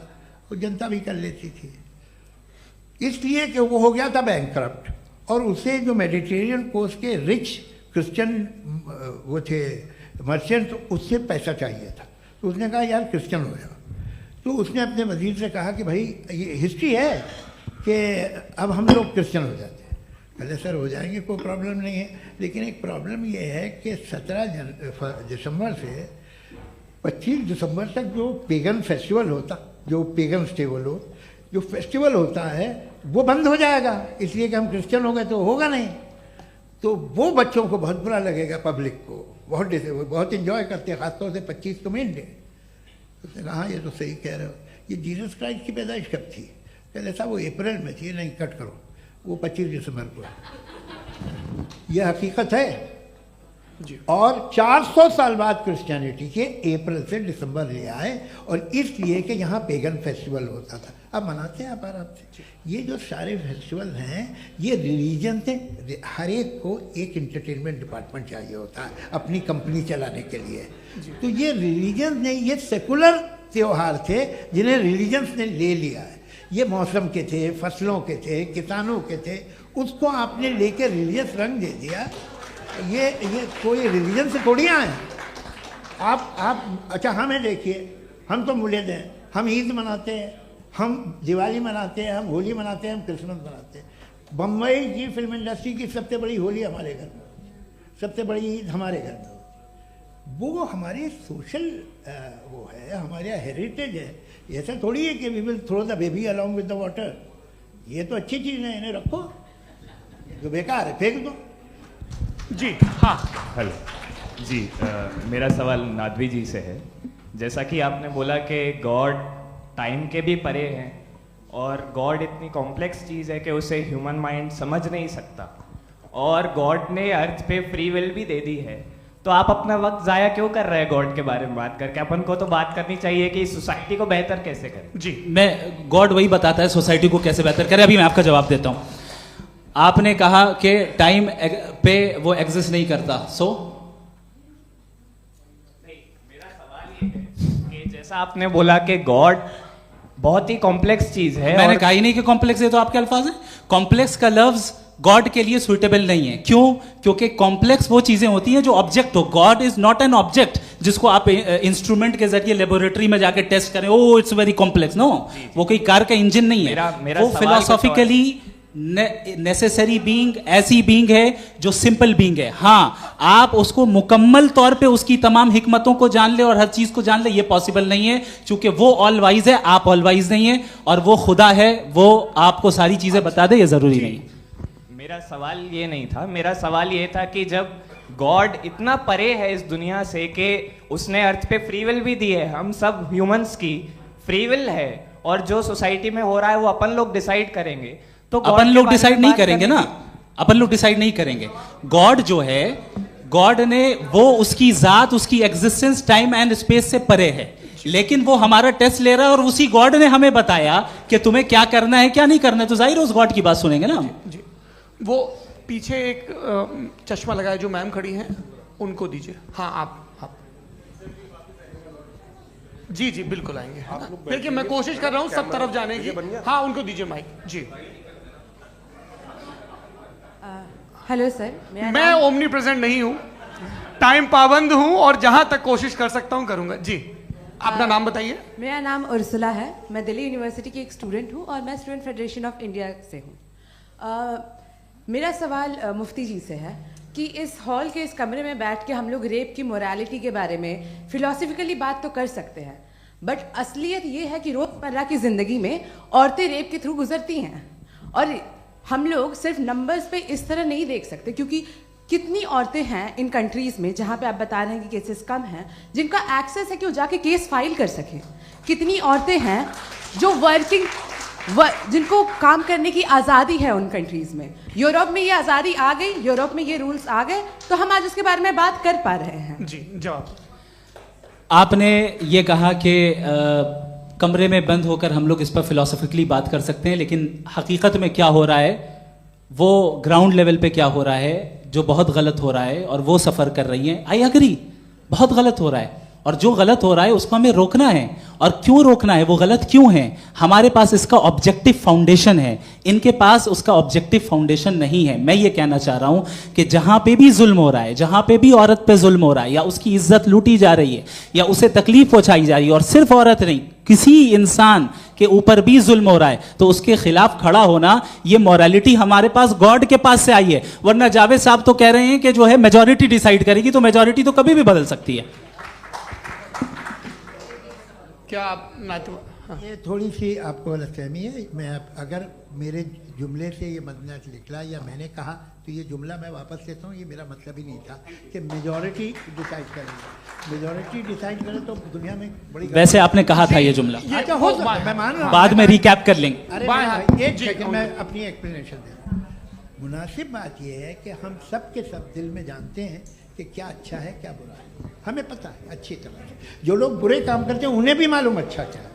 वो जनता भी कर लेती थी, इसलिए कि वो हो गया था बैंकक्रप्ट, और उसे जो मेडिटेरियन कोस्ट के रिच क्रिश्चियन वो थे मर्चेंट, उससे पैसा चाहिए था। तो उसने कहा यार क्रिश्चियन हो जाओ। तो उसने अपने वजीर से कहा कि भाई ये हिस्ट्री है कि अब हम लोग क्रिश्चियन हो जाते हैं। कहते सर हो जाएंगे, कोई प्रॉब्लम नहीं है, लेकिन एक प्रॉब्लम ये है कि 17 दिसंबर से 25 दिसंबर तक जो पेगन फेस्टिवल होता, जो पेगन जो फेस्टिवल होता है वो बंद हो जाएगा, इसलिए कि हम क्रिश्चियन हो गए तो होगा नहीं। तो वो बच्चों को बहुत बुरा लगेगा, पब्लिक को बहुत इन्जॉय करते हैं, खासतौर से 25 को मेन डे। उसने कहा हाँ ये तो सही कह रहे हो, ये जीसस क्राइस्ट की पैदाइश कब थी? कहते साहब वो अप्रैल में थी। नहीं कट करो, वो 25 दिसंबर को है, यह हकीकत है जी। और 400 साल बाद क्रिश्चियनिटी के अप्रैल से दिसंबर ले आए, और इसलिए कि यहाँ पेगन फेस्टिवल होता था, अब मनाते हैं आप आराम से। ये जो सारे फेस्टिवल हैं ये रिलीजन से, हर एक को एक इंटरटेनमेंट डिपार्टमेंट चाहिए होता है अपनी कंपनी चलाने के लिए। तो ये रिलीजन ने, ये सेकुलर त्यौहार थे जिन्हें रिलीजन्स ने ले लिया है। ये मौसम के थे, फसलों के थे, किसानों के थे, उसको आपने लेके रिलीजियस रंग दे दिया। ये कोई रिलीजन से थोड़ी आए आप। अच्छा हमें देखिए, हम तो मुल्द हैं, हम ईद मनाते हैं, हम दिवाली मनाते हैं, हम होली मनाते हैं, हम क्रिसमस मनाते हैं। बम्बई की फिल्म इंडस्ट्री की सबसे बड़ी होली हमारे घर में, सबसे बड़ी ईद हमारे घर में। वो हमारे सोशल वो है, हमारा हेरिटेज है। ऐसा थोड़ी है कि we will throw the baby along with the water. ये तो अच्छी चीज़ है, इन्हें रखो, जो बेकार है फेंक दो। जी हाँ हेलो जी, मेरा सवाल नादवी जी से है। जैसा कि आपने बोला कि गॉड टाइम के भी परे हैं, और गॉड इतनी कॉम्प्लेक्स चीज़ है कि उसे ह्यूमन माइंड समझ नहीं सकता, और गॉड ने अर्थ पे फ्री विल भी दे दी है, तो आप अपना वक्त ज़ाया क्यों कर रहे हैं गॉड के बारे में बात करके? अपन को तो बात करनी चाहिए कि सोसाइटी को बेहतर कैसे करें। जी, मैं गॉड वही बताता है सोसाइटी को कैसे बेहतर करें। अभी मैं आपका जवाब देता हूँ। आपने कहा कि टाइम पे वो एग्जिस्ट नहीं करता, सो नहीं, मेरा सवाल ये है कि जैसा आपने बोला कि गॉड बहुत ही कॉम्प्लेक्स चीज है। मैंने कहा ही नहीं कि कॉम्प्लेक्स है, तो आपके अल्फाज हैं। कॉम्प्लेक्स का लफ्ज गॉड के लिए सुइटेबल नहीं है। क्यों? क्योंकि कॉम्प्लेक्स वो चीजें होती हैं जो ऑब्जेक्ट हो। God is not an object जिसको आप इंस्ट्रूमेंट के जरिए लेबोरेटरी में जाके टेस्ट करें, oh it's very complex. No, वो कोई कार का इंजन नहीं है। वो फिलोसॉफिकली नेसेसरी बीइंग ऐसी बीइंग है जो सिंपल बीइंग है। हाँ, आप उसको मुकम्मल तौर पे उसकी तमाम हिकमतों को जान ले और हर चीज को जान ले, ये पॉसिबल नहीं है, क्योंकि वो ऑल वाइज है, आप ऑल वाइज नहीं है, और वो खुदा है, वो आपको सारी चीजें बता दे, ये जरूरी नहीं। मेरा सवाल ये नहीं था, मेरा सवाल ये था कि जब गॉड इतना परे है इस दुनिया से कि उसने अर्थ पे फ्री विल भी दी है, हम सब ह्यूमंस की फ्री विल है, और जो सोसाइटी में हो रहा है वो अपन लोग डिसाइड करेंगे, तो अपन लोग डिसाइड नहीं करेंगे ना, अपन लोग डिसाइड नहीं करेंगे। गॉड जो है, गॉड ने वो उसकी जात, उसकी एग्जिस्टेंस टाइम एंड स्पेस से परे है, लेकिन वो हमारा टेस्ट ले रहा है और उसी गॉड ने हमें बताया कि तुम्हें क्या करना है क्या नहीं करना है, तो जाहिर है उस गॉड की बात सुनेंगे ना हम। जी, वो पीछे एक चश्मा लगाया जो मैम खड़ी हैं, उनको दीजिए। हाँ, आप जी जी बिल्कुल आएंगे। देखिए मैं कोशिश कर रहा हूँ सब तरफ जाने की। हाँ, उनको दीजिए माइक। जी, हेलो सर, मैं ओमनी प्रेजेंट नहीं हूँ, टाइम पाबंद हूँ और जहां तक कोशिश कर सकता हूँ करूंगा। जी, अपना नाम बताइए। मेरा नाम उर्सुला है, मैं दिल्ली यूनिवर्सिटी की एक स्टूडेंट हूँ और मैं स्टूडेंट फेडरेशन ऑफ इंडिया से हूँ। मेरा सवाल मुफ्ती जी से है कि इस हॉल के इस कमरे में बैठ के हम लोग रेप की मोरालिटी के बारे में फिलोसफिकली बात तो कर सकते हैं, बट असलियत ये है कि रोज़मर्रा की ज़िंदगी में औरतें रेप के थ्रू गुजरती हैं, और हम लोग सिर्फ नंबर्स पे इस तरह नहीं देख सकते, क्योंकि कितनी औरतें हैं इन कंट्रीज़ में जहाँ पे आप बता रहे हैं कि केसेस कम हैं, जिनका एक्सेस है कि वो जाके केस फाइल कर सकें। कितनी औरतें हैं जो जिनको काम करने की आज़ादी है उन कंट्रीज़ में। यूरोप में ये आज़ादी आ गई, यूरोप में ये रूल्स आ गए, तो हम आज उसके बारे में बात कर पा रहे हैं। जी, जवाब। आपने ये कहा कि कमरे में बंद होकर हम लोग इस पर फिलोसफिकली बात कर सकते हैं, लेकिन हकीकत में क्या हो रहा है, वो ग्राउंड लेवल पे क्या हो रहा है जो बहुत गलत हो रहा है, और वो सफ़र कर रही हैं। आई अग्री, बहुत गलत हो रहा है, और जो गलत हो रहा है उसको हमें रोकना है। और क्यों रोकना है, वो गलत क्यों है? हमारे पास इसका ऑब्जेक्टिव फाउंडेशन है, इनके पास उसका ऑब्जेक्टिव फाउंडेशन नहीं है। मैं ये कहना चाह रहा हूँ कि जहाँ पे भी जुल्म हो रहा है, जहाँ पे भी औरत पे जुल्म हो रहा है, या उसकी इज्जत लूटी जा रही है, या उसे तकलीफ पहुँचाई जा रही है, और सिर्फ औरत नहीं, किसी इंसान के ऊपर भी जुल्म हो रहा है, तो उसके खिलाफ खड़ा होना, ये मॉरलिटी हमारे पास गॉड के पास से आई है। वरना जावेद साहब तो कह रहे हैं कि जो है मेजॉरिटी डिसाइड करेगी, तो मेजॉरिटी तो कभी भी बदल सकती है। क्या आप ये थोड़ी सी आपको गलतफहमी है। मैं अगर मेरे जुमले से ये मदना निकला या मैंने कहा, तो ये जुमला मैं वापस लेता हूँ। ये मेरा मतलब ही नहीं था कि मेजॉरिटी डिसाइड करेगी। मेजॉरिटी डिसाइड करे तो दुनिया में बड़ी, वैसे आपने कहा था ये जुमला। अच्छा, हो सकता है, मैं मान रहा हूँ, बाद में रिकैप कर लेंगे। अरे एक सेकंड, मैं अपनी एक्सप्लेनेशन दे रहा हूँ। मुनासिब बात यह है कि हम सब के सब दिल में जानते हैं कि क्या अच्छा है क्या बुरा है, हमें पता है अच्छी तरह से। जो लोग बुरे काम करते हैं उन्हें भी मालूम अच्छा क्या है।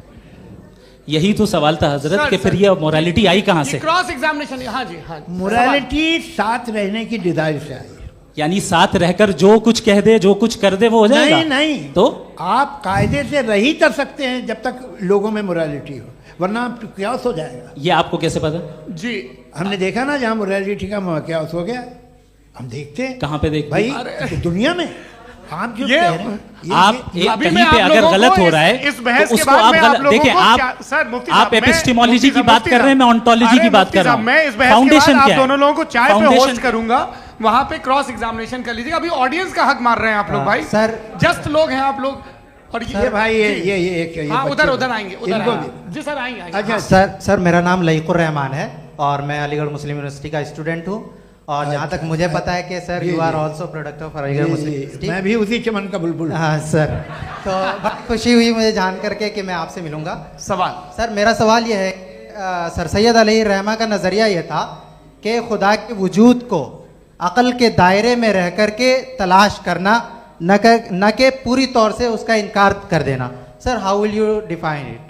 यही तो सवाल था हजरत कि फिर ये मोरालिटी आई कहाँ से? Cross examination. हाँ जी, हाँ, मोरालिटी साथ रहने की डिजायर से आई, यानी साथ रहकर जो कुछ कह दे, जो कुछ कर दे, वो हो जाएगा। नहीं, तो आप कायदे से रह ही कर सकते हैं जब तक लोगों में मोरालिटी हो, वरना क्यास हो जाएगा। ये आपको कैसे पता? जी, हमने देखा ना, जहाँ मोरालिटी का क्यास हो गया, हम देखते हैं। कहाँ पे देखते भाई? तो दुनिया में आप जो कह रहे हैं, आप कहीं पे अगर गलत हो रहा है तो उसको आप गलत देखिए। आप एपिस्टेमोलॉजी की बात कर रहे हैं, मैं ऑन्टोलॉजी की बात कर रहा हूँ। मैं इस बहस के बाद आप दोनों लोगों को चाय पे होस्ट करूंगा, वहां पे क्रॉस एग्जामिनेशन कर लीजिएगा। अभी ऑडियंस का हक मार रहे हैं आप लोग भाई, सर जस्ट लोग हैं आप लोग। और ये भाई ये उधर आएंगे, जी सर आएंगे। अच्छा सर, मेरा नाम लईकुर रहमान है और मैं अलीगढ़ मुस्लिम यूनिवर्सिटी का स्टूडेंट हूँ, और जहाँ तक मुझे पता है कि sir you are also product of Aligarh Muslim University. मैं भी उसी चमन का बुलबुल। हाँ सर, तो बहुत खुशी हुई मुझे जान करके कि मैं आपसे मिलूंगा। सवाल सर, मेरा सवाल यह है, सर सैयद अलैहिर्रहमा का नज़रिया यह था कि खुदा के वजूद को अक़ल के दायरे में रह कर के तलाश करना, न कि पूरी तौर से उसका इनकार कर देना। Sir, how will you define it?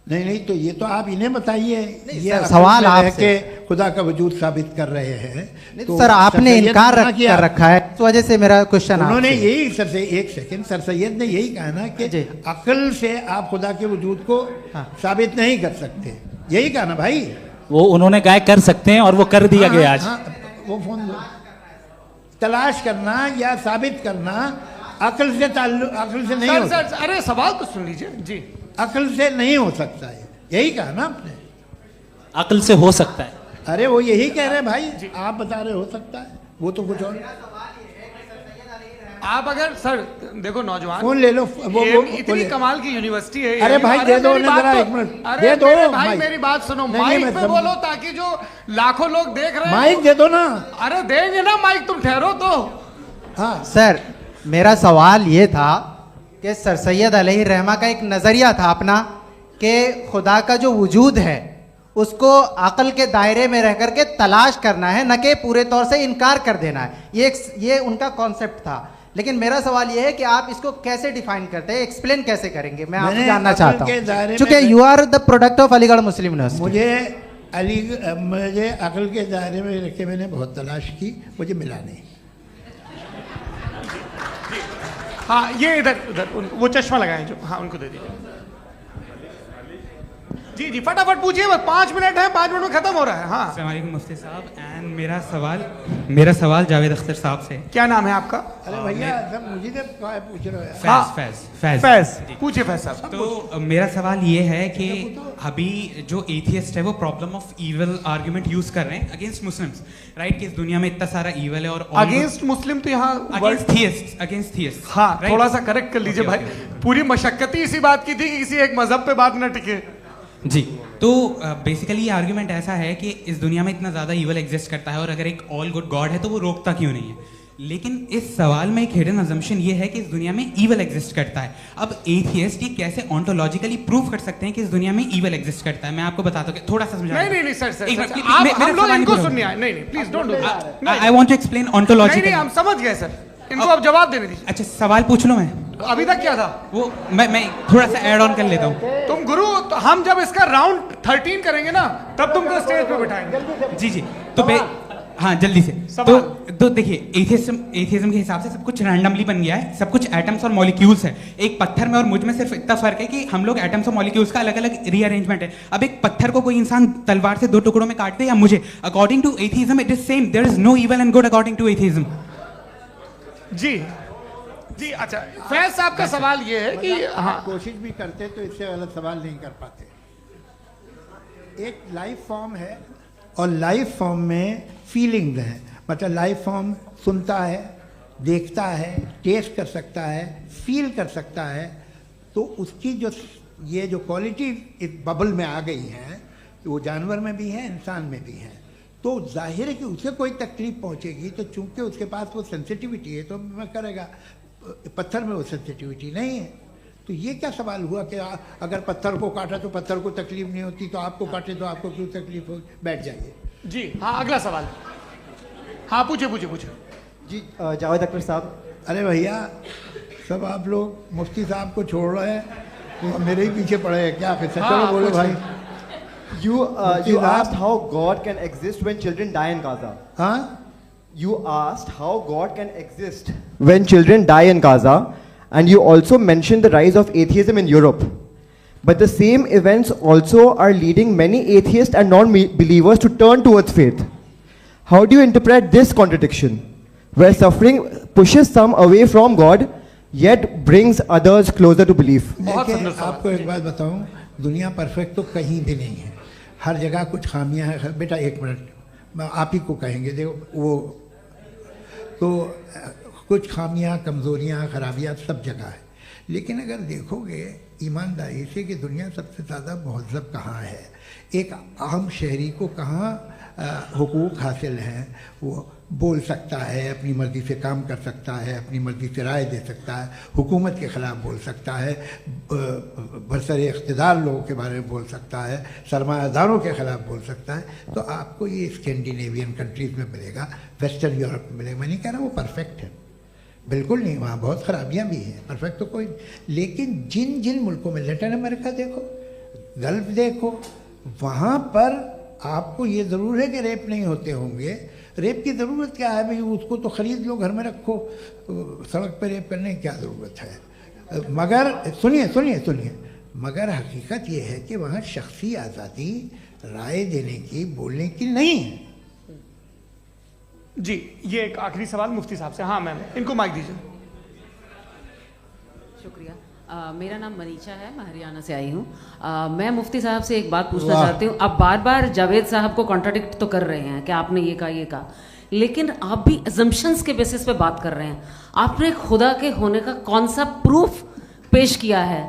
नहीं, तो ये तो आप इन्हें बताइए। ये सवाल आपसे खुदा का वजूद साबित कर रहे हैं, तो सर आपने इनकार कर रखा है, इस वजह से मेरा क्वेश्चन उन्होंने यही सर से एक सेकंड, सर सैयद ने यही कहा ना कि अकल से आप खुदा के वजूद को साबित नहीं कर सकते, यही कहा ना भाई। वो उन्होंने कहा कर सकते हैं और वो कर दिया गया आज। वो फोन दो। तलाश करना या साबित करना अक्ल से अक्ल से नहीं हो सकता। अरे सवाल तो सुन लीजिए जी। अक्ल से नहीं हो सकता है, यही कहा ना आपने। अक्ल से हो सकता है। अरे वो यही कह रहे हैं भाई, आप बता रहे हो सकता है, वो तो कुछ और। आप अगर सर देखो नौजवान फोन ले लो, वो इतनी कमाल की यूनिवर्सिटी है। अरे भाई दे दो ना जरा, एक मिनट दे दो भाई, मेरी बात सुनो, माइक पे बोलो ताकि जो लाखों लोग देख रहे हैं। माइक दे दो ना। अरे देंगे ना माइक, तुम ठहरो तो। हाँ सर, मेरा सवाल ये था कि सर सैयद अलैहि रहमा का एक नज़रिया था अपना कि खुदा का जो वजूद है उसको अक्ल के दायरे में रह करके तलाश करना है, न कि पूरे तौर से इनकार कर देना है। ये उनका कॉन्सेप्ट था। लेकिन मेरा सवाल ये है कि आप इसको कैसे डिफाइन करते हैं, एक्सप्लेन कैसे करेंगे, मैं आपसे जानना चाहता हूँ, क्योंकि you are the product of Aligarh Muslim University. मुझे अक्ल के दायरे में रख के मैंने बहुत तलाश की, मुझे मिला नहीं। हाँ ये इधर वो चश्मा लगाए जो, हाँ उनको दे दीजिए। जी जी फटाफट पूछिए, बस 5 मिनट है, 5 मिनट में खत्म हो रहा है। हाँ अस्सलाम वालेकुम मुफ्ती साहब। एंड मेरा सवाल जावेद अख्तर साहब से। क्या नाम है आपका? अरे भैया सब मुझे पूछ रहे हो। फैज पूछिए फैज साहब। तो मेरा सवाल ये है कि अभी जो एथियस्ट है वो problem of evil argument use कर रहे हैं अगेंस्ट मुस्लिम्स, राइट? कि इस दुनिया में इतना सारा इविल है और अगेंस्ट मुस्लिम तो यहाँ अगेंस्ट थियस्ट। हाँ थोड़ा सा करेक्ट कर लीजिए भाई, पूरी मशक्कत ही इसी बात की थी कि किसी एक मजहब पे बात न टिके। जी तो बेसिकली ये आर्ग्यूमेंट ऐसा है कि इस दुनिया में इतना ज़्यादा ईवल एग्जिस्ट करता है और अगर एक ऑल गुड गॉड है तो वो रोकता क्यों नहीं है? लेकिन इस सवाल में एक हिडन अजम्पशन ये है कि इस दुनिया में ईवल एग्जिस्ट करता है। अब एथियस्ट ये कैसे ऑन्टोलॉजिकली प्रूव कर सकते हैं कि इस दुनिया में ईवल एग्जिस्ट करता है? मैं आपको बताता हूँ, थोड़ा सा समझा। नहीं सर हम लोग इनको सुनिए। नहीं please don't do. I want to explain ontologically. नहीं हम समझ गए सर, इनको अब जवाब देने दीजिए। अच्छा सवाल पूछ लो। मैं अभी तक क्या था वो मैं थोड़ा सा ऐड ऑन कर लेता हूँ। तुम गुरु, तो हम जब इसका राउंड 13 करेंगे ना तब तुमको स्टेज पे बिठाएंगे। जी तो हाँ जल्दी से। तो देखिए एथियज्म के हिसाब से सब कुछ रैंडमली बन गया है, सब कुछ एटम्स और मॉलिक्यूल्स है। एक पत्थर में और मुझ में सिर्फ इतना फर्क है कि हम लोग एटम्स और मॉलिक्यूल्स का अलग अलग रीअरेंजमेंट है। अब एक पत्थर को कोई इंसान तलवार से 2 टुकड़ों में काट दे या मुझे, according to atheism it is same. There is no evil and good according to atheism. जी अच्छा फैज साहब का सवाल ये है कि हाँ कोशिश भी करते तो इससे गलत सवाल नहीं कर पाते। एक लाइफ फॉर्म है और लाइफ फॉर्म में फीलिंग्स हैं, मतलब लाइफ फॉर्म सुनता है, देखता है, टेस्ट कर सकता है, फील कर सकता है। तो उसकी जो क्वालिटी इस बबल में आ गई है वो जानवर में भी है, इंसान में भी है। तो जाहिर है कि उसे कोई तकलीफ पहुंचेगी, तो चूंकि उसके पास वो सेंसिटिविटी है तो मैं करेगा। पत्थर में वो सेंसिटिविटी नहीं है। तो ये क्या सवाल हुआ कि अगर पत्थर को काटा तो पत्थर को तकलीफ नहीं होती, तो आपको काटे तो आपको क्यों तकलीफ हो? बैठ जाइए। जी हाँ अगला सवाल। हाँ पूछे जी जावेद अख्तर साहब। अरे भैया सब आप लोग मुफ्ती साहब को छोड़ रहे हैं, मेरे ही पीछे पड़े हैं क्या? फिर चलो बोलो भाई। You asked how God can exist when children die in Gaza. Huh? You asked how God can exist when children die in Gaza, and you also mentioned the rise of atheism in Europe. But the same events also are leading many atheists and non-believers to turn towards faith. How do you interpret this contradiction, where suffering pushes some away from God, yet brings others closer to belief? आपको एक बात बताऊं, दुनिया perfect तो कहीं भी नहीं है, हर जगह कुछ खामियां हैं। बेटा 1 मिनट आप ही को कहेंगे, देखो वो तो कुछ खामियां, कमज़ोरियां, खराबियां सब जगह है। लेकिन अगर देखोगे ईमानदारी से कि दुनिया सबसे ज़्यादा महज़ब कहाँ है, एक आम शहरी को कहाँ हुकूक हासिल हैं, वो बोल सकता है, अपनी मर्ज़ी से काम कर सकता है, अपनी मर्ज़ी से राय दे सकता है, हुकूमत के ख़िलाफ़ बोल सकता है, बरसरे इक़्तिदार लोगों के बारे में बोल सकता है, सरमायादारों के ख़िलाफ़ बोल सकता है। तो आपको ये स्कैंडिनेवियन कंट्रीज़ में मिलेगा, वेस्टर्न यूरोप में मिलेगा। मैं नहीं कह रहा वो परफेक्ट है, बिल्कुल नहीं, वहाँ बहुत ख़राबियाँ भी हैं, परफेक्ट तो कोई। लेकिन जिन जिन मुल्कों में, लैटिन अमेरिका देखो, गल्फ़ देखो, वहाँ पर आपको ये ज़रूर है कि रेप नहीं होते होंगे। रेप की ज़रूरत क्या है भाई? उसको तो ख़रीद लो, घर में रखो, सड़क पर रेप करने की क्या ज़रूरत है? मगर सुनिए, मगर हकीकत ये है कि वहाँ शख्सी आज़ादी राय देने की, बोलने की नहीं है। जी, ये एक आखिरी सवाल मुफ्ती साहब से। हाँ मैम, इनको माइक दीजिए। शुक्रिया। मेरा नाम मनीषा है, मैं हरियाणा से आई हूँ। मैं मुफ्ती साहब से एक बात पूछना चाहती हूँ। आप बार बार जावेद साहब को कॉन्ट्राडिक्ट तो कर रहे हैं कि आपने ये कहा, लेकिन आप भी अजम्पशंस के बेसिस पे बात कर रहे हैं। आपने खुदा के होने का कौन सा प्रूफ पेश किया है,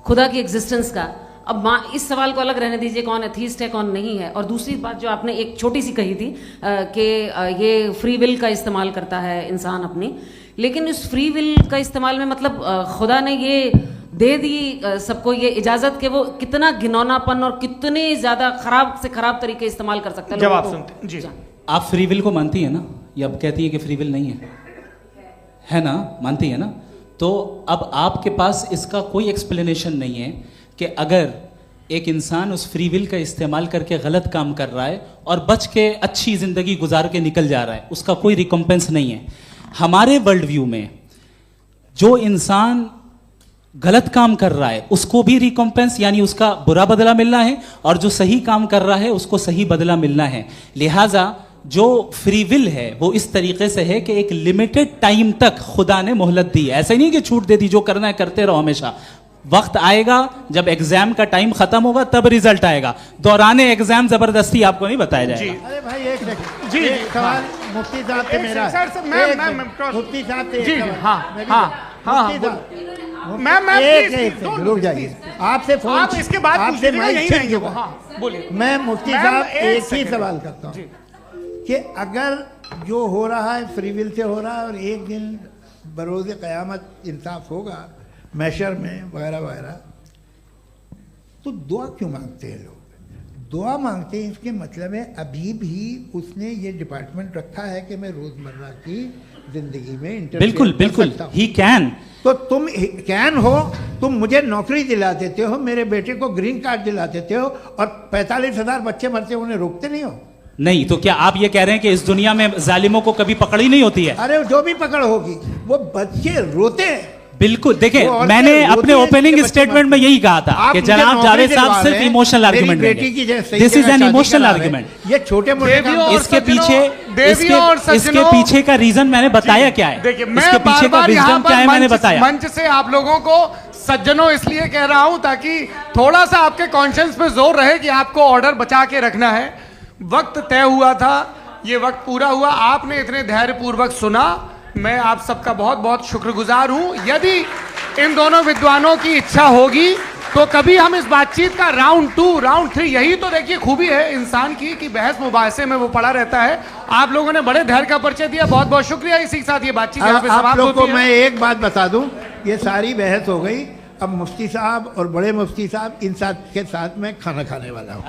खुदा की एग्जिस्टेंस का? अब इस सवाल को अलग रहने दीजिए, कौन एथीस्ट है कौन नहीं है। और दूसरी बात जो आपने एक छोटी सी कही थी कि ये फ्री विल का इस्तेमाल करता है इंसान अपनी, लेकिन इस फ्री विल का इस्तेमाल में मतलब खुदा ने ये दे दी सबको ये इजाज़त कि वो कितना घिनौनापन और कितने ज़्यादा ख़राब से ख़राब तरीके इस्तेमाल कर सकता है। जवाब सुनते जी। आप फ्री विल को मानती है ना, या अब कहती है कि फ्री विल नहीं है ना, मानती है ना? तो अब आपके पास इसका कोई एक्सप्लेनेशन नहीं है कि अगर एक इंसान उस फ्री विल का इस्तेमाल करके गलत काम कर रहा है और बच के अच्छी ज़िंदगी गुजार के निकल जा रहा है, उसका कोई रिकम्पेंस नहीं है। हमारे वर्ल्ड व्यू में जो इंसान गलत काम कर रहा है उसको भी रिकम्पेंस यानी उसका बुरा बदला मिलना है, और जो सही काम कर रहा है उसको सही बदला मिलना है। लिहाजा जो फ्री विल है वो इस तरीके से है कि एक लिमिटेड टाइम तक खुदा ने मोहलत दी है। ऐसा नहीं कि छूट दे दी, जो करना है करते रहो हमेशा। वक्त आएगा जब एग्जाम का टाइम खत्म होगा तब रिजल्ट आएगा, दौराने एग्जाम जबरदस्ती आपको नहीं बताया जाएगा। अरे भाई एक सेकंड जी, सवाल मुफ्ती साहब से मेरा मुफ्ती साहब से जी, रुक जाइए, आपसे फोन आप इसके बाद आपसे यही रहेंगे वो। हाँ बोलिए। मैं मुफ्ती साहब एक ही सवाल करता हूँ कि अगर जो हो रहा है फ्री विल से हो रहा है और एक दिन बरोज़ क़यामत इंसाफ होगा मैशर में वगैरह वगैरह, तो दुआ क्यों मांगते हैं लोग? दुआ मांगते हैं इसके मतलब है अभी भी उसने ये डिपार्टमेंट रखा है कि मैं रोजमर्रा की जिंदगी में बिल्कुल बिल्कुल ही कैन। तो तुम कैन हो, तुम मुझे नौकरी दिला देते हो, मेरे बेटे को ग्रीन कार्ड दिला देते हो, और 45,000 बच्चे मरते उन्हें रोकते नहीं हो। नहीं तो क्या आप ये कह रहे हैं कि इस दुनिया में जालिमों को कभी पकड़ ही नहीं होती है? अरे जो भी पकड़ होगी वो बच्चे रोते हैं। बिल्कुल, देखें मैंने अपने ओपनिंग स्टेटमेंट में यही कहा था कि जनाब जावेद साहब सिर्फ इमोशनल आर्गुमेंट देंगे। This is an emotional argument. ये छोटे मोटे इसके पीछे का रीजन मैंने बताया क्या है, इसके पीछे का रीजन क्या है मैंने बताया। मंच से आप लोगों को सज्जनों इसलिए कह रहा हूं ताकि थोड़ा सा आपके कॉन्शियंस पे जोर रहे कि आपको ऑर्डर बचा के रखना है। वक्त तय हुआ था, ये वक्त पूरा हुआ, आपने इतने धैर्यपूर्वक सुना, मैं आप सबका बहुत बहुत शुक्रगुजार हूं। यदि इन दोनों विद्वानों की इच्छा होगी तो कभी हम इस बातचीत का राउंड 2, राउंड 3, यही तो देखिए खूबी है इंसान की कि बहस मुबाहसे में वो पड़ा रहता है। आप लोगों ने बड़े धैर्य का परिचय दिया, बहुत बहुत शुक्रिया। इसी के साथ ये बातचीत यहाँ पे समाप्त होती है। आप लोगों को मैं एक बात बता दूं, ये सारी बहस हो गई, अब मुफ्ती साहब और बड़े मुफ्ती साहब इन साथ के साथ मैं खाना खाने वाला हूँ।